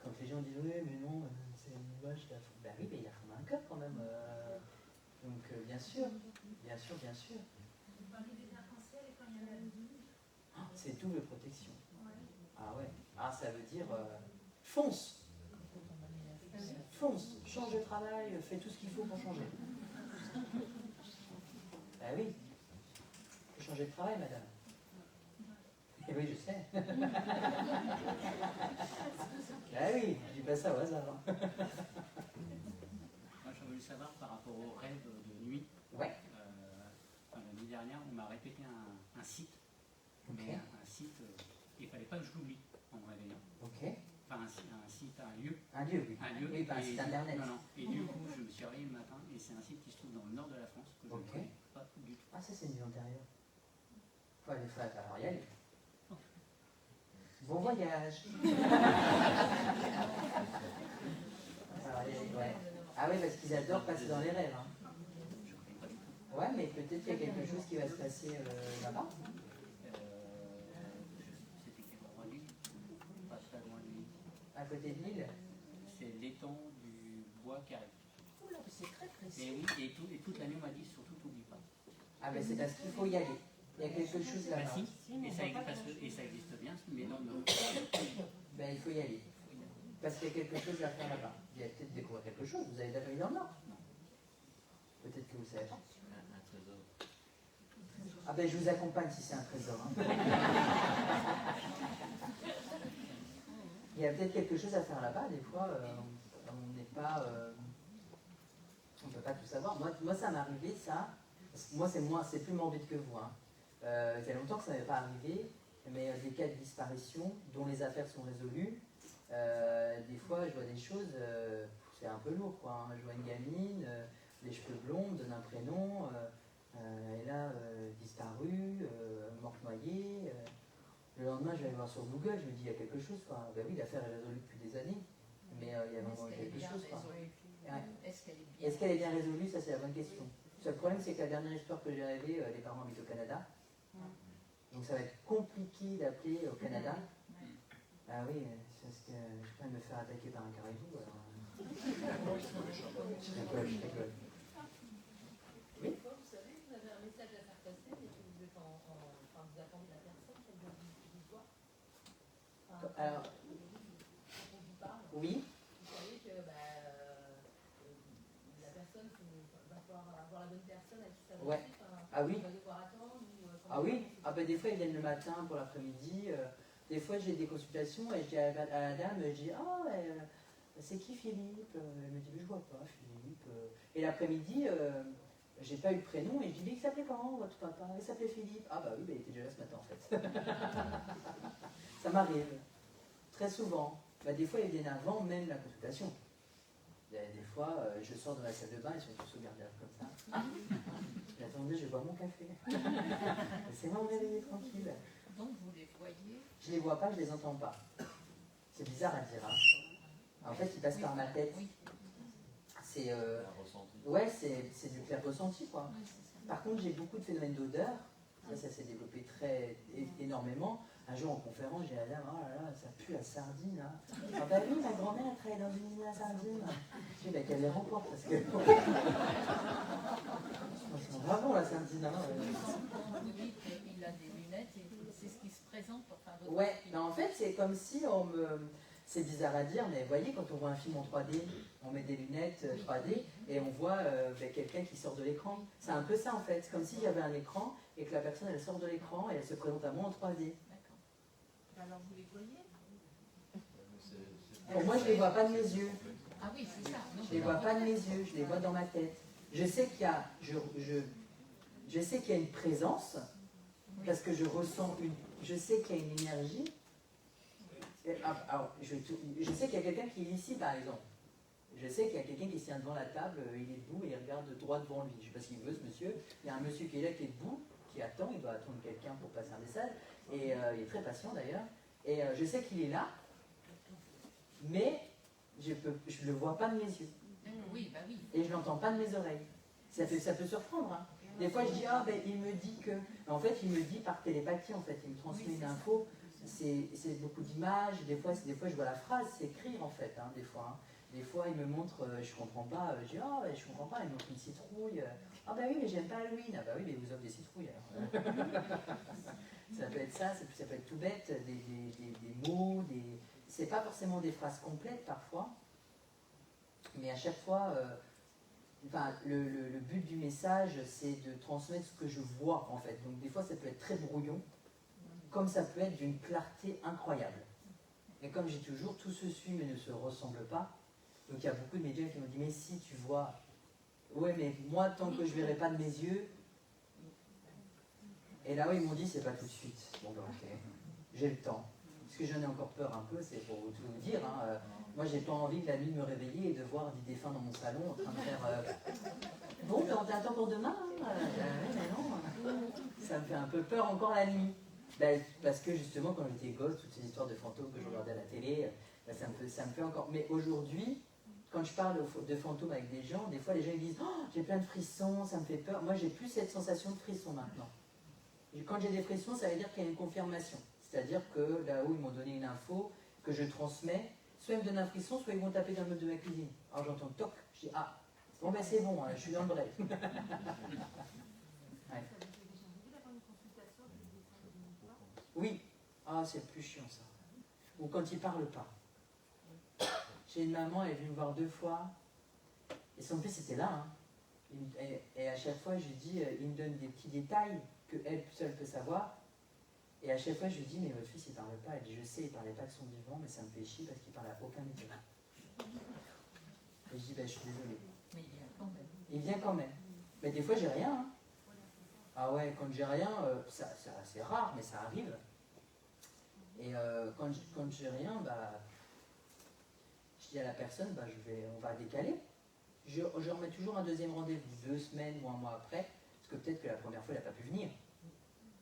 quand les gens disent « Oui, mais non, c'est un nuage qui a fond. » Ben oui, mais il a fondé un cœur quand même. Donc, bien sûr, bien sûr, bien sûr. Vous parlez des arcs-en-ciel et quand il y a la lune. C'est double protection. Ah ouais. Ah, ça veut dire fonce. Fonce. Change de travail, fais tout ce qu'il faut pour changer. Ah oui. Faut changer de travail, madame. Eh oui, je sais. Ah oui, je dis pas ça au hasard. Moi, je voulais savoir par rapport aux rêves de nuit. Ouais. La nuit dernière, on m'a répété un site. Ok. Mais un site, il ne fallait pas que je l'oublie en me réveillant. Ok. Enfin, un site, un lieu lieu. Un lieu, oui. Un lieu. Oui, pas un site internet. Non, non. Et du coup, je me suis réveillé le matin et c'est un site qui se trouve dans le nord de la France que je ne Ok. connais pas du tout. Ah, ça, c'est une vie antérieure. Faut aller faire alors y aller. Bon voyage. Alors, ouais. Ah oui, parce qu'ils adorent passer dans les rêves. Hein. Ouais, mais peut-être qu'il y a quelque chose qui va se passer là-bas. C'était quel endroit de l'île? Pas très loin de l'île. À côté de l'île. C'est l'étang du bois carré. Oula, mais c'est très précis. Et oui, et toute l'année on m'a dit surtout t'oublie pas. Ah ben c'est parce qu'il faut y aller. Il y a quelque chose là-bas. Merci. Et ça existe bien, mais non, non. Ben il faut y aller. Parce qu'il y a quelque chose à faire là-bas. Il y a peut-être découvrir quelque chose. Vous avez déjà vu dans le Nord? Peut-être que vous savez pas. Un trésor. Ah ben je vous accompagne si c'est un trésor. Hein. Il y a peut-être quelque chose à faire là-bas. Des fois, on n'est pas... on ne peut pas tout savoir. Moi ça m'est arrivé, ça. Moi, c'est plus morbide que vous. Hein. Il y a longtemps que ça n'avait pas arrivé, mais des cas de disparition dont les affaires sont résolues, des fois, je vois des choses, c'est un peu lourd, quoi. Hein. Je vois une gamine, les cheveux blonds, me donne un prénom, elle a disparu, morte noyée. Le lendemain, je vais aller voir sur Google, je me dis, il y a quelque chose, quoi. Ben oui, l'affaire est résolue depuis des années, mais il y a vraiment quelque chose, quoi. Ouais. Est-ce qu'elle est bien résolue? Ça, c'est la bonne question. Le problème, c'est que la dernière histoire que j'ai rêvée, les parents habitent au Canada. Donc ça va être compliqué d'appeler au Canada. Ah oui, c'est parce que je peux me faire attaquer par un caribou. Alors... je rigole. Oui. Vous savez, vous avez un message à faire passer, mais que vous êtes enfin, vous attendez la personne qu'elle doit vous voir. Enfin, Alors, quand on vous parle, oui. vous savez que la personne va pouvoir avoir la bonne personne à qui ça va. Ouais. Ah oui. On va devoir attendre. Ah oui. Ah ben des fois ils viennent le matin pour l'après-midi. Des fois j'ai des consultations et je dis à la dame, je dis c'est qui Philippe? Elle me dit mais je vois pas Philippe. Et l'après-midi j'ai pas eu le prénom et je dis mais il s'appelait comment votre papa? Il s'appelait Philippe. Ah bah oui, il était déjà là ce matin en fait. Ça m'arrive très souvent. Bah, des fois ils viennent avant même la consultation. Des fois je sors de la salle de bain, ils sont tous au gardien comme ça. Attendez, je bois mon café. Laissez-moi me réveiller tranquille. Donc vous les voyez? Je les vois pas, je les entends pas. C'est bizarre à dire. Hein. En fait, ils passent par ma tête. Oui. C'est ouais, c'est du clair ressenti, quoi. Par contre, j'ai beaucoup de phénomènes d'odeur. Ça s'est développé énormément. Un jour en conférence, j'ai dit à la dame, oh là là, ça pue la sardine. Hein. Ah bah oui, ma grand-mère a travaillé dans une usine à sardines. Je dis, bah qu'elle les remporte parce que. C'est bravo la sardine. Hein. Vous dites qu'il a des lunettes et c'est ce qui se présente. Enfin, Ouais, mais en fait, c'est comme si on me. C'est bizarre à dire, mais vous voyez, quand on voit un film en 3D, on met des lunettes 3D et on voit quelqu'un qui sort de l'écran. C'est un peu ça en fait. C'est comme s'il y avait un écran et que la personne elle sort de l'écran et elle se présente à moi en 3D. Alors vous les voyez? Pour moi, je ne les vois pas de mes yeux. Ah oui, c'est ça. Je ne les vois pas de mes yeux, je les vois dans ma tête. Je sais qu'il y a, je sais qu'il y a une présence, parce que je ressens je sais qu'il y a une énergie. Alors, je sais qu'il y a quelqu'un qui est ici, par exemple. Je sais qu'il y a quelqu'un qui se tient devant la table, il est debout et il regarde droit devant lui. Je ne sais pas ce qu'il veut, ce monsieur. Il y a un monsieur qui est là, qui est debout, qui attend, il doit attendre quelqu'un pour passer un message. Et il est très patient d'ailleurs. Et je sais qu'il est là, mais je ne le vois pas de mes yeux. Oui, bah oui. Et je ne l'entends pas de mes oreilles. Ça peut surprendre. Hein. Des fois, je dis, il me dit que... En fait, il me dit par télépathie, en fait. Il me transmet une info. C'est beaucoup d'images. Des fois, je vois la phrase s'écrire, en fait, hein, des fois. Hein. Des fois, il me montre, je ne comprends pas. Je dis, je ne comprends pas. Il me montre une citrouille. Ah bah oui, mais j'aime pas Halloween. Ah bah oui, mais il vous offre des citrouilles, alors. Ça peut être ça peut être tout bête. Des mots, c'est pas forcément des phrases complètes, parfois. Mais à chaque fois... le but du message, c'est de transmettre ce que je vois, en fait. Donc, des fois, ça peut être très brouillon, comme ça peut être d'une clarté incroyable. Et comme j'ai toujours, tout se suit mais ne se ressemble pas. Donc, il y a beaucoup de médiums qui m'ont dit, mais si, tu vois. Ouais, mais moi, tant que je ne verrai pas de mes yeux. Et là, ils m'ont dit, c'est pas tout de suite. Bon, ben, ok, j'ai le temps. parce que j'en ai encore peur un peu, c'est pour tout vous dire. Hein. Moi, j'ai pas envie de la nuit de me réveiller et de voir des défunts dans mon salon en train de faire. Bon, ben, on t'attend pour demain. Hein. Mais non, ça me fait un peu peur encore la nuit. Ben, parce que justement, quand j'étais gosse, toutes ces histoires de fantômes que je regardais à la télé, ben, ça me fait encore. Mais aujourd'hui, quand je parle de fantômes avec des gens, des fois les gens ils disent oh, j'ai plein de frissons, ça me fait peur. Moi, j'ai plus cette sensation de frisson maintenant. Et quand j'ai des frissons, ça veut dire qu'il y a une confirmation. C'est-à-dire que là-haut, ils m'ont donné une info que je transmets. Soit ils me donnent un frisson, soit ils vont taper dans le meuble de ma cuisine. Alors j'entends toc, je dis ah, bon ben c'est bon, hein, je suis dans le bref. Ouais. Oui, ah c'est le plus chiant ça. Ou quand ils parlent pas. J'ai une maman, elle est venue me voir 2 fois, et son fils était là. Hein. Et à chaque fois, je lui dis, il me donne des petits détails qu'elle seule peut savoir. Et à chaque fois, je lui dis, mais votre fils, il ne parle pas. Elle dit, je sais, il ne parlait pas de son vivant, mais ça me fait chier parce qu'il ne parle à aucun médium. Et je dis, ben, je suis désolée. Mais il vient quand même. Il vient quand même. Mais des fois, j'ai rien. Hein. Ah ouais, quand j'ai rien, c'est rare, mais ça arrive. Et quand j'ai rien, bah, je dis à la personne, bah, on va décaler. Je remets toujours un deuxième rendez-vous, 2 semaines ou 1 mois après, parce que peut-être que la première fois, il n'a pas pu venir.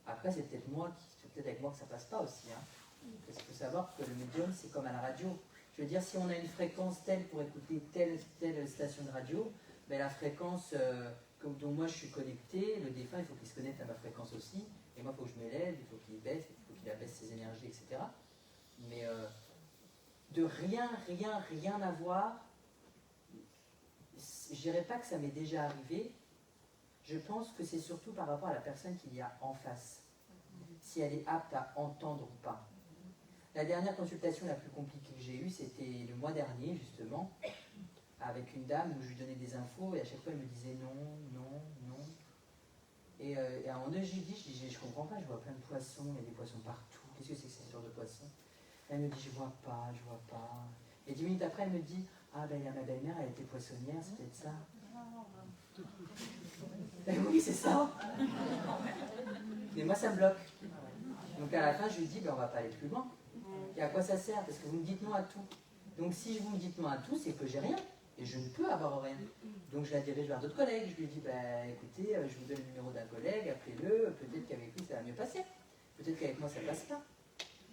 Après, c'est peut-être avec moi que ça passe pas aussi. Hein. Parce qu'il faut savoir que le médium, c'est comme à la radio. Je veux dire, si on a une fréquence telle pour écouter telle station de radio, ben la fréquence dont moi je suis connecté, le défunt, il faut qu'il se connecte à ma fréquence aussi. Et moi, il faut que je m'élève, il faut qu'il baisse, il faut qu'il abaisse ses énergies, etc. Mais de rien avoir, je dirais pas que ça m'est déjà arrivé. Je pense que c'est surtout par rapport à la personne qu'il y a en face. Si elle est apte à entendre ou pas. La dernière consultation la plus compliquée que j'ai eue, c'était le mois dernier, justement, avec une dame où je lui donnais des infos et à chaque fois elle me disait non, non, non. Et à un moment donné, je lui dis, je comprends pas, je vois plein de poissons, il y a des poissons partout, qu'est-ce que c'est que ce genre de poissons? Elle me dit, je vois pas. Et 10 minutes après, elle me dit, ah ben il y a ma belle-mère, elle était poissonnière, c'est peut-être ça. Ben oui, c'est ça. Mais moi, ça me bloque. Donc à la fin, je lui dis, ben, on va pas aller plus loin. Et à quoi ça sert? Parce que vous me dites non à tout. Donc si vous me dites non à tout, c'est que j'ai rien. Et je ne peux avoir rien. Donc je la dirige vers d'autres collègues. Je lui dis, ben, écoutez, je vous donne le numéro d'un collègue, appelez-le, peut-être qu'avec lui ça va mieux passer. Peut-être qu'avec moi ça passe pas.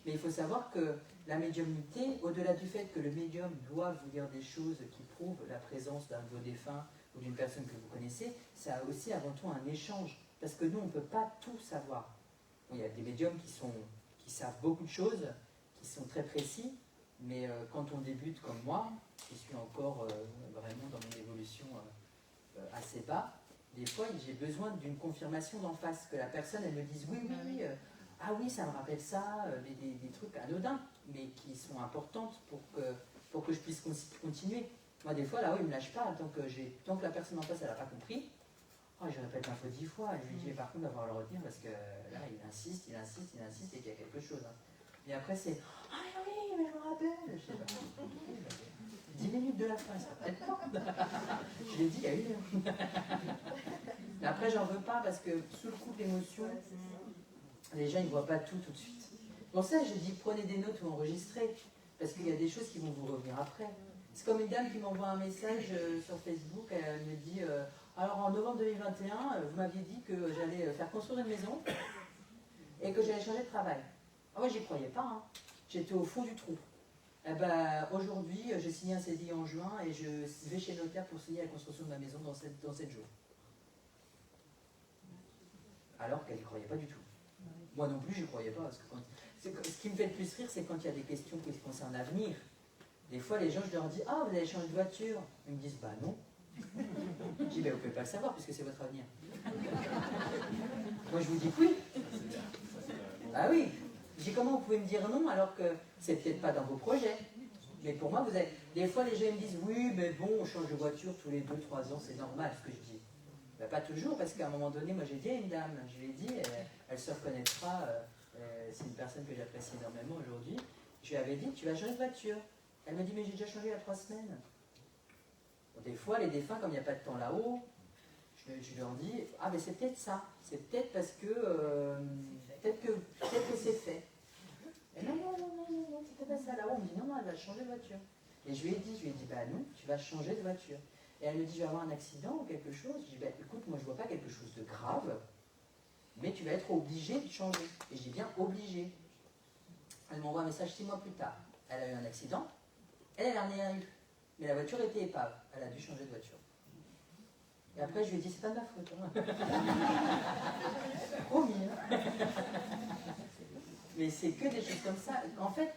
Mais il faut savoir que la médiumnité, au-delà du fait que le médium doit vous dire des choses qui prouvent la présence d'un de vos défunts ou d'une personne que vous connaissez, ça a aussi avant tout un échange. Parce que nous, on ne peut pas tout savoir. Bon, il y a des médiums qui savent beaucoup de choses, qui sont très précis, mais quand on débute comme moi, je suis encore vraiment dans mon évolution assez bas, des fois j'ai besoin d'une confirmation d'en face, que la personne elle me dise oui, ah oui, ça me rappelle ça, des trucs anodins, mais qui sont importantes pour que je puisse continuer. Moi des fois là-haut il ne me lâche pas, tant que la personne en face elle n'a pas compris, oh, je répète l'info 10 fois, et je lui dis par contre il va falloir le retenir parce que là il insiste et qu'il y a quelque chose. Hein. Et après c'est ah oui, mais je me rappelle. Je sais pas. 10 minutes de la fin, ça peut-être pas. Je l'ai dit il y a 1 heure. Mais après j'en veux pas parce que sous le coup de l'émotion, les gens ils ne voient pas tout de suite. Pour ça je dis prenez des notes ou enregistrez, parce qu'il y a des choses qui vont vous revenir après. C'est comme une dame qui m'envoie un message sur Facebook, elle me dit alors en novembre 2021, vous m'aviez dit que j'allais faire construire une maison et que j'allais changer de travail. Ah ouais, j'y croyais pas, hein. J'étais au fond du trou. Eh ben, aujourd'hui, j'ai signé un CDI en juin et je vais chez le notaire pour signer la construction de ma maison dans 7 jours. Alors qu'elle n'y croyait pas du tout. Moi non plus, je n'y croyais pas. Parce que ce qui me fait le plus rire, c'est quand il y a des questions qui concernent l'avenir. Des fois, les gens, je leur dis « Ah, vous allez changer de voiture ?» Ils me disent « Bah non. » Je dis « Ben, vous ne pouvez pas le savoir puisque c'est votre avenir. » Moi, je vous dis « Oui. » Ah oui. Je dis « Comment vous pouvez me dire non alors que c'est peut-être pas dans vos projets ?» Mais pour moi, vous avez... Des fois, les gens ils me disent « Oui, mais bon, on change de voiture tous les 2-3 ans, c'est normal ce que je dis. » Ben, pas toujours, parce qu'à un moment donné, moi j'ai dit à une dame, je lui ai dit, elle se reconnaîtra, c'est une personne que j'apprécie énormément aujourd'hui, je lui avais dit « Tu vas changer de voiture. » Elle me dit « Mais j'ai déjà changé il y a 3 semaines. » Bon, des fois, les défunts, comme il n'y a pas de temps là-haut, je leur dis « Ah, mais c'est peut-être ça. C'est peut-être parce que... peut-être que c'est fait. » Et non, t'es passée à la roue. Elle me dit, non, non, elle va changer de voiture. Et je lui ai dit, bah non, tu vas changer de voiture. Et elle me dit, je vais avoir un accident ou quelque chose. Je dis, bah écoute, moi je vois pas quelque chose de grave, mais tu vas être obligé de changer. Et je dis bien obligé. Elle m'envoie un message 6 mois plus tard. Elle a eu un accident, elle en a rien eu. Mais la voiture était épave, elle a dû changer de voiture. Et après je lui ai dit, c'est pas de ma faute. Hein. Promis. Hein. Mais c'est que des choses comme ça. En fait,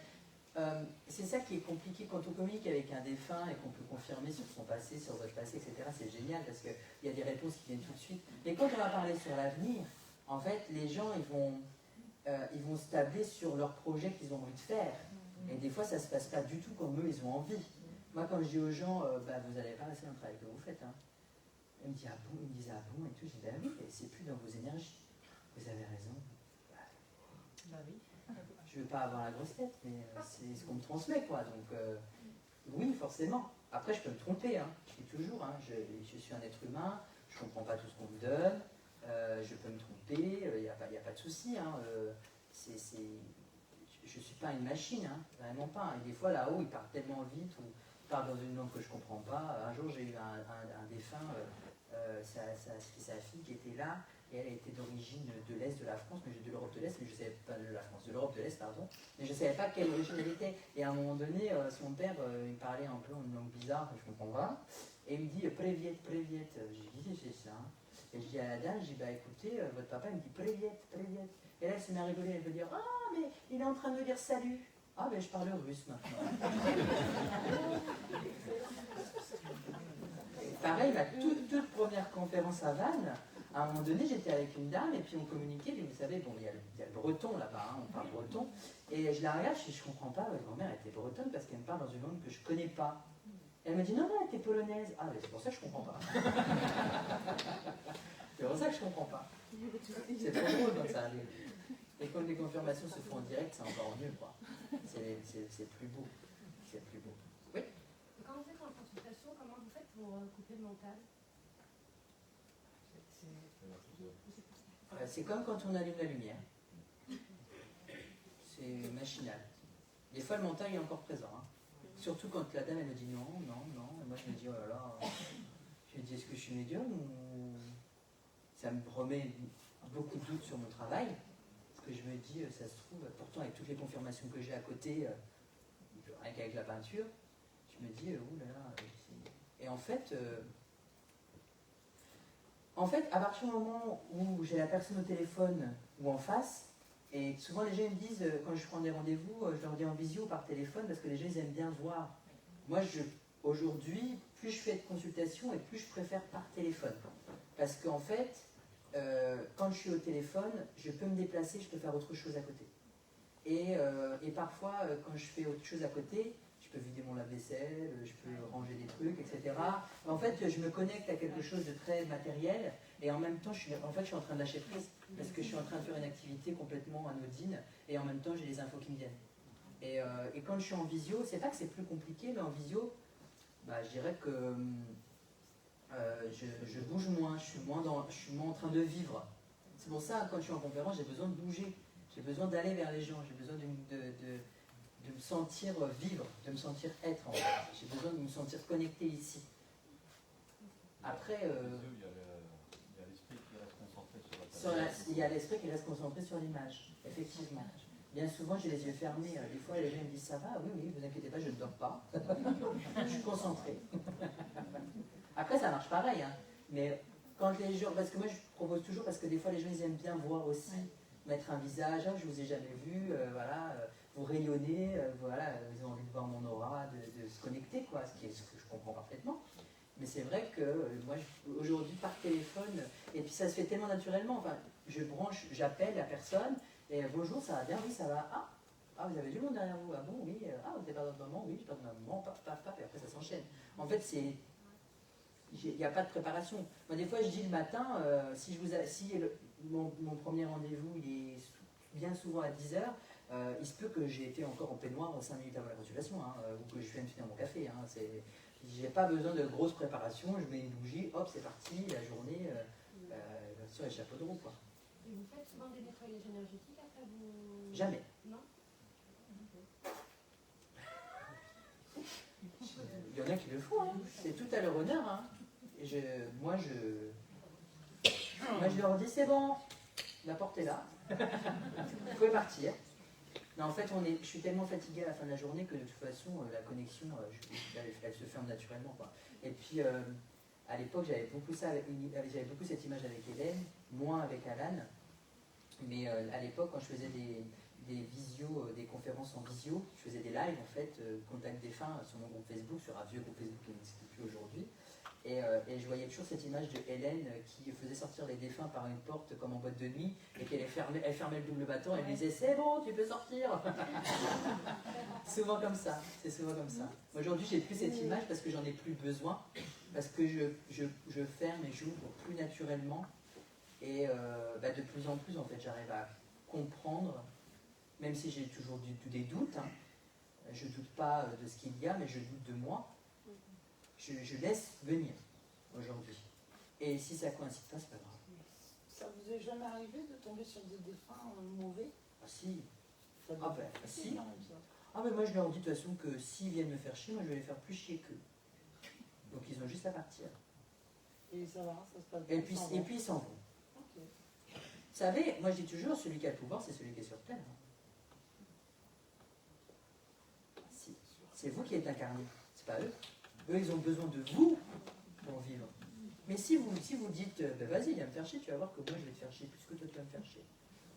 c'est ça qui est compliqué quand on communique avec un défunt et qu'on peut confirmer sur son passé, sur votre passé, etc. C'est génial parce qu'il y a des réponses qui viennent tout de suite. Mais quand on va parler sur l'avenir, en fait, les gens, ils vont se tabler sur leurs projets qu'ils ont envie de faire. Et des fois, ça ne se passe pas du tout comme eux, ils ont envie. Moi, quand je dis aux gens, vous n'allez pas rester dans le travail que vous faites, hein. Ils me disent, ah bon, et tout. Je dis, ben oui, c'est plus dans vos énergies. Vous avez raison. Bah oui. Je ne veux pas avoir la grosse tête, mais c'est ce qu'on me transmet, quoi. Donc, oui, forcément. Après, je peux me tromper, hein. Je dis toujours, hein, je suis un être humain, je ne comprends pas tout ce qu'on me donne, je peux me tromper, il n'y a pas de souci, hein. Je ne suis pas une machine, hein, vraiment pas. Et des fois, là-haut, ils partent tellement vite, ou ils partent dans une langue que je ne comprends pas. Un jour, j'ai eu un défunt, sa fille qui était là, et elle était d'origine de l'Est de la France, mais de l'Europe de l'Est, mais je ne savais pas de la France, de l'Europe de l'Est, pardon, mais je ne savais pas quelle origine elle était. Et à un moment donné, son père, il parlait un peu en une langue bizarre, que je ne comprends pas, et il me dit Préviet. J'ai dit, c'est ça. Et je dis à la dame, je dis, bah écoutez, votre papa, il me dit Préviet. Et là, elle se met à rigoler, elle veut dire, ah, mais il est en train de me dire salut. Ah, ben je parle russe maintenant. Pareil, ma toute première conférence à Vannes, à un moment donné, j'étais avec une dame et puis on communiquait. Et vous savez, bon, il y a le breton là-bas, hein, on parle breton. Et je la regarde, je comprends pas, votre grand-mère était bretonne parce qu'elle me parle dans une langue que je connais pas. Elle me dit, non, elle était polonaise. Ah, mais c'est pour ça que je comprends pas. C'est pour ça que je comprends pas. C'est trop drôle quand ça arrive. Et quand les confirmations se font en direct, c'est encore mieux, quoi. C'est plus beau. C'est plus beau. Oui. Quand vous êtes en consultation, comment vous faites pour couper le mental? C'est comme quand on allume la lumière. C'est machinal. Des fois, le mental est encore présent. Hein. Surtout quand la dame, elle me dit non. Et moi, je me dis, oh là là. Je me dis, est-ce que je suis médium ou... Ça me remet beaucoup de doutes sur mon travail. Parce que je me dis, ça se trouve, pourtant, avec toutes les confirmations que j'ai à côté, rien qu'avec la peinture, je me dis, oulala. Et en fait, à partir du moment où j'ai la personne au téléphone ou en face, et souvent les gens me disent, quand je prends des rendez-vous, je leur dis en visio ou par téléphone, parce que les gens ils aiment bien voir. Moi, aujourd'hui, plus je fais de consultations et plus je préfère par téléphone. Parce qu'en fait, quand je suis au téléphone, je peux me déplacer, je peux faire autre chose à côté. Et parfois, quand je fais autre chose à côté, je peux vider mon lave-vaisselle, je peux ranger des trucs, etc. En fait, je me connecte à quelque chose de très matériel et en même temps, je suis en train de lâcher prise parce que je suis en train de faire une activité complètement anodine et en même temps, j'ai les infos qui me viennent. Et quand je suis en visio, c'est pas que c'est plus compliqué, mais en visio, je dirais que je bouge moins, je suis moins en train de vivre. C'est pour ça, quand je suis en conférence, j'ai besoin de bouger, j'ai besoin d'aller vers les gens, j'ai besoin de me sentir vivre, de me sentir être en fait. J'ai besoin de me sentir connecté ici. Après, il y a l'esprit qui reste concentré sur la il y a l'esprit qui reste concentré sur l'image, effectivement. Bien souvent, j'ai les yeux fermés. Des fois, les gens me disent, ça va? Oui, vous inquiétez pas, je ne dors pas. Je suis concentré. Après, ça marche pareil. Hein. Mais quand les gens... Parce que moi, je propose toujours, parce que des fois, les gens, ils aiment bien voir aussi, mettre un visage. Je vous ai jamais vu, voilà... vous rayonnez, voilà, ils ont envie de voir mon aura, de se connecter, quoi, ce que je comprends parfaitement. Mais c'est vrai que moi, aujourd'hui, par téléphone, et puis ça se fait tellement naturellement, enfin, je branche, j'appelle la personne, et bonjour, ça va bien, oui, ça va, ah, vous avez du monde derrière vous, ah bon, oui, vous n'êtes pas dans le moment, oui, je suis pas dans le moment, paf, et après ça s'enchaîne. En fait, il n'y a pas de préparation. Moi, des fois, je dis le matin, si mon premier rendez-vous, il est bien souvent à 10h, il se peut que j'ai été encore en peignoir 5 minutes avant la consultation, hein, ou que je viens de finir mon café. Hein, j'ai pas besoin de grosses préparations, je mets une bougie, hop, c'est parti, la journée, sur les chapeaux de roue, quoi. Et vous faites souvent des nettoyages énergétiques après vous... Jamais. Non? y en a qui le font, hein. C'est tout à leur honneur. Hein. Et moi, je leur dis, c'est bon, la porte est là, vous pouvez partir. Non, en fait, je suis tellement fatigué à la fin de la journée que de toute façon, la connexion, elle se ferme naturellement, quoi. Et puis, à l'époque, j'avais beaucoup cette image avec Hélène, moins avec Alan. Mais à l'époque, quand je faisais des conférences en visio, je faisais des lives, en fait, contact défunt sur mon groupe Facebook, sur un vieux groupe Facebook qui n'existe plus aujourd'hui. Et je voyais toujours cette image de Hélène qui faisait sortir les défunts par une porte comme en boîte de nuit et qu'elle fermait le double battant et elle disait c'est bon, tu peux sortir. Souvent comme ça, c'est souvent comme ça. Aujourd'hui, j'ai plus cette image parce que j'en ai plus besoin, parce que je ferme et j'ouvre plus naturellement et de plus en plus en fait, j'arrive à comprendre, même si j'ai toujours des doutes. Hein. Je doute pas de ce qu'il y a, mais je doute de moi. Je laisse venir aujourd'hui. Et si ça coïncide pas, c'est pas grave. Ça vous est jamais arrivé de tomber sur des défunts mauvais? Ah si. Ça Ah ben, si. Ah ben moi je leur dis de toute façon que s'ils viennent me faire chier, moi je vais les faire plus chier qu'eux. Donc ils ont juste à partir. Et ça va, ça se passe Et bien. puis ils s'en vont. Okay. Vous savez, moi je dis toujours, celui qui a le pouvoir, c'est celui qui est sur Terre. Si. C'est vous qui êtes incarné, c'est pas eux. Eux, ils ont besoin de vous pour vivre. Mais si vous dites, ben vas-y, viens me faire chier, tu vas voir que moi je vais te faire chier plus que toi tu vas me faire chier.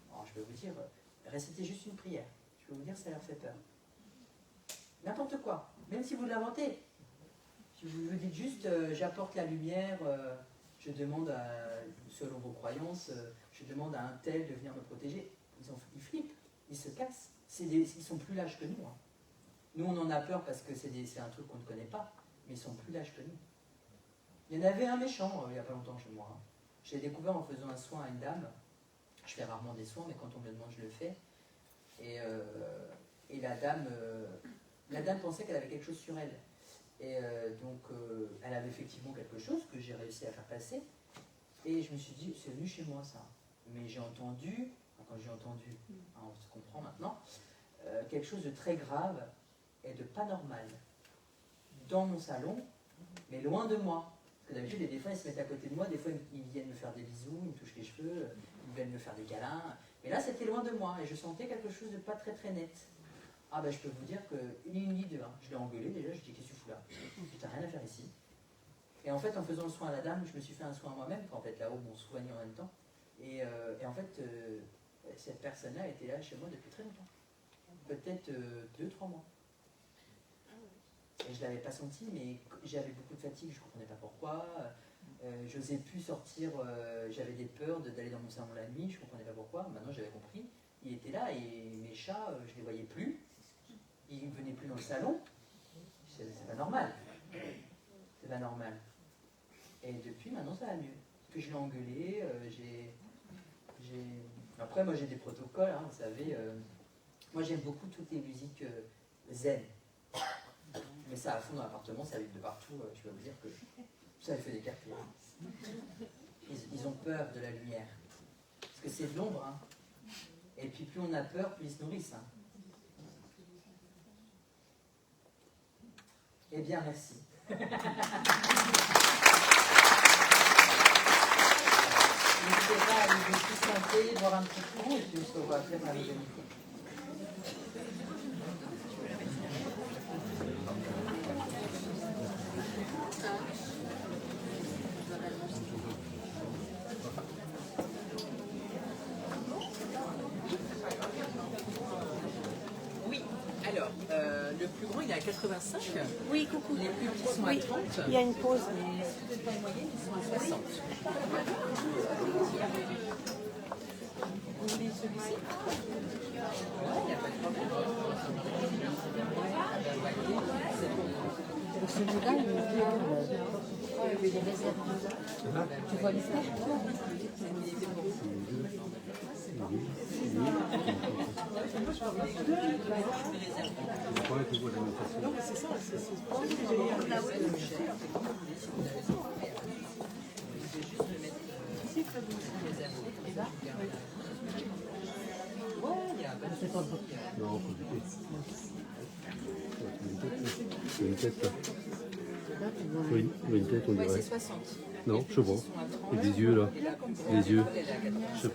Alors je peux vous dire, récitez juste une prière. Je peux vous dire, ça leur fait peur. N'importe quoi, même si vous l'inventez. Si vous dites juste, j'apporte la lumière, je demande, selon vos croyances, je demande à un tel de venir me protéger. Ils flippent, ils se cassent. Ils sont plus lâches que nous. Hein. Nous, on en a peur parce que c'est un truc qu'on ne connaît pas. Mais ils sont plus lâches que nous. Il y en avait un méchant il n'y a pas longtemps chez moi. Hein. Je l'ai découvert en faisant un soin à une dame. Je fais rarement des soins, mais quand on me le demande, je le fais. Et la dame pensait qu'elle avait quelque chose sur elle. Et donc, elle avait effectivement quelque chose que j'ai réussi à faire passer. Et je me suis dit, c'est venu chez moi ça. Mais j'ai entendu, quand j'ai entendu, hein, on se comprend maintenant, quelque chose de très grave et de pas normal. Dans mon salon, mais loin de moi. Parce que d'habitude, les défunts, ils se mettent à côté de moi. Des fois, ils viennent me faire des bisous, ils me touchent les cheveux, ils viennent me faire des câlins. Mais là, c'était loin de moi et je sentais quelque chose de pas très très net. Ah ben, je peux vous dire que ni deux. Hein. Je l'ai engueulé déjà, je dis qu'est-ce que tu fous là? T'as rien à faire ici. Et en fait, en faisant le soin à la dame, je me suis fait un soin à moi-même, en fait, là-haut, on se soignait en même temps. Et en fait, cette personne-là était là chez moi depuis très longtemps. Peut-être 2-3 mois. Et je ne l'avais pas senti, mais j'avais beaucoup de fatigue, je ne comprenais pas pourquoi. J'osais plus sortir, j'avais des peurs d'aller dans mon salon la nuit, je ne comprenais pas pourquoi. Maintenant, j'avais compris. Il était là et mes chats, je ne les voyais plus. Ils ne venaient plus dans le salon. C'est pas normal. C'est pas normal. Et depuis, maintenant, ça va mieux. Parce que je l'ai engueulé, Après, moi, j'ai des protocoles, hein, vous savez. Moi, j'aime beaucoup toutes les musiques zen. Mais ça à fond dans l'appartement, ça vient de partout. Je peux vous dire que ça fait des cartes. Ils ont peur de la lumière. Parce que c'est de l'ombre. Hein. Et puis plus on a peur, plus ils se nourrissent. Hein. Eh bien, merci. N'hésitez pas à aller vous santé, boire un petit coup, et puis on se revoit après dans la deuxième midi. Oui, alors, le plus grand il est à 85. Oui, coucou. Les plus petits sont à 30. Il y a une pause. Et ceux de taille moyenne, ils sont à 60. Vous voulez celui-ci? Ouais, il n'y a pas de problème. C'est bon. Celui-là, il est bien. Il est réservé. Tu vois les stages? Non, mais c'est ça, c'est pas Non, faut éviter. C'est une tête, là. Oui, une tête, on Ouais, dirait. c'est 60. Non, je vois. Et des yeux là. Les yeux. Je sais